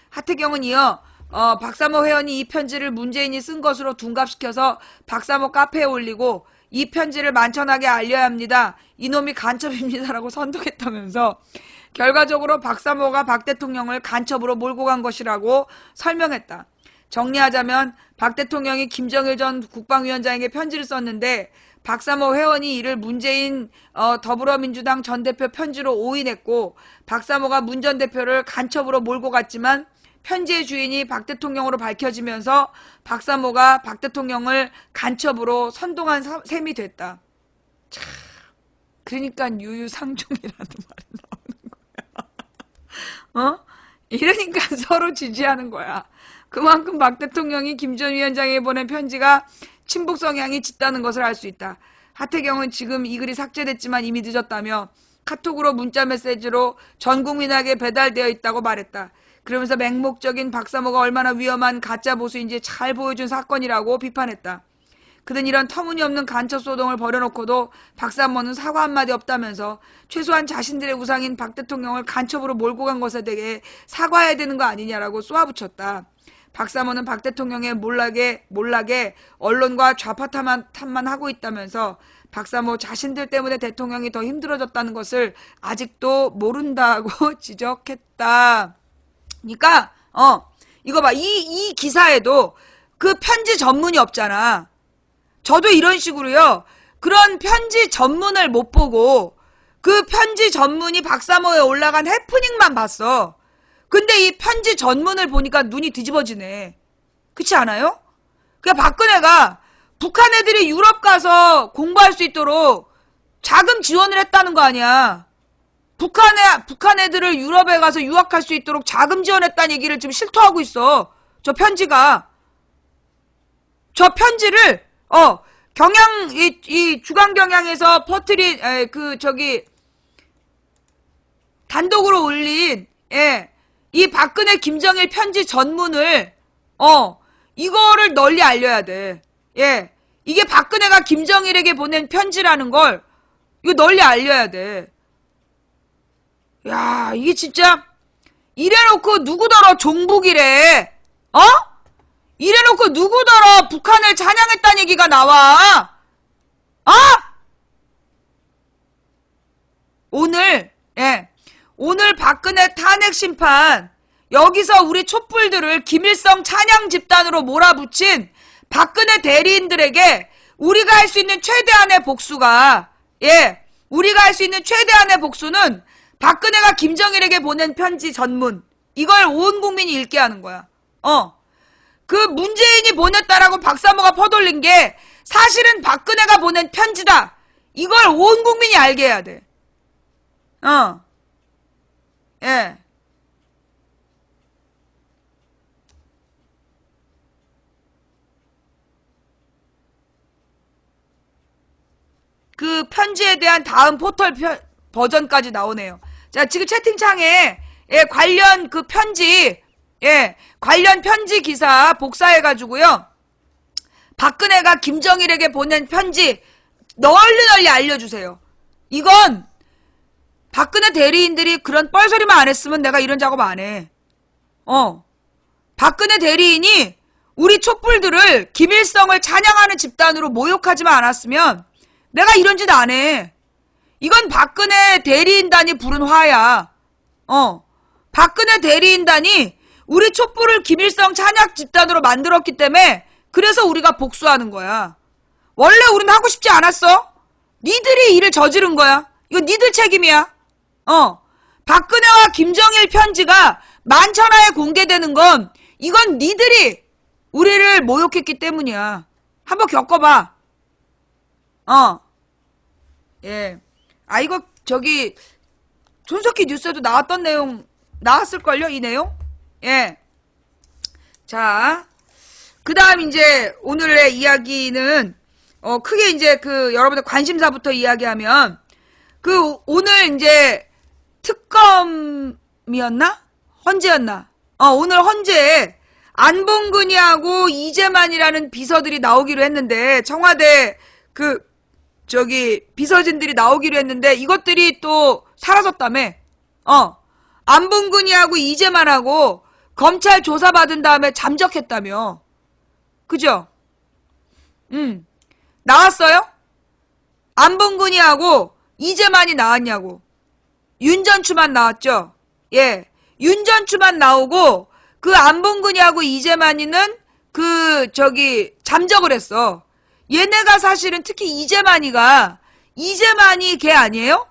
하태경은 이어 박사모 회원이 이 편지를 문재인이 쓴 것으로 둔갑시켜서 박사모 카페에 올리고 이 편지를 만천하게 알려야 합니다. 이놈이 간첩입니다라고 선동했다면서 결과적으로 박사모가 박 대통령을 간첩으로 몰고 간 것이라고 설명했다. 정리하자면 박 대통령이 김정일 전 국방위원장에게 편지를 썼는데 박사모 회원이 이를 문재인 더불어민주당 전 대표 편지로 오인했고 박사모가 문 전 대표를 간첩으로 몰고 갔지만 편지의 주인이 박 대통령으로 밝혀지면서 박사모가 박 대통령을 간첩으로 선동한 셈이 됐다. 참, 그러니까 유유상종이라는 말이 나오는 거야. 이러니까 서로 지지하는 거야. 그만큼 박 대통령이 김 전 위원장에게 보낸 편지가 친북 성향이 짙다는 것을 알 수 있다. 하태경은 지금 이 글이 삭제됐지만 이미 늦었다며 카톡으로 문자 메시지로 전 국민에게 배달되어 있다고 말했다. 그러면서 맹목적인 박사모가 얼마나 위험한 가짜 보수인지 잘 보여준 사건이라고 비판했다. 그는 이런 터무니없는 간첩 소동을 벌여놓고도 박사모는 사과 한마디 없다면서 최소한 자신들의 우상인 박 대통령을 간첩으로 몰고 간 것에 대해 사과해야 되는 거 아니냐라고 쏘아붙였다. 박사모는 박 대통령의 몰락에 언론과 좌파 탐만 하고 있다면서 박사모 자신들 때문에 대통령이 더 힘들어졌다는 것을 아직도 모른다고 지적했다. 그러니까 이거 봐. 이 기사에도 그 편지 전문이 없잖아. 저도 이런 식으로요. 그런 편지 전문을 못 보고 그 편지 전문이 박사모에 올라간 해프닝만 봤어. 근데 이 편지 전문을 보니까 눈이 뒤집어지네. 그렇지 않아요? 그러니까 박근혜가 북한 애들이 유럽 가서 공부할 수 있도록 자금 지원을 했다는 거 아니야. 북한 애들을 유럽에 가서 유학할 수 있도록 자금 지원했다는 얘기를 지금 실토하고 있어. 저 편지가. 저 편지를 이 주간경향에서 단독으로 올린 이 박근혜 김정일 편지 전문을 이거를 널리 알려야 돼. 이게 박근혜가 김정일에게 보낸 편지라는 걸 이거 널리 알려야 돼. 야, 이게 진짜 이래놓고 누구더러 종북이래. 이래놓고 누구더러 북한을 찬양했다는 얘기가 나와. 오늘 박근혜 탄핵 심판 여기서 우리 촛불들을 김일성 찬양 집단으로 몰아붙인 박근혜 대리인들에게 우리가 할 수 있는 최대한의 복수가 우리가 할 수 있는 최대한의 복수는 박근혜가 김정일에게 보낸 편지 전문 이걸 온 국민이 읽게 하는 거야. 그 문재인이 보냈다라고 박사모가 퍼돌린 게 사실은 박근혜가 보낸 편지다. 이걸 온 국민이 알게 해야 돼. 그 편지에 대한 다음 포털 버전까지 나오네요. 자, 지금 채팅창에 관련 그 편지 관련 편지 기사 복사해가지고요. 박근혜가 김정일에게 보낸 편지 널리 알려주세요. 이건 박근혜 대리인들이 그런 뻘소리만 안 했으면 내가 이런 작업 안 해. 박근혜 대리인이 우리 촛불들을 김일성을 찬양하는 집단으로 모욕하지만 않았으면 내가 이런 짓 안 해. 이건 박근혜 대리인단이 부른 화야. 박근혜 대리인단이 우리 촛불을 김일성 찬양 집단으로 만들었기 때문에 그래서 우리가 복수하는 거야. 원래 우리는 하고 싶지 않았어. 니들이 일을 저지른 거야. 이거 니들 책임이야. 박근혜와 김정일 편지가 만천하에 공개되는 건 이건 니들이 우리를 모욕했기 때문이야. 한번 겪어봐. 이거 손석희 뉴스에도 나왔던 내용 나왔을걸요? 이 내용? 자, 그 다음 이제 오늘의 이야기는 크게 이제 여러분들 관심사부터 이야기하면 오늘 이제 특검이었나? 헌재였나? 오늘 헌재에 안봉근이하고 이재만이라는 비서들이 나오기로 했는데 청와대 비서진들이 나오기로 했는데 이것들이 또 사라졌다며. 안봉근이하고 이재만하고 검찰 조사받은 다음에 잠적했다며. 그죠? 나왔어요? 안봉근이하고 이재만이 나왔냐고. 윤전추만 나왔죠? 윤전추만 나오고 그 안봉근이하고 이재만이는 잠적을 했어. 얘네가 사실은 특히 이재만이 걔 아니에요?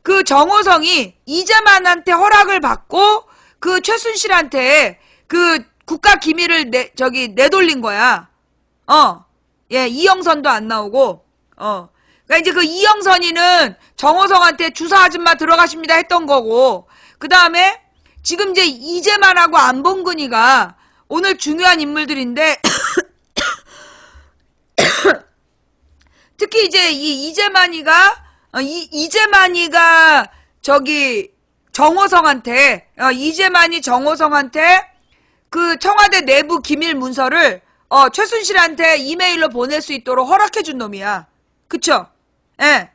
그 정호성이 이재만한테 허락을 받고 그 최순실한테 그 국가 기밀을 내돌린 거야. 예, 이영선도 안 나오고, 그러니까 이제 그 이영선이는 정호성한테 주사 아줌마 들어가십니다 했던 거고, 그 다음에 지금 이제 이재만하고 안봉근이가 오늘 중요한 인물들인데, 특히 이제 이 이재만이가 이재만이 정호성한테 그 청와대 내부 기밀 문서를 최순실한테 이메일로 보낼 수 있도록 허락해준 놈이야. 그쵸? 예.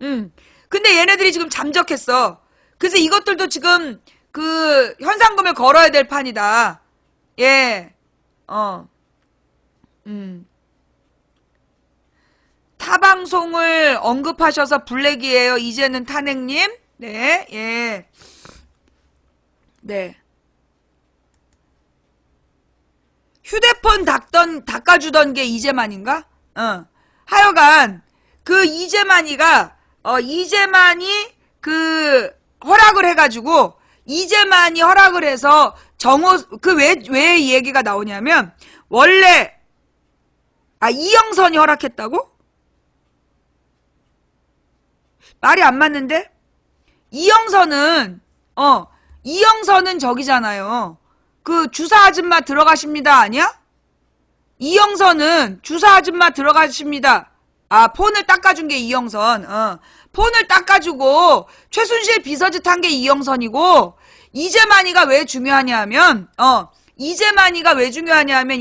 근데 얘네들이 지금 잠적했어. 그래서 이것들도 지금 그 현상금을 걸어야 될 판이다. 예. 타방송을 언급하셔서 블랙이에요. 이제는 탄핵님. 네, 예. 네. 휴대폰 닦아주던 게 이재만인가? 하여간, 그 이재만이 그 허락을 해가지고, 이재만이 허락을 해서 왜 이 얘기가 나오냐면, 원래, 이영선이 허락했다고? 말이 안 맞는데? 이영선은 저기잖아요. 그 주사 아줌마 들어가십니다 아니야? 이영선은 주사 아줌마 들어가십니다. 폰을 닦아준 게 이영선. 폰을 닦아주고 최순실 비서짓 한 게 이영선이고, 이재만이가 왜 중요하냐면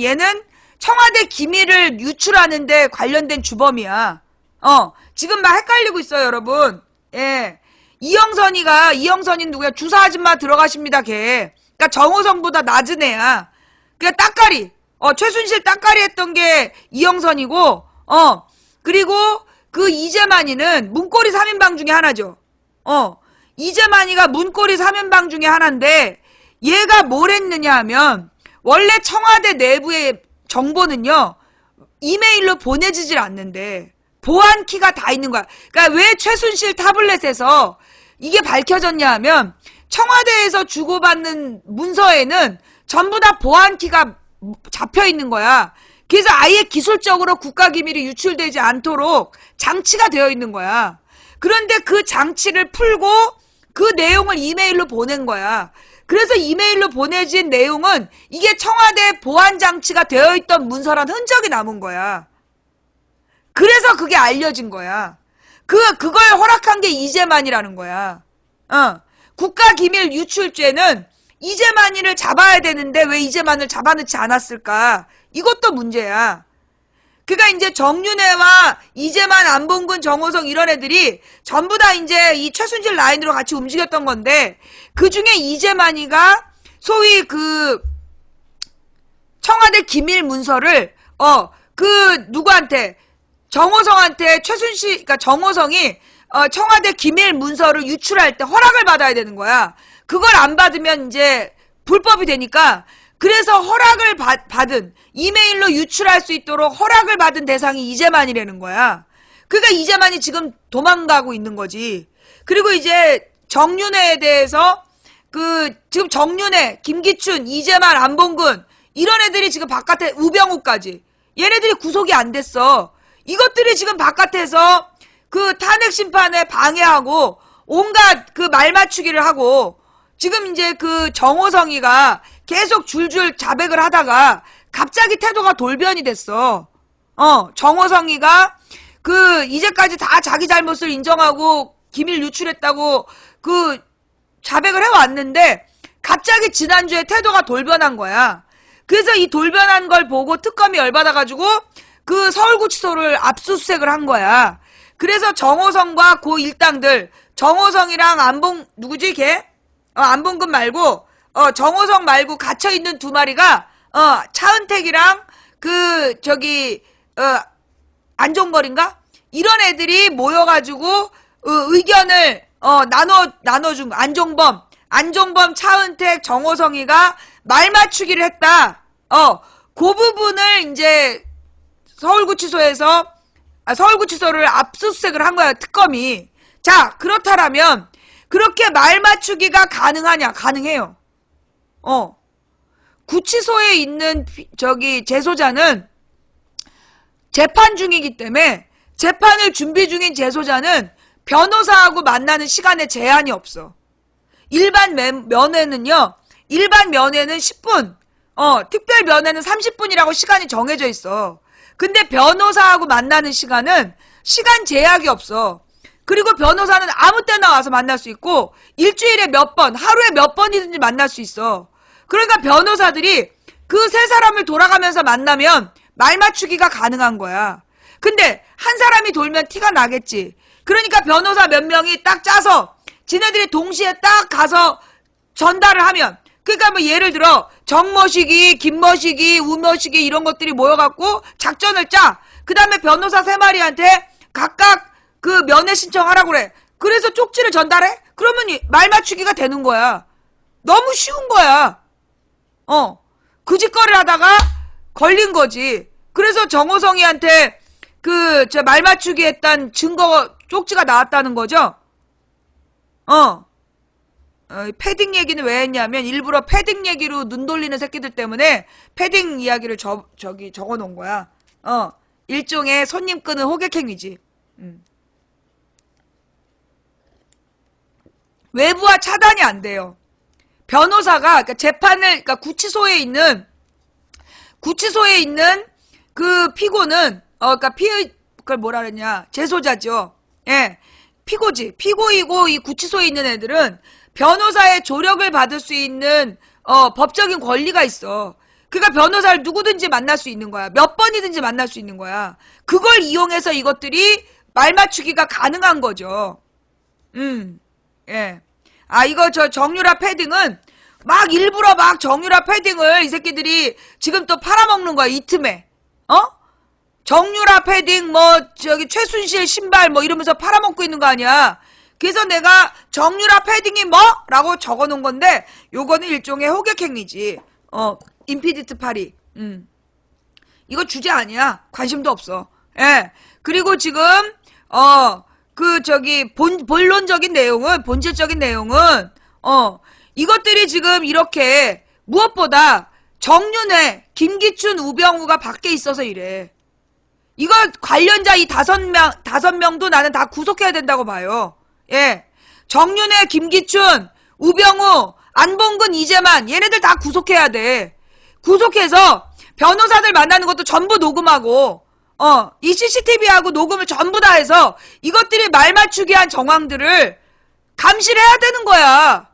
얘는 청와대 기밀을 유출하는데 관련된 주범이야. 지금 막 헷갈리고 있어요, 여러분. 예. 이영선이 누구야? 주사 아줌마 들어가십니다, 걔. 그니까 정호성보다 낮은 애야. 그니까 따까리. 최순실 따까리 했던 게 이영선이고, 그리고 그 이재만이는 문고리 3인방 중에 하나죠. 이재만이가 문고리 3인방 중에 하나인데, 얘가 뭘 했느냐 하면, 원래 청와대 내부의 정보는요, 이메일로 보내지질 않는데, 보안키가 다 있는 거야. 그러니까 왜 최순실 타블렛에서 이게 밝혀졌냐 하면, 청와대에서 주고받는 문서에는 전부 다 보안키가 잡혀 있는 거야. 그래서 아예 기술적으로 국가기밀이 유출되지 않도록 장치가 되어 있는 거야. 그런데 그 장치를 풀고 그 내용을 이메일로 보낸 거야. 그래서 이메일로 보내진 내용은 이게 청와대 보안장치가 되어 있던 문서란 흔적이 남은 거야. 그래서 그게 알려진 거야. 그걸 허락한 게 이재만이라는 거야. 국가기밀 유출죄는 이재만이를 잡아야 되는데 왜 이재만을 잡아넣지 않았을까? 이것도 문제야. 그러니까 이제 정윤회와 이재만, 안봉근, 정호성 이런 애들이 전부 다 이제 이 최순실 라인으로 같이 움직였던 건데, 그 중에 이재만이가 소위 그 청와대 기밀 문서를 누구한테, 정호성한테 그러니까 정호성이 청와대 기밀 문서를 유출할 때 허락을 받아야 되는 거야. 그걸 안 받으면 이제 불법이 되니까, 그래서 허락을 받은, 이메일로 유출할 수 있도록 허락을 받은 대상이 이재만이라는 거야. 그러니까 이재만이 지금 도망가고 있는 거지. 그리고 이제 정윤회에 대해서 지금 정윤회, 김기춘, 이재만, 안봉근 이런 애들이 지금 바깥에, 우병우까지 얘네들이 구속이 안 됐어. 이것들이 지금 바깥에서 그 탄핵 심판에 방해하고 온갖 그 말 맞추기를 하고, 지금 이제 그 정호성이가 계속 줄줄 자백을 하다가 갑자기 태도가 돌변이 됐어. 정호성이가 이제까지 다 자기 잘못을 인정하고 기밀 유출했다고 자백을 해왔는데 갑자기 지난주에 태도가 돌변한 거야. 그래서 이 돌변한 걸 보고 특검이 열받아가지고 그 서울구치소를 압수수색을 한 거야. 그래서 정호성과 고 일당들, 정호성이랑 누구지 걔? 안봉근 말고, 정호성 말고 갇혀있는 두 마리가, 차은택이랑 안종걸인가? 이런 애들이 모여가지고, 의견을, 나눠준, 안종범, 차은택, 정호성이가 말 맞추기를 했다. 그 부분을 이제 서울구치소를 압수수색을 한 거야, 특검이. 자, 그렇다라면, 그렇게 말 맞추기가 가능하냐? 가능해요. 구치소에 있는 재소자는 재판 중이기 때문에 재판을 준비 중인 재소자는 변호사하고 만나는 시간에 제한이 없어. 일반 면회는요, 일반 면회는 10분, 특별 면회는 30분이라고 시간이 정해져 있어. 근데 변호사하고 만나는 시간은 시간 제약이 없어. 그리고 변호사는 아무 때나 와서 만날 수 있고 일주일에 몇 번, 하루에 몇 번이든지 만날 수 있어. 그러니까 변호사들이 그 세 사람을 돌아가면서 만나면 말 맞추기가 가능한 거야. 근데 한 사람이 돌면 티가 나겠지. 그러니까 변호사 몇 명이 딱 짜서 지네들이 동시에 딱 가서 전달을 하면, 그러니까 뭐 예를 들어 정모식이, 김모식이, 우모식이 이런 것들이 모여갖고 작전을 짜. 그 다음에 변호사 세 마리한테 각각 그 면회 신청하라고 그래. 그래서 쪽지를 전달해? 그러면 말 맞추기가 되는 거야. 너무 쉬운 거야. 그 짓거리를 하다가 걸린 거지. 그래서 정호성이한테 말 맞추기 했던 증거 쪽지가 나왔다는 거죠. 패딩 얘기는 왜 했냐면 일부러 패딩 얘기로 눈 돌리는 새끼들 때문에 패딩 이야기를 적어 놓은 거야. 일종의 손님 끄는 호객행위지. 외부와 차단이 안 돼요. 변호사가, 그러니까 구치소에 있는 그 피고는, 그걸 뭐라 그랬냐. 재소자죠. 예. 피고지. 피고이고 이 구치소에 있는 애들은 변호사의 조력을 받을 수 있는, 법적인 권리가 있어. 그러니까 변호사를 누구든지 만날 수 있는 거야. 몇 번이든지 만날 수 있는 거야. 그걸 이용해서 이것들이 말 맞추기가 가능한 거죠. 예. 이거 정유라 패딩은 일부러 정유라 패딩을 이 새끼들이 지금 또 팔아먹는 거야, 이 틈에. 정유라 패딩, 최순실 신발, 이러면서 팔아먹고 있는 거 아니야. 그래서 내가 정유라 패딩이 라고 적어 놓은 건데, 요거는 일종의 호객행위지. 인피니트 파리. 이거 주제 아니야. 관심도 없어. 예. 그리고 지금, 본질적인 내용은, 이것들이 지금 이렇게, 무엇보다, 정윤회, 김기춘, 우병우가 밖에 있어서 이래. 이거 관련자 이 5명도 나는 다 구속해야 된다고 봐요. 예. 정윤회, 김기춘, 우병우, 안봉근, 이재만, 얘네들 다 구속해야 돼. 구속해서, 변호사들 만나는 것도 전부 녹음하고, 이 CCTV하고 녹음을 전부 다 해서 이것들이 말 맞추기 한 정황들을 감시를 해야 되는 거야.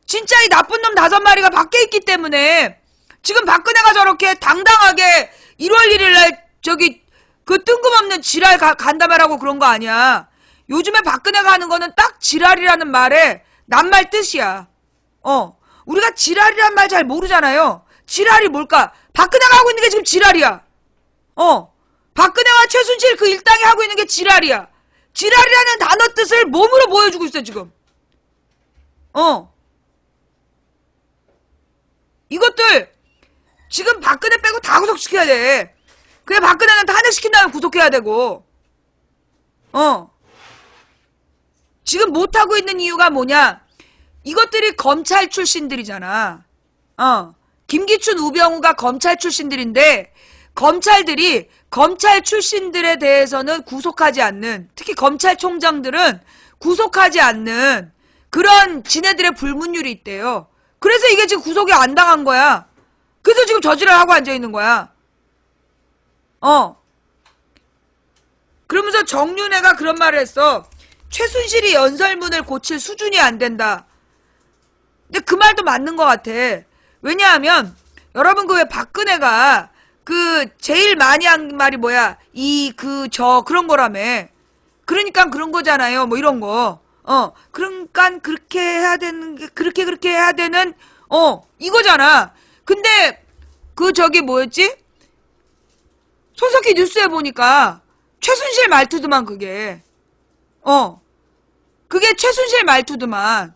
진짜 이 나쁜 놈 5마리가 밖에 있기 때문에 지금 박근혜가 저렇게 당당하게 1월 1일날 그 뜬금없는 지랄 간담회라고 그런 거 아니야. 요즘에 박근혜가 하는 거는 딱 지랄이라는 말에 낱말 뜻이야. 우리가 지랄이란 말 잘 모르잖아요. 지랄이 뭘까? 박근혜가 하고 있는 게 지금 지랄이야. 박근혜와 최순실 그 일당이 하고 있는 게 지랄이야. 지랄이라는 단어 뜻을 몸으로 보여주고 있어, 지금. 이것들, 지금 박근혜 빼고 다 구속시켜야 돼. 그래, 박근혜는 탄핵시킨 다음에 구속해야 되고. 지금 못하고 있는 이유가 뭐냐? 이것들이 검찰 출신들이잖아. 김기춘, 우병우가 검찰 출신들인데 검찰들이 검찰 출신들에 대해서는 구속하지 않는, 특히 검찰총장들은 구속하지 않는 그런 지네들의 불문율이 있대요. 그래서 이게 지금 구속이 안 당한 거야. 그래서 지금 저지를 하고 앉아있는 거야. 그러면서 정윤회가 그런 말을 했어. 최순실이 연설문을 고칠 수준이 안 된다. 근데 그 말도 맞는 것 같아. 왜냐하면 여러분 왜 박근혜가 제일 많이 한 말이 뭐야? 그런 거라며. 그러니까 그런 거잖아요. 이런 거. 그러니까 그렇게 해야 되는 게 그렇게 해야 되는 이거잖아. 근데 뭐였지? 손석희 뉴스에 보니까 최순실 말투더만 그게. 그게 최순실 말투더만.